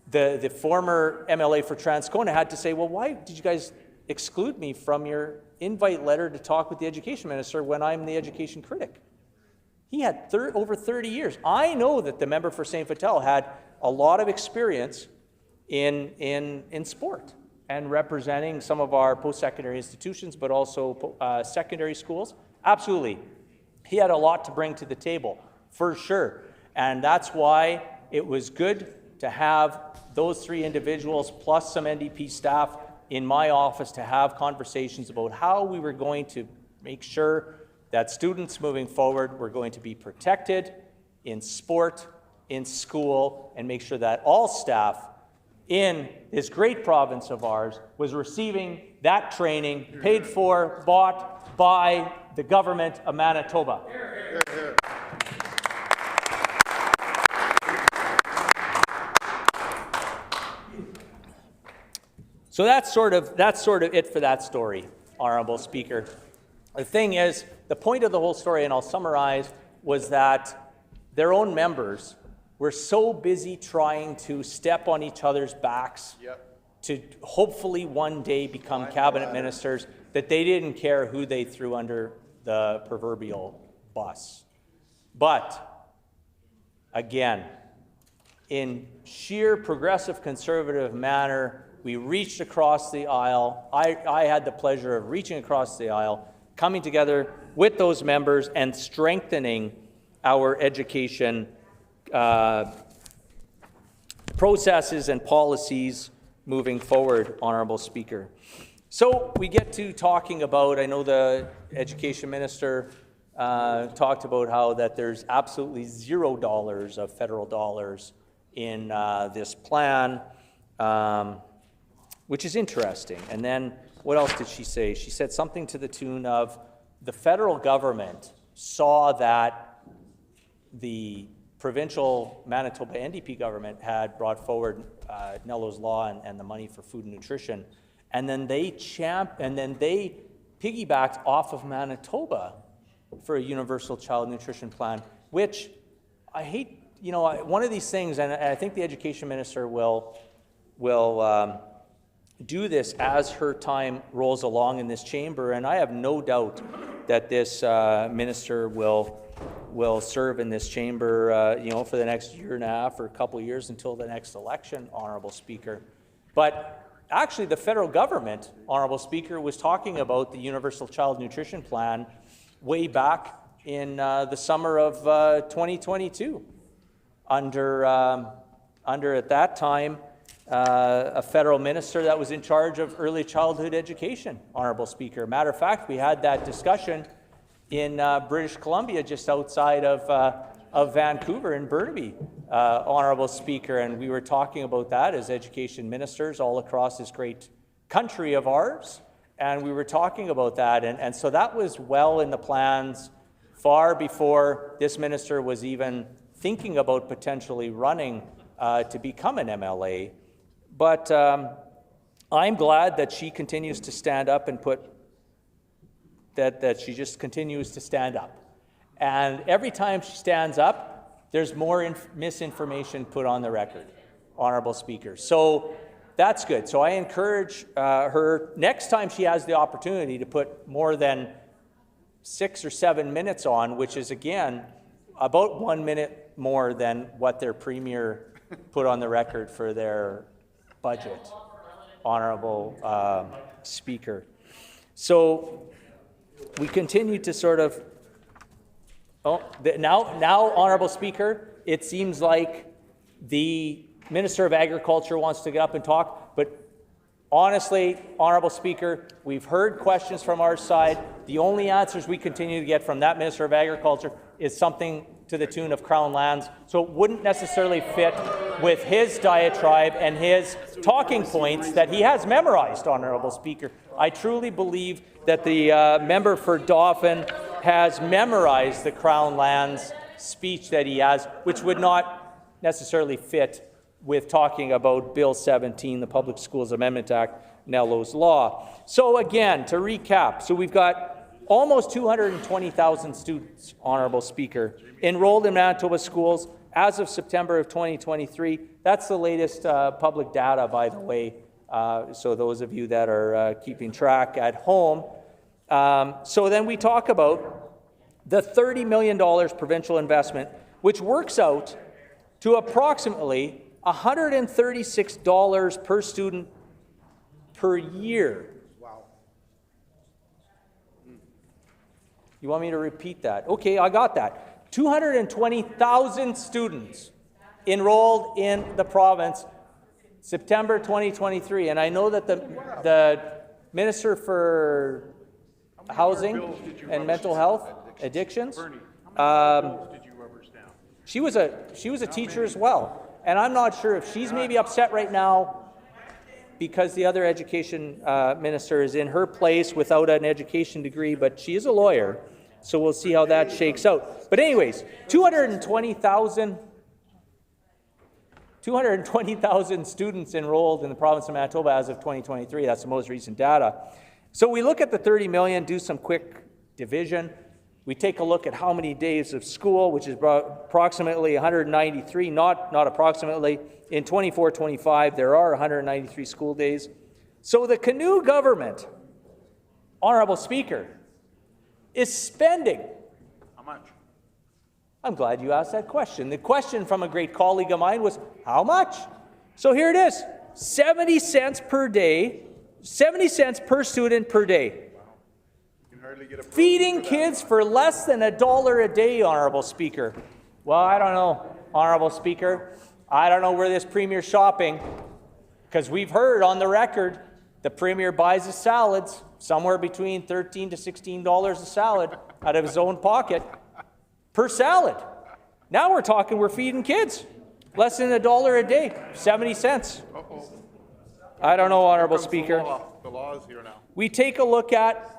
the former MLA for Transcona had to say, well, why did you guys exclude me from your invite letter to talk with the education minister when I'm the education critic? He had over 30 years. I know that the member for St. Vital had a lot of experience in sport and representing some of our post-secondary institutions, but also secondary schools. Absolutely. He had a lot to bring to the table, for sure. And that's why it was good to have those three individuals plus some NDP staff in my office to have conversations about how we were going to make sure that students moving forward were going to be protected in sport, in school, and make sure that all staff in this great province of ours was receiving that training paid for, bought by the government of Manitoba. So that's sort of it for that story, Honourable Speaker. The thing is, the point of the whole story, and I'll summarize, was that their own members were so busy trying to step on each other's backs to hopefully one day become cabinet ministers that they didn't care who they threw under the proverbial bus. But again, in sheer progressive conservative manner, we reached across the aisle. I had the pleasure of reaching across the aisle, coming together with those members and strengthening our education processes and policies moving forward, Honourable Speaker. So we get to talking about, I know the education minister talked about how that there's absolutely $0 of federal dollars in this plan, which is interesting. And then what else did she say? She said something to the tune of the federal government saw that the provincial Manitoba NDP government had brought forward Nello's Law and the money for food and nutrition, and then they piggybacked off of Manitoba for a universal child nutrition plan, which I hate. You know, one of these things, and I think the education minister will do this as her time rolls along in this chamber, and I have no doubt that this minister will serve in this chamber, for the next year and a half or a couple of years until the next election, Honourable Speaker. But actually, the federal government, Honourable Speaker, was talking about the Universal Child Nutrition Plan way back in the summer of 2022, under at that time a federal minister that was in charge of early childhood education, Honourable Speaker. Matter of fact, we had that discussion in British Columbia, just outside of Vancouver in Burnaby, Honourable Speaker, and we were talking about that as education ministers all across this great country of ours, and we were talking about that, and so that was well in the plans far before this minister was even thinking about potentially running to become an MLA. But I'm glad that she continues to stand up and that she just continues to stand up. And every time she stands up, there's more misinformation put on the record, Honourable Speaker. So that's good. So I encourage her, next time she has the opportunity, to put more than 6 or 7 minutes on, which is, again, about 1 minute more than what their premier put on the record for their budget, Honourable Speaker. So we continue to sort of, now, Honourable Speaker, it seems like the Minister of Agriculture wants to get up and talk, but honestly, Honourable Speaker, we've heard questions from our side. The only answers we continue to get from that Minister of Agriculture is something to the tune of Crown lands, so it wouldn't necessarily fit with his diatribe and his talking points that he has memorized, Honourable Speaker. I truly believe that the member for Dauphin has memorized the Crown lands speech that he has, which would not necessarily fit with talking about Bill 17, the Public Schools Amendment Act, Nello's Law. So again, to recap, so we've got almost 220,000 students, Honourable Speaker, enrolled in Manitoba schools as of September of 2023. That's the latest public data, by the way, so those of you that are keeping track at home. So then we talk about the $30 million provincial investment, which works out to approximately $136 per student per year. Wow. You want me to repeat that? Okay, I got that. 220,000 students enrolled in the province September 2023. And I know that the Minister for Housing and Mental Health, Addictions, she was a teacher as well. And I'm not sure if she's maybe upset right now because the other education minister is in her place without an education degree, but she is a lawyer, so we'll see how that shakes out. But anyways, 220,000 students enrolled in the province of Manitoba as of 2023. That's the most recent data. So we look at the 30 million, do some quick division. We take a look at how many days of school, which is approximately 193, not approximately. In 24-25, there are 193 school days. So the Canoe government, Honourable Speaker, is spending. How much? I'm glad you asked that question. The question from a great colleague of mine was, how much? So here it is, 70 cents per day, 70 cents per student per day. Feeding kids for less than $1 a day, Honourable Speaker. Well, I don't know, Honourable Speaker. I don't know where this Premier's shopping, because we've heard on the record the Premier buys his salads somewhere between $13 to $16 a salad out of his own pocket per salad. Now we're talking we're feeding kids less than $1 a day, 70 cents. I don't know, Honourable Speaker. The law is here now. We take a look at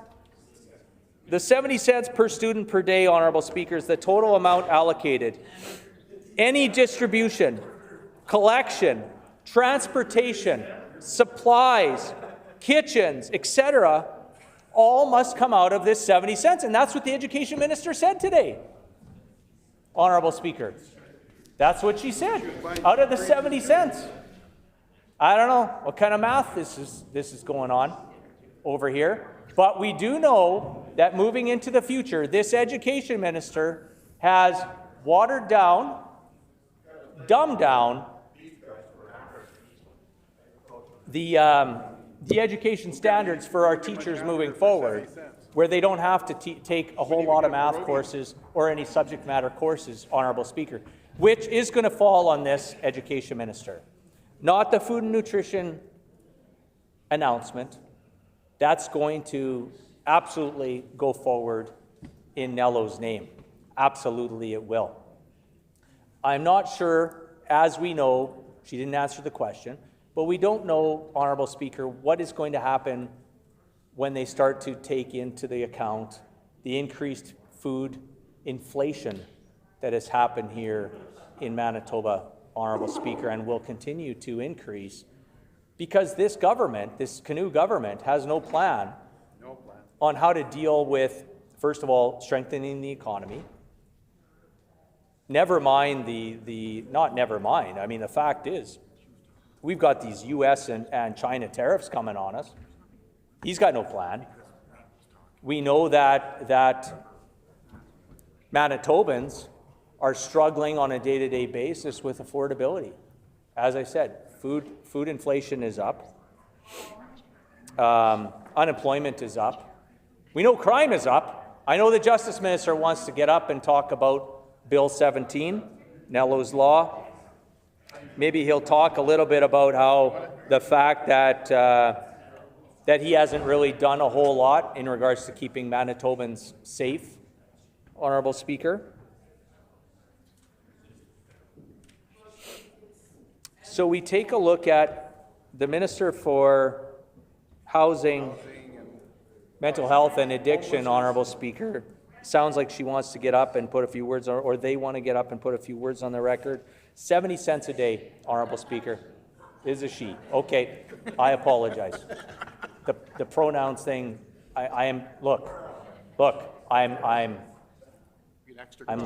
the 70 cents per student per day, Honourable Speaker, is the total amount allocated. Any distribution, collection, transportation, supplies, kitchens, etc., all must come out of this 70 cents. And that's what the Education Minister said today, Honourable Speaker. That's what she said, out of the 70 cents. I don't know what kind of math this is going on over here. But we do know that moving into the future, this Education Minister has watered down, dumbed down the education standards for our teachers moving forward, where they don't have to take a whole lot of math courses or any subject matter courses, Honourable Speaker, which is going to fall on this Education Minister. Not the food and nutrition announcement. That's going to absolutely go forward in Nello's name. Absolutely it will. I'm not sure, as we know, she didn't answer the question, but we don't know, Honourable Speaker, what is going to happen when they start to take into the account the increased food inflation that has happened here in Manitoba, Honourable Speaker, and will continue to increase because this government, this canoe government, has no plan on how to deal with, first of all, strengthening the economy. Never mind not never mind, I mean, the fact is, we've got these US and China tariffs coming on us. He's got no plan. We know that Manitobans are struggling on a day-to-day basis with affordability. As I said, food inflation is up. Unemployment is up. We know crime is up. I know the Justice Minister wants to get up and talk about Bill 17, Nello's Law. Maybe he'll talk a little bit about how the fact that that he hasn't really done a whole lot in regards to keeping Manitobans safe, Honourable Speaker. So we take a look at the Minister for Housing, Mental Health and Addiction, Honourable Speaker. Sounds like she wants to get up and put a few words, or they want to get up and put a few words on the record. 70 cents a day, Honourable Speaker. Is a she. Okay, I apologize. The pronouns thing, I'm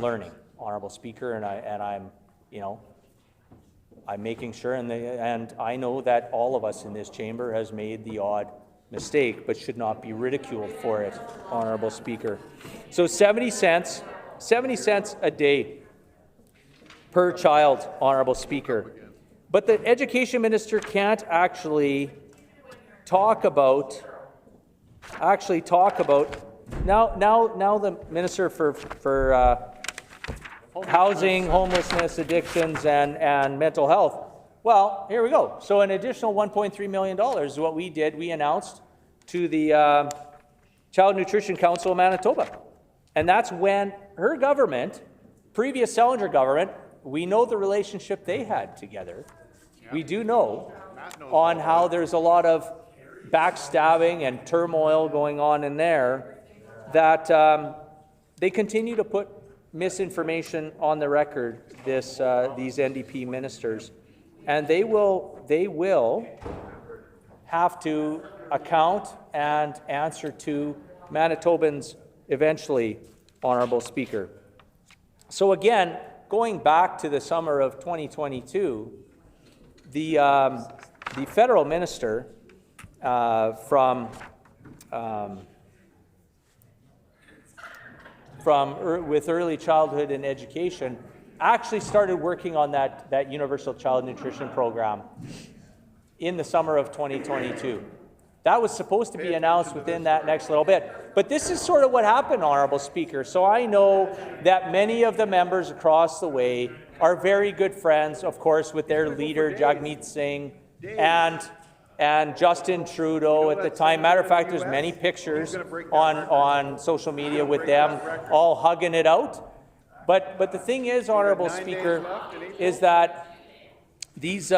learning, Honourable Speaker, and I'm, you know, I'm making sure, and I know that all of us in this chamber has made the odd mistake, but should not be ridiculed for it, Honourable Speaker. So 70 cents a day per child, Honourable Speaker. But the Education Minister can't actually talk about now the Minister for Housing, Homelessness, Addictions, and Mental Health. Well, here we go. So an additional $1.3 million is what we did. We announced to the Child Nutrition Council of Manitoba. And that's when her government, previous Selinger government, we know the relationship they had together. We do know on how there's a lot of backstabbing and turmoil going on in there, that they continue to put misinformation on the record, these NDP ministers, and they will have to account and answer to Manitobans eventually, Honourable Speaker. So again, going back to the summer of 2022, the federal minister with early childhood and education actually started working on that universal child nutrition program in the summer of 2022. That was supposed to be announced within that next little bit. But this is sort of what happened, Honourable Speaker. So I know that many of the members across the way are very good friends, of course, with their leader, Jagmeet Singh, and Justin Trudeau at the time. Matter of fact, there's many pictures on social media with them all hugging it out. But the thing is, Honourable Speaker, is that these...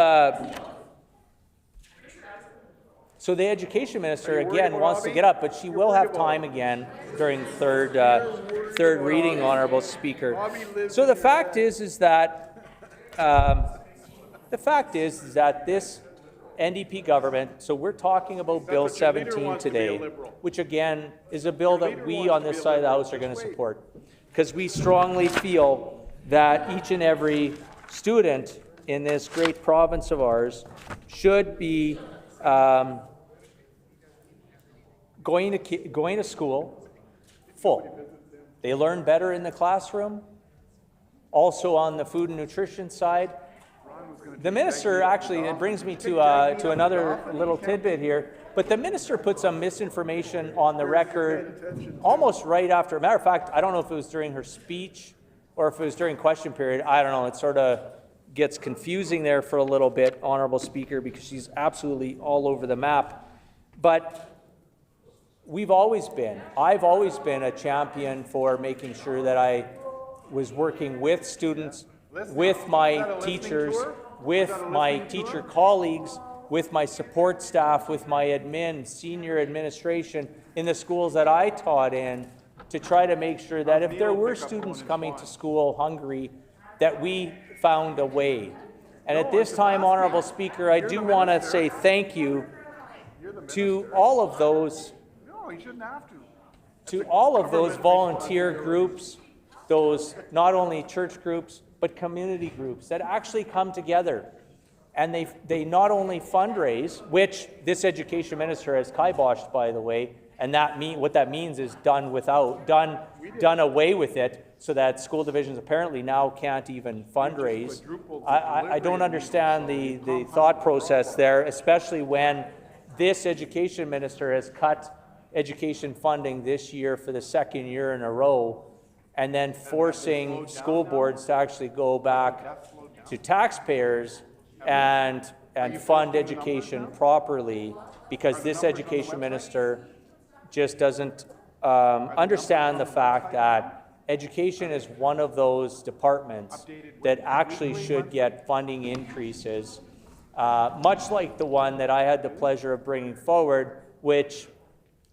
So the Education Minister, again, wants to get up, but she will have time again during third reading, Honourable Speaker. So the fact is that this NDP government, so we're talking about Bill 17 today, which again is a bill that we on this side of the House are going to support, because we strongly feel that each and every student in this great province of ours should be going to school full. They learn better in the classroom. Also on the food and nutrition side, the minister actually, it brings me to another little tidbit here, but the minister put some misinformation on the record almost right after. Matter of fact, I don't know if it was during her speech or if it was during question period. I don't know. It sort of gets confusing there for a little bit, Honourable Speaker, because she's absolutely all over the map. But I've always been a champion for making sure that I was working with students, with my teachers, with my teacher colleagues, with my support staff, with my senior administration in the schools that I taught in, to try to make sure that if there were students coming to school hungry, that we found a way. And at this time, Honorable Speaker, I do want to say thank you to all of those volunteer groups, those not only church groups, but community groups that actually come together. And they not only fundraise, which this education minister has kiboshed, by the way, and what that means is done away with it, so that school divisions apparently now can't even fundraise. I don't understand the thought process there, especially when this education minister has cut education funding this year for the second year in a row, and then forcing school boards to actually go back to taxpayers and fund education properly, because this education minister just doesn't understand the fact that education is one of those departments that actually should get funding increases, much like the one that I had the pleasure of bringing forward, which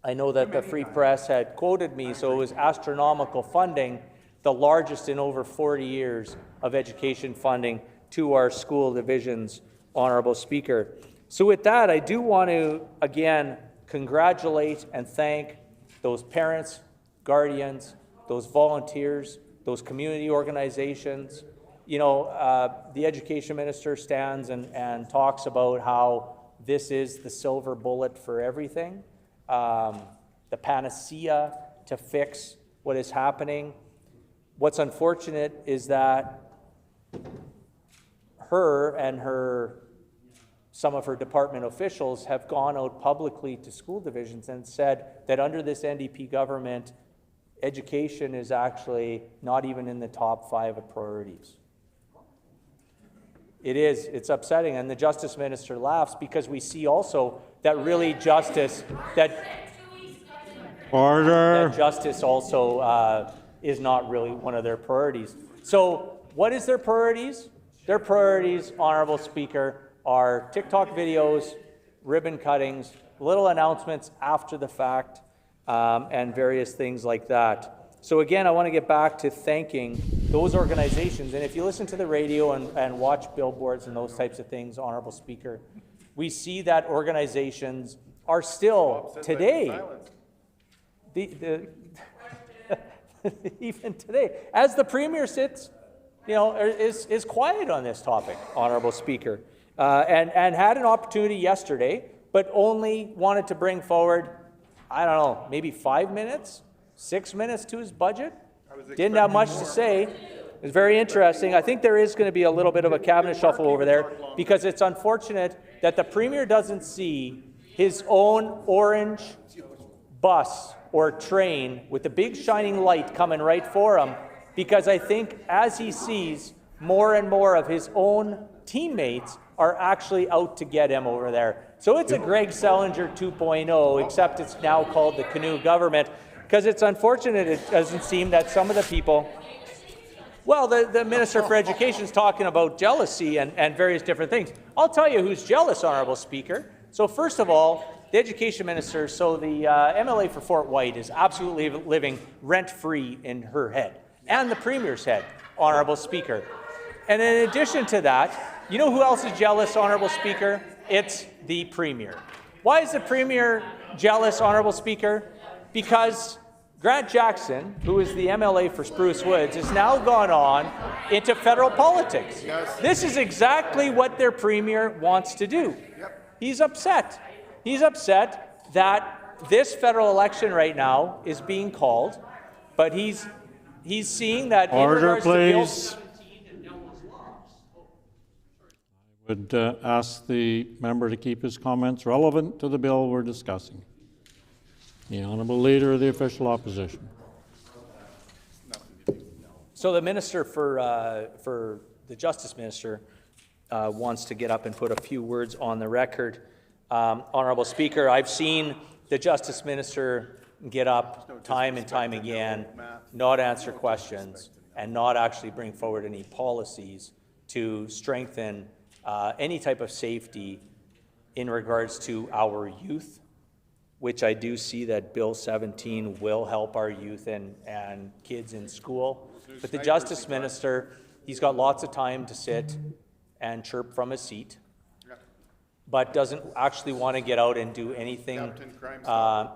I know that the Free Press had quoted me, so it was astronomical funding, the largest in over 40 years of education funding to our school divisions, Honorable Speaker. So with that, I do want to, again, congratulate and thank those parents, guardians, those volunteers, those community organizations. You know, the education minister stands and talks about how this is the silver bullet for everything, the panacea to fix what is happening. What's unfortunate is that her and some of her department officials have gone out publicly to school divisions and said that under this NDP government, education is actually not even in the top 5 of priorities. It is. It's upsetting, and the Justice Minister laughs because we see also that really justice, that justice also is not really one of their priorities. So what is their priorities? Their priorities, Honorable Speaker, are TikTok videos, ribbon cuttings, little announcements after the fact, and various things like that. So again, I want to get back to thanking those organizations. And if you listen to the radio and watch billboards and those types of things, Honorable Speaker, we see that organizations are still today, even today, as the Premier sits, you know, is quiet on this topic, Honorable Speaker, and had an opportunity yesterday, but only wanted to bring forward, I don't know, maybe 5 minutes, 6 minutes to his budget. Didn't have much to say. It was very interesting. I think there is going to be a little bit of a cabinet shuffle over there, because it's unfortunate that the Premier doesn't see his own orange bus or train with the big shining light coming right for him, because I think as he sees more and more of his own teammates are actually out to get him over there. So it's a Greg Selinger 2.0, except it's now called the canoe government, because it's unfortunate it doesn't seem that some of the people, well, the Minister for Education is talking about jealousy and various different things. I'll tell you who's jealous, Honorable Speaker. So first of all, the Education Minister, so the MLA for Fort White is absolutely living rent-free in her head, and the Premier's head, Honorable Speaker. And in addition to that, you know who else is jealous, Honorable Speaker? It's the Premier. Why is the Premier jealous, Honorable Speaker? Because Grant Jackson, who is the MLA for Spruce Woods, has now gone on into federal politics. This is exactly what their Premier wants to do. He's upset. He's upset that this federal election right now is being called, but he's seeing that in regards to bills. Would ask the member to keep his comments relevant to the bill we're discussing. The Honourable Leader of the Official Opposition. So the Minister for the Justice Minister wants to get up and put a few words on the record. Honourable Speaker, I've seen the Justice Minister get up time and time again, not answer questions, and not actually bring forward any policies to strengthen any type of safety in regards to our youth, which I do see that Bill 17 will help our youth and kids in school. But the Justice Minister, he's got lots of time to sit and chirp from his seat, but doesn't actually want to get out and do anything.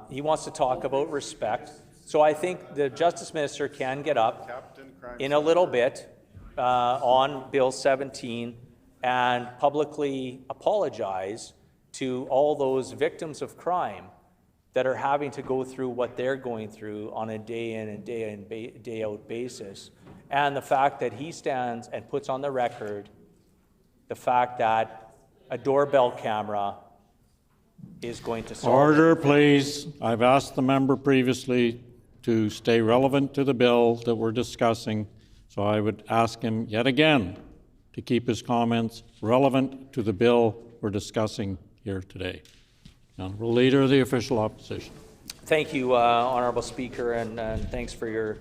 He wants to talk about respect. So I think the Justice Minister can get up in a little bit on Bill 17 and publicly apologize to all those victims of crime that are having to go through what they're going through on a day in and day out basis. And the fact that he stands and puts on the record the fact that a doorbell camera is going to solve Order, please. I've asked the member previously to stay relevant to the bill that we're discussing, so I would ask him yet again to keep his comments relevant to the bill we're discussing here today. Honourable Leader of the Official Opposition. Thank you, Honourable Speaker, and thanks for your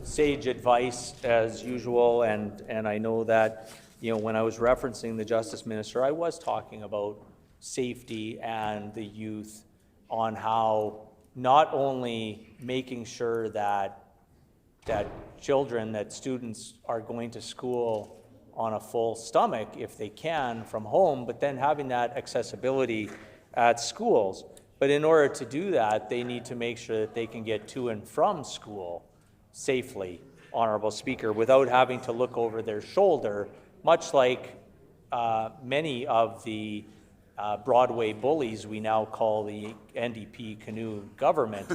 sage advice as usual. And I know that, you know, when I was referencing the Justice Minister, I was talking about safety and the youth, on how not only making sure that children, that students are going to school on a full stomach if they can from home, but then having that accessibility at schools. But in order to do that, they need to make sure that they can get to and from school safely, Honourable Speaker, without having to look over their shoulder, much like many of the Broadway bullies we now call the NDP canoe government,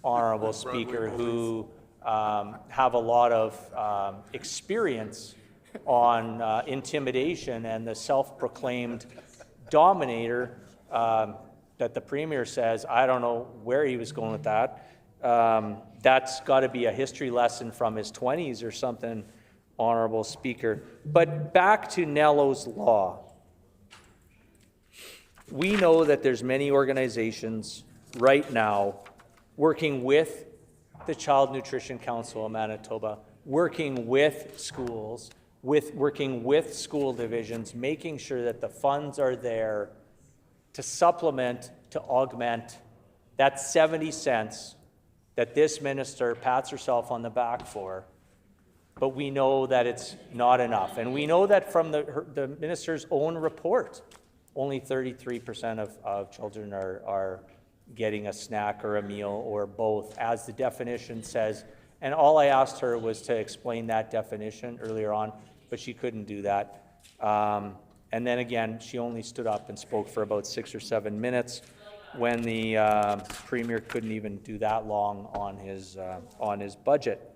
Honourable Speaker, who have a lot of experience on intimidation and the self-proclaimed dominator that the Premier says, I don't know where he was going with that. That's got to be a history lesson from his 20s or something, Honourable Speaker. But back to Nello's Law. We know that there's many organizations right now working with the Child Nutrition Council of Manitoba, working with schools, working with school divisions, making sure that the funds are there to supplement, to augment that 70 cents that this minister pats herself on the back for. But we know that it's not enough. And we know that from the minister's own report, only 33% of children are getting a snack or a meal or both, as the definition says. And all I asked her was to explain that definition earlier on, but she couldn't do that. And then again, she only stood up and spoke for about 6 or 7 minutes when the Premier couldn't even do that long on his budget.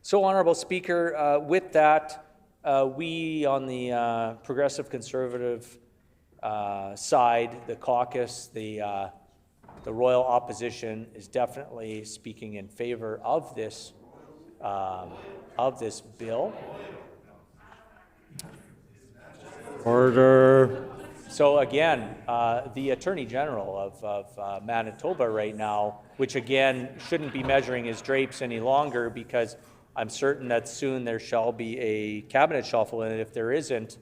So, Honourable Speaker, with that, we on the Progressive Conservative side, the caucus, the Royal Opposition is definitely speaking in favor of this bill. Order. So again, the Attorney General of Manitoba right now, which again shouldn't be measuring his drapes any longer, because I'm certain that soon there shall be a cabinet shuffle, and if there isn't,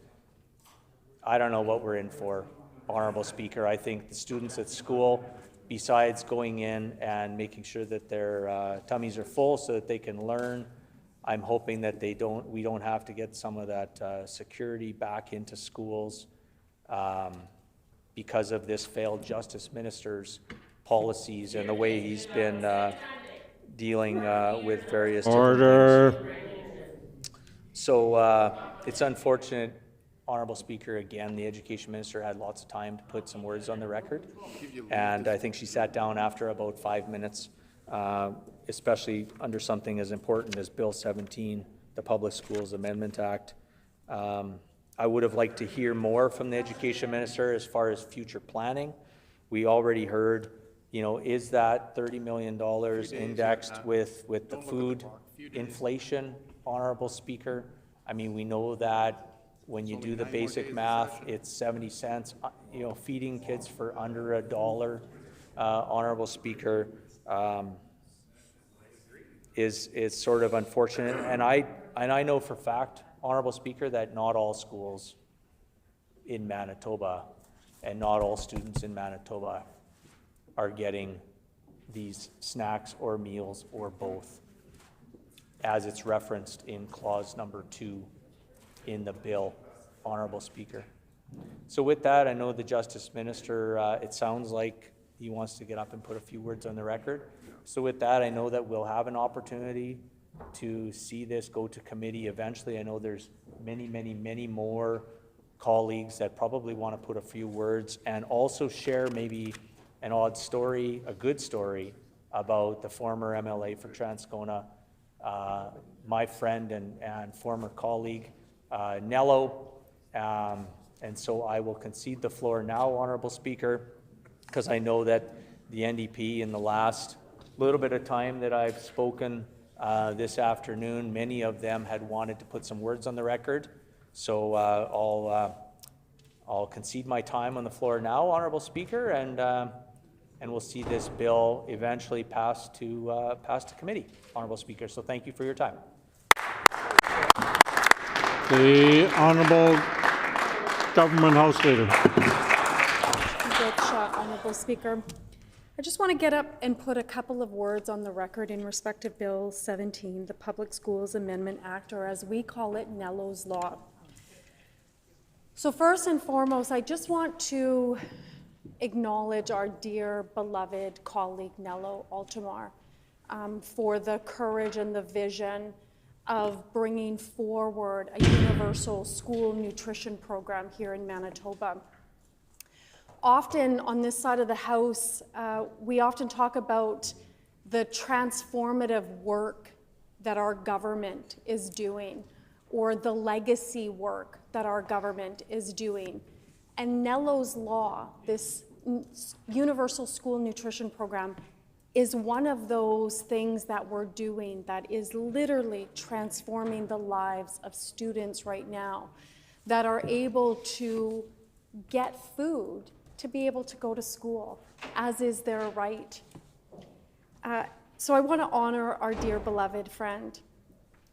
I don't know what we're in for, Honourable Speaker. I think the students at school, besides going in and making sure that their tummies are full so that they can learn, I'm hoping that we don't have to get some of that security back into schools because of this failed Justice Minister's policies and the way he's been dealing with various Order. different things. So it's unfortunate, Honourable Speaker, again, the Education Minister had lots of time to put some words on the record, and I think she sat down after about 5 minutes, especially under something as important as Bill 17, the Public Schools Amendment Act. I would have liked to hear more from the Education Minister as far as future planning. We already heard, you know, is that $30 million indexed with the food inflation, Honourable Speaker? I mean, we know that when you do the basic math, it's 70 cents, you know, feeding kids for under $1, Honourable Speaker, is sort of unfortunate. And I know for fact, Honourable Speaker, that not all schools in Manitoba and not all students in Manitoba are getting these snacks or meals or both, as it's referenced in clause number 2 in the bill, Honorable Speaker. So with that, I know the Justice Minister, it sounds like he wants to get up and put a few words on the record. So with that, I know that we'll have an opportunity to see this go to committee eventually. I know there's many more colleagues that probably want to put a few words and also share maybe an odd story, a good story about the former MLA for Transcona, my friend and former colleague, Nello. And so I will concede the floor now, Honorable Speaker, because I know that the NDP in the last little bit of time that I've spoken this afternoon, many of them had wanted to put some words on the record. So I'll concede my time on the floor now, Honorable Speaker, and we'll see this bill eventually pass to committee, Honorable Speaker. So thank you for your time. The Honorable Government House Leader. Honorable Speaker. I just want to get up and put a couple of words on the record in respect of Bill 17, the Public Schools Amendment Act, or as we call it, Nello's Law. So first and foremost, I just want to acknowledge our dear, beloved colleague, Nello Altamar, for the courage and the vision of bringing forward a universal school nutrition program here in Manitoba. Often on this side of the House, we often talk about the transformative work that our government is doing, or the legacy work that our government is doing. And Nello's Law, this universal school nutrition program, is one of those things that we're doing that is literally transforming the lives of students right now that are able to get food to be able to go to school, as is their right. So I want to honor our dear beloved friend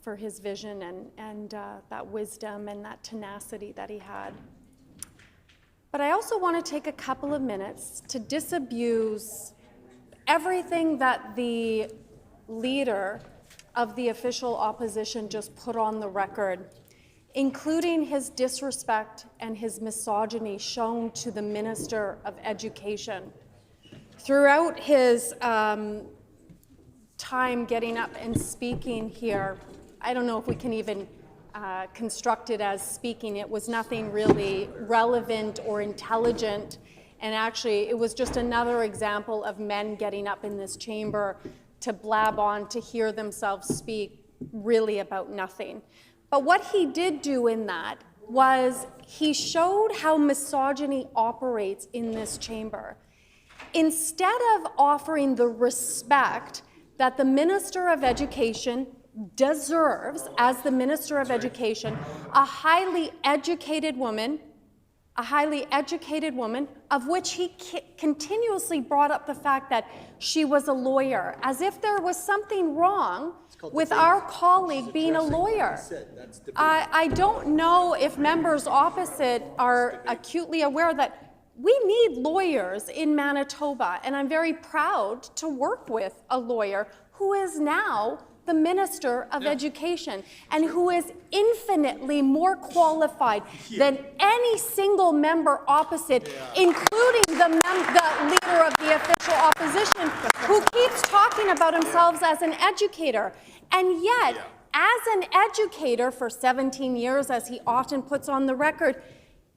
for his vision and that wisdom and that tenacity that he had. But I also want to take a couple of minutes to disabuse everything that the leader of the official opposition just put on the record, including his disrespect and his misogyny shown to the Minister of Education. Throughout his time getting up and speaking here, I don't know if we can even construct it as speaking. It was nothing really relevant or intelligent. And actually, it was just another example of men getting up in this chamber to blab on, to hear themselves speak really about nothing. But what he did do in that was he showed how misogyny operates in this chamber. Instead of offering the respect that the Minister of Education deserves as the Minister of Education, a highly educated woman, of which he continuously brought up the fact that she was a lawyer, as if there was something wrong with our colleague being a lawyer. I don't know if members opposite are acutely aware that we need lawyers in Manitoba, and I'm very proud to work with a lawyer who is now the Minister of Education, and who is infinitely more qualified than any single member opposite, including the leader of the official opposition, who keeps talking about himself as an educator. And yet, as an educator for 17 years, as he often puts on the record,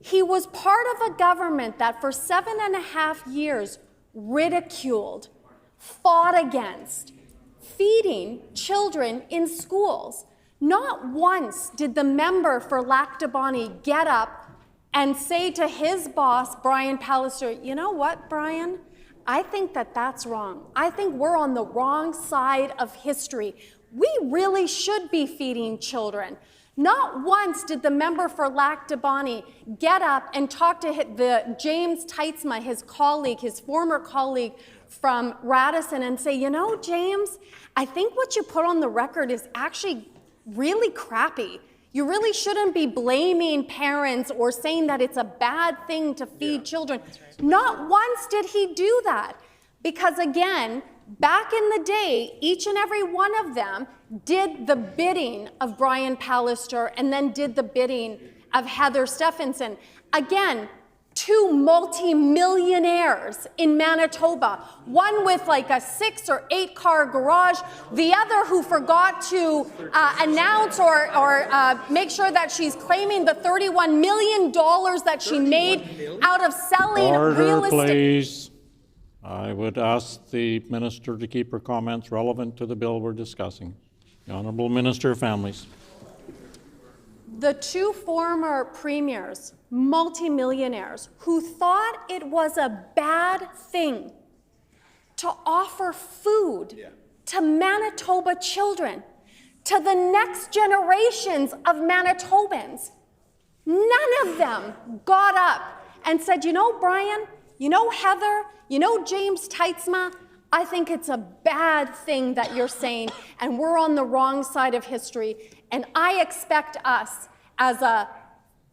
he was part of a government that for 7.5 years ridiculed, fought against, feeding children in schools. Not once did the member for Lac-des-Bonny get up and say to his boss, Brian Pallister, you know what, Brian? I think that that's wrong. I think we're on the wrong side of history. We really should be feeding children. Not once did the member for Lac-des-Bonny get up and talk to the James Teitzma, his colleague, his former colleague from Radisson, and say, you know, James, I think what you put on the record is actually really crappy. You really shouldn't be blaming parents or saying that it's a bad thing to feed children. Right. Not once did he do that. Because again, back in the day, each and every one of them did the bidding of Brian Pallister and then did the bidding of Heather Stephenson. Again, two multi-millionaires in Manitoba, one with like a 6 or 8 car garage, the other who forgot to announce or make sure that she's claiming the $31 million that she made out of selling real estate. Please. I would ask the minister to keep her comments relevant to the bill we're discussing. The Honourable Minister of Families. The two former premiers, multimillionaires, who thought it was a bad thing to offer food to Manitoba children, to the next generations of Manitobans, none of them got up and said, you know, Brian, you know, Heather, you know, James Teitzma, I think it's a bad thing that you're saying, and we're on the wrong side of history. And I expect us, as a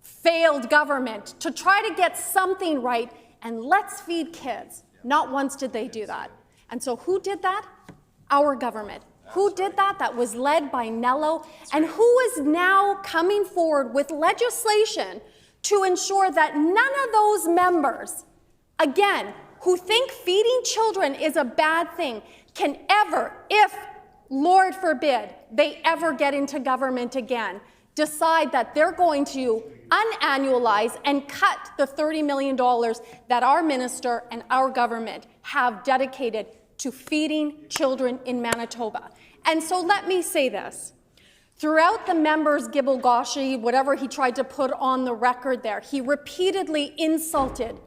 failed government, to try to get something right, and let's feed kids. Not once did they do that. And so who did that? Our government. Who did that? That was led by Nello, and who is now coming forward with legislation to ensure that none of those members, again, who think feeding children is a bad thing, can ever, if, Lord forbid, they ever get into government again, decide that they're going to unannualize and cut the $30 million that our minister and our government have dedicated to feeding children in Manitoba. And so let me say this. Throughout the member's gibble-goshy, whatever he tried to put on the record there, he repeatedly insulted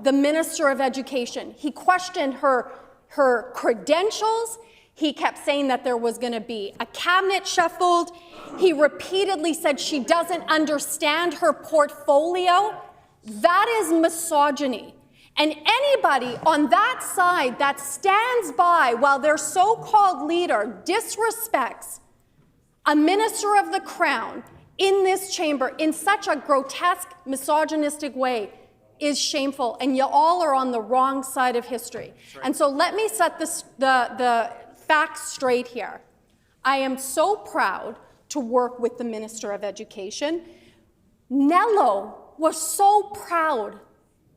the Minister of Education. He questioned her credentials. He kept saying that there was going to be a cabinet shuffled. He repeatedly said she doesn't understand her portfolio. That is misogyny. And anybody on that side that stands by while their so-called leader disrespects a minister of the Crown in this chamber in such a grotesque, misogynistic way is shameful, and you all are on the wrong side of history. Right. And so let me set the facts straight here. I am so proud to work with the Minister of Education. Nello was so proud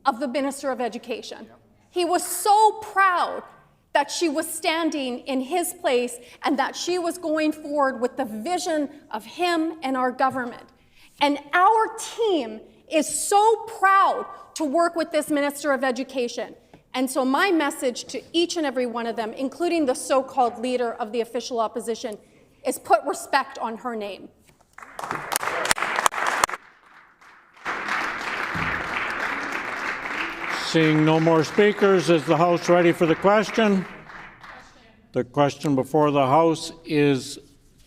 of the Minister of Education. Yeah. He was so proud that she was standing in his place and that she was going forward with the vision of him and our government. And our team is so proud to work with this Minister of Education. And so my message to each and every one of them, including the so-called leader of the official opposition, is put respect on her name. Seeing no more speakers, is the House ready for the question? The question before the House is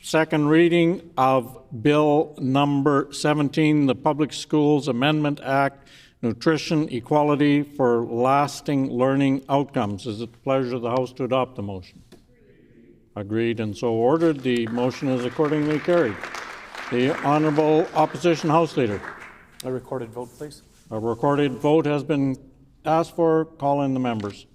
second reading of Bill number 17, the Public Schools Amendment Act, Nutrition Equality for Lasting Learning Outcomes. Is it the pleasure of the House to adopt the motion? Agreed and so ordered. The motion is accordingly carried. The Honourable Opposition House Leader. A recorded vote, please. A recorded vote has been asked for. Call in the members.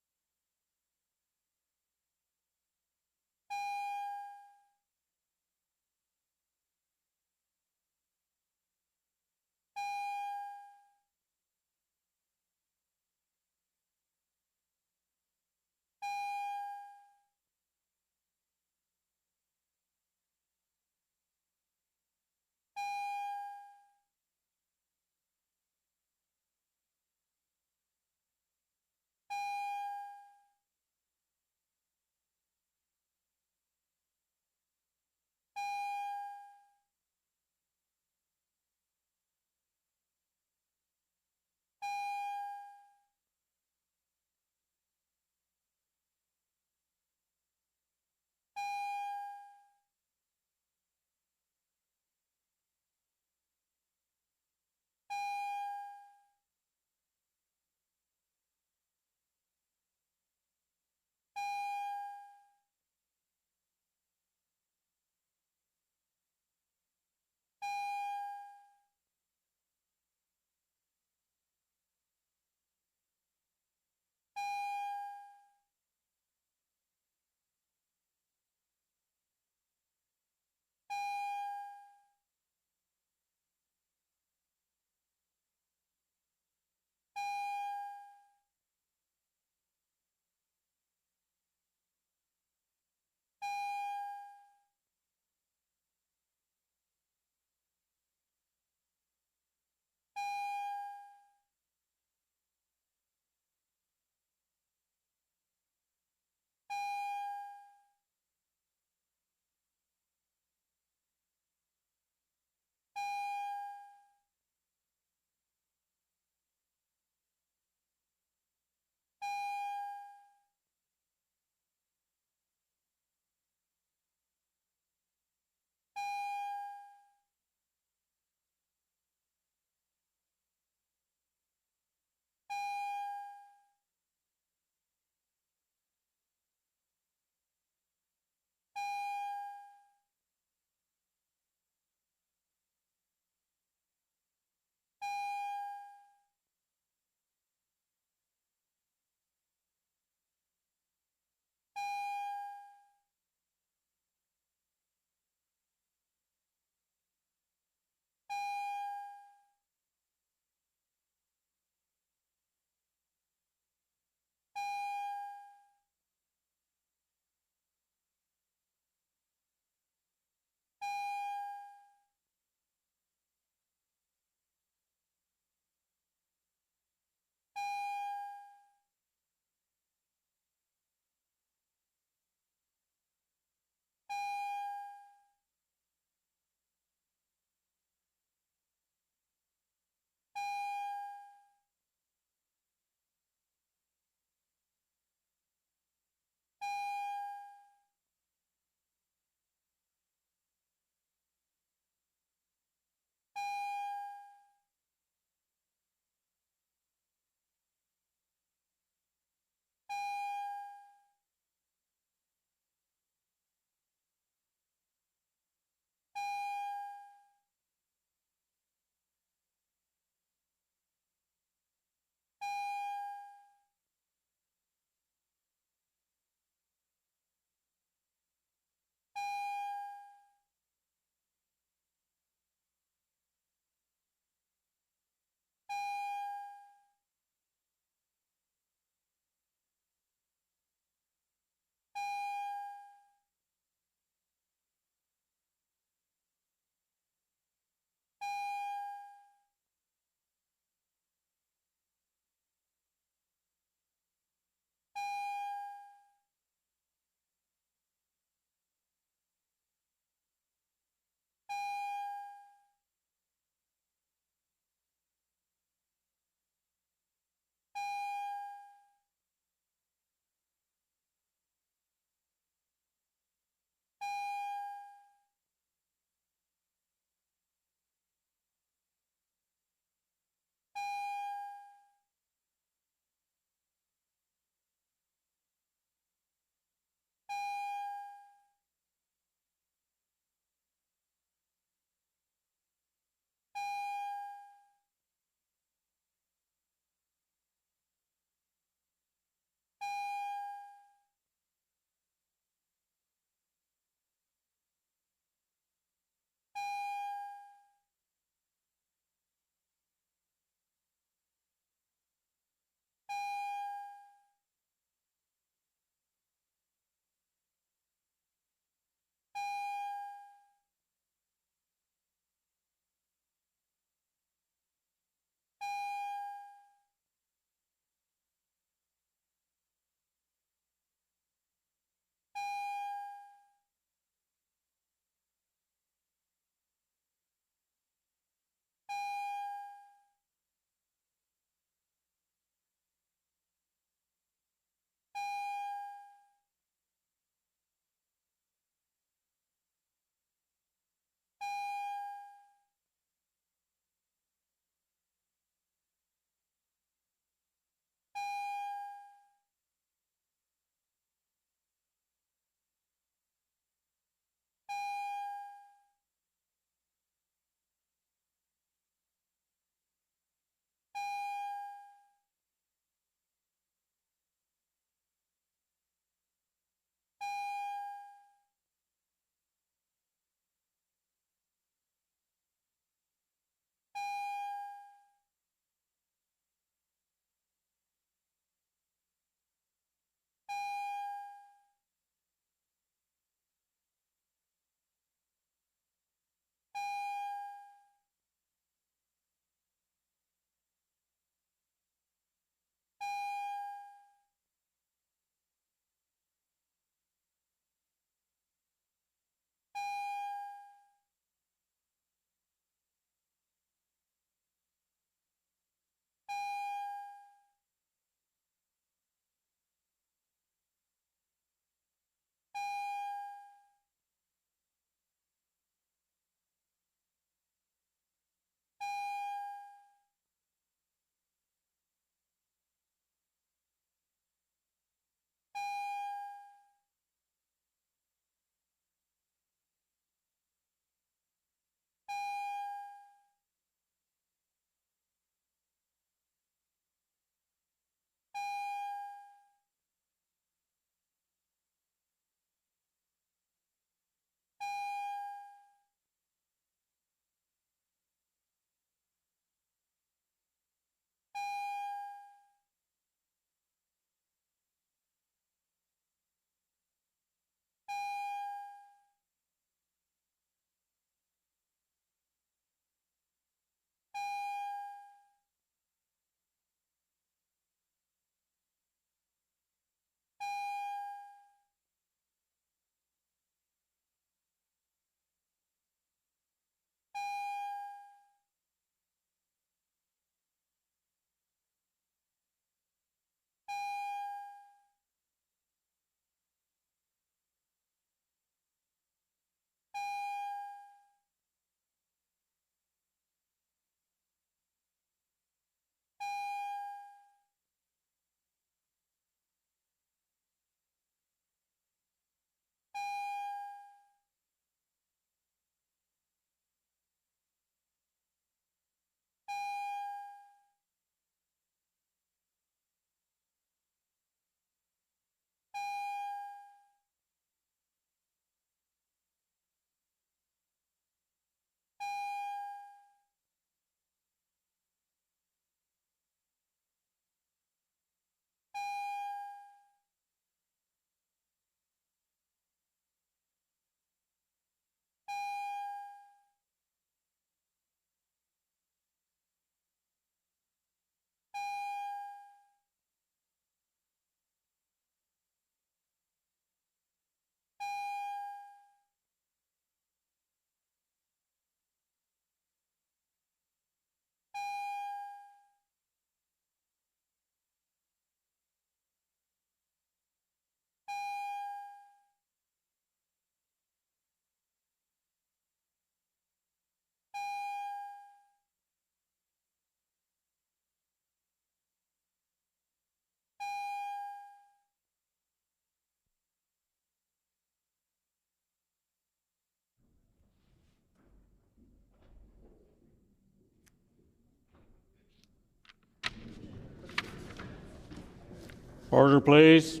Order, please.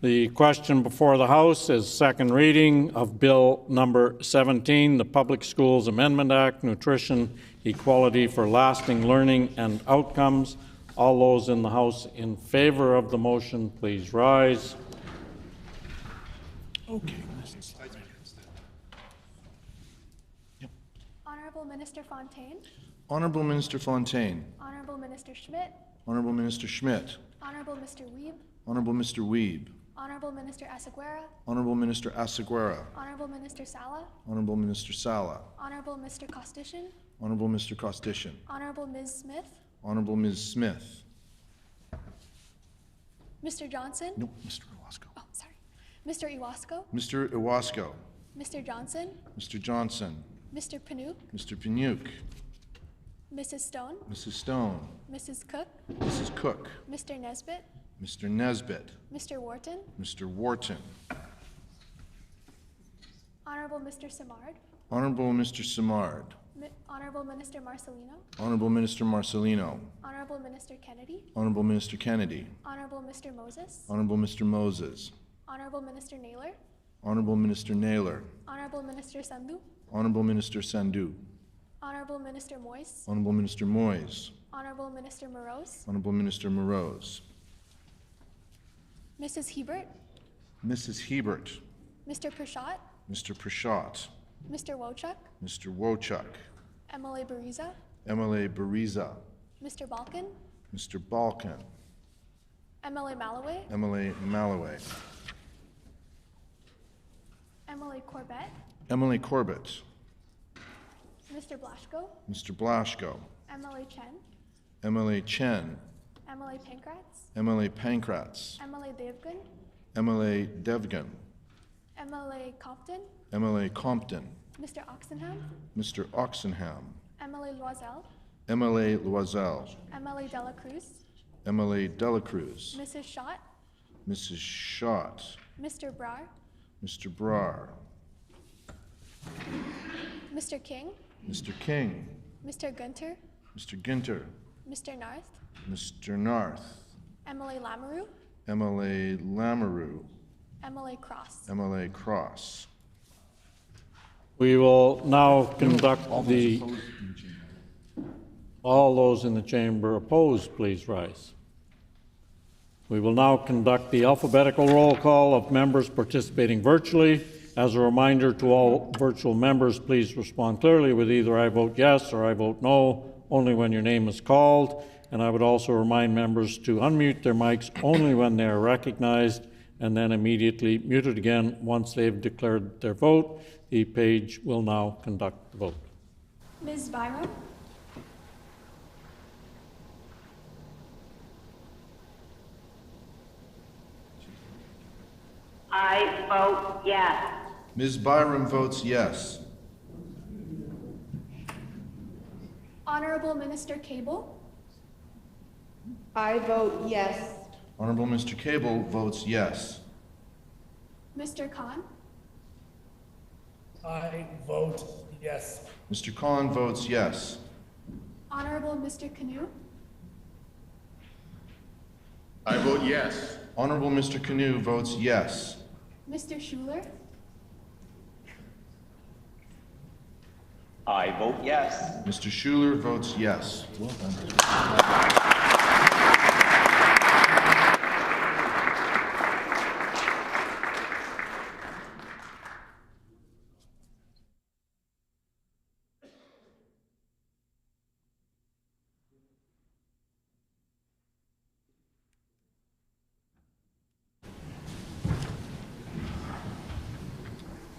The question before the House is second reading of Bill number 17, the Public Schools Amendment Act, Nutrition, Equality for Lasting Learning and Outcomes. All those in the House in favor of the motion, please rise. Okay. Honorable Minister Fontaine. Honorable Minister Fontaine. Honorable Minister Schmidt. Honorable Minister Schmidt. Honorable Mr. Wiebe. Honorable Mr. Wiebe. Honorable Minister Asaguera. Honorable Minister Asaguera. Honorable Minister Sala. Honorable Minister Sala. Honorable Mr. Kostishin. Honorable Mr. Kostishin. Honorable Ms. Smith. Honorable Ms. Smith. Mr. Johnson. No, Mr. Iwasko. Oh, sorry. Mr. Iwasko. Mr. Iwasko. Mr. Johnson. Mr. Johnson. Mr. Panouk. Mr. Panyuk. Mrs. Stone. Mrs. Stone. Mrs. Cook. Mrs. Cook. Mr. Nesbitt. Mr. Nesbitt. Mr. Wharton. Mr. Wharton. Honorable Mr. Simard. Honorable Mr. Simard. Honorable Minister Marcelino. Honorable Minister Marcelino. Honorable Minister Kennedy. Honorable Minister Kennedy. Honorable Mr. Moses. Honorable Mr. Moses. Honorable Minister Naylor. Honorable Minister Naylor. Honorable Minister Sandhu. Honorable Minister Sandhu. Honorable Minister Moise. Honorable Minister Moise. Honorable Minister Morose. Honorable Minister Morose. Mrs. Hebert. Mrs. Hebert. Mr. Prashad. Mr. Prashad. Mr. Wochuk. Mr. Wochuk. MLA Bariza. MLA Bariza. Mr. Balkan. Mr. Balkan. MLA Malloway. MLA Malloway. MLA Corbett. Emily Corbett. Mr. Blaschko. Mr. Blaschko. MLA Chen. MLA Chen. MLA Pankratz. MLA Pankratz. MLA Devgan. MLA Devgan. MLA Compton. MLA Compton. Mr. Oxenham. Mr. Oxenham. MLA Loisel. MLA Loisel. MLA Dela Cruz. MLA Dela Cruz. Mrs. Schott. Mrs. Schott. Mr. Brar. Mr. Brar. Mr. King. Mr. King. Mr. Gunter. Mr. Ginter. Mr. Narth. Mr. Narth. MLA Lamoureux. MLA Lamoureux. MLA Cross. MLA Cross. We will now conduct the... All those in the chamber opposed, please rise. We will now conduct the alphabetical roll call of members participating virtually. As a reminder to all virtual members, please respond clearly with either I vote yes or I vote no, only when your name is called. And I would also remind members to unmute their mics only when they are recognized and then immediately mute it again once they've declared their vote. The page will now conduct the vote. Ms. Byram. I vote yes. Ms. Byram votes yes. Honorable Minister Cable. I vote yes. Honorable Mr. Cable votes yes. Mr. Khan. I vote yes. Mr. Khan votes yes. Honorable Mr. Canoe. I vote yes. Honorable Mr. Canoe votes yes. Mr. Schuler. I vote yes. Mr. Schuler votes yes. Well done.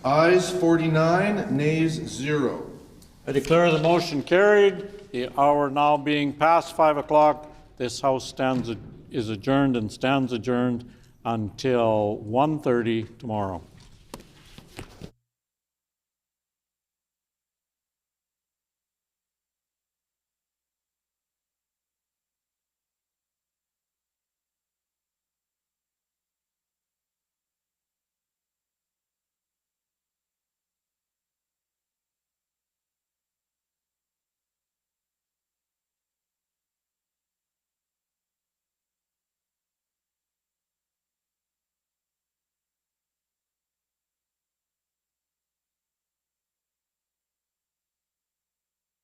Ayes 49, nays 0. I declare the motion carried. The hour now being past 5 o'clock, this House is adjourned and stands adjourned until 1:30 tomorrow.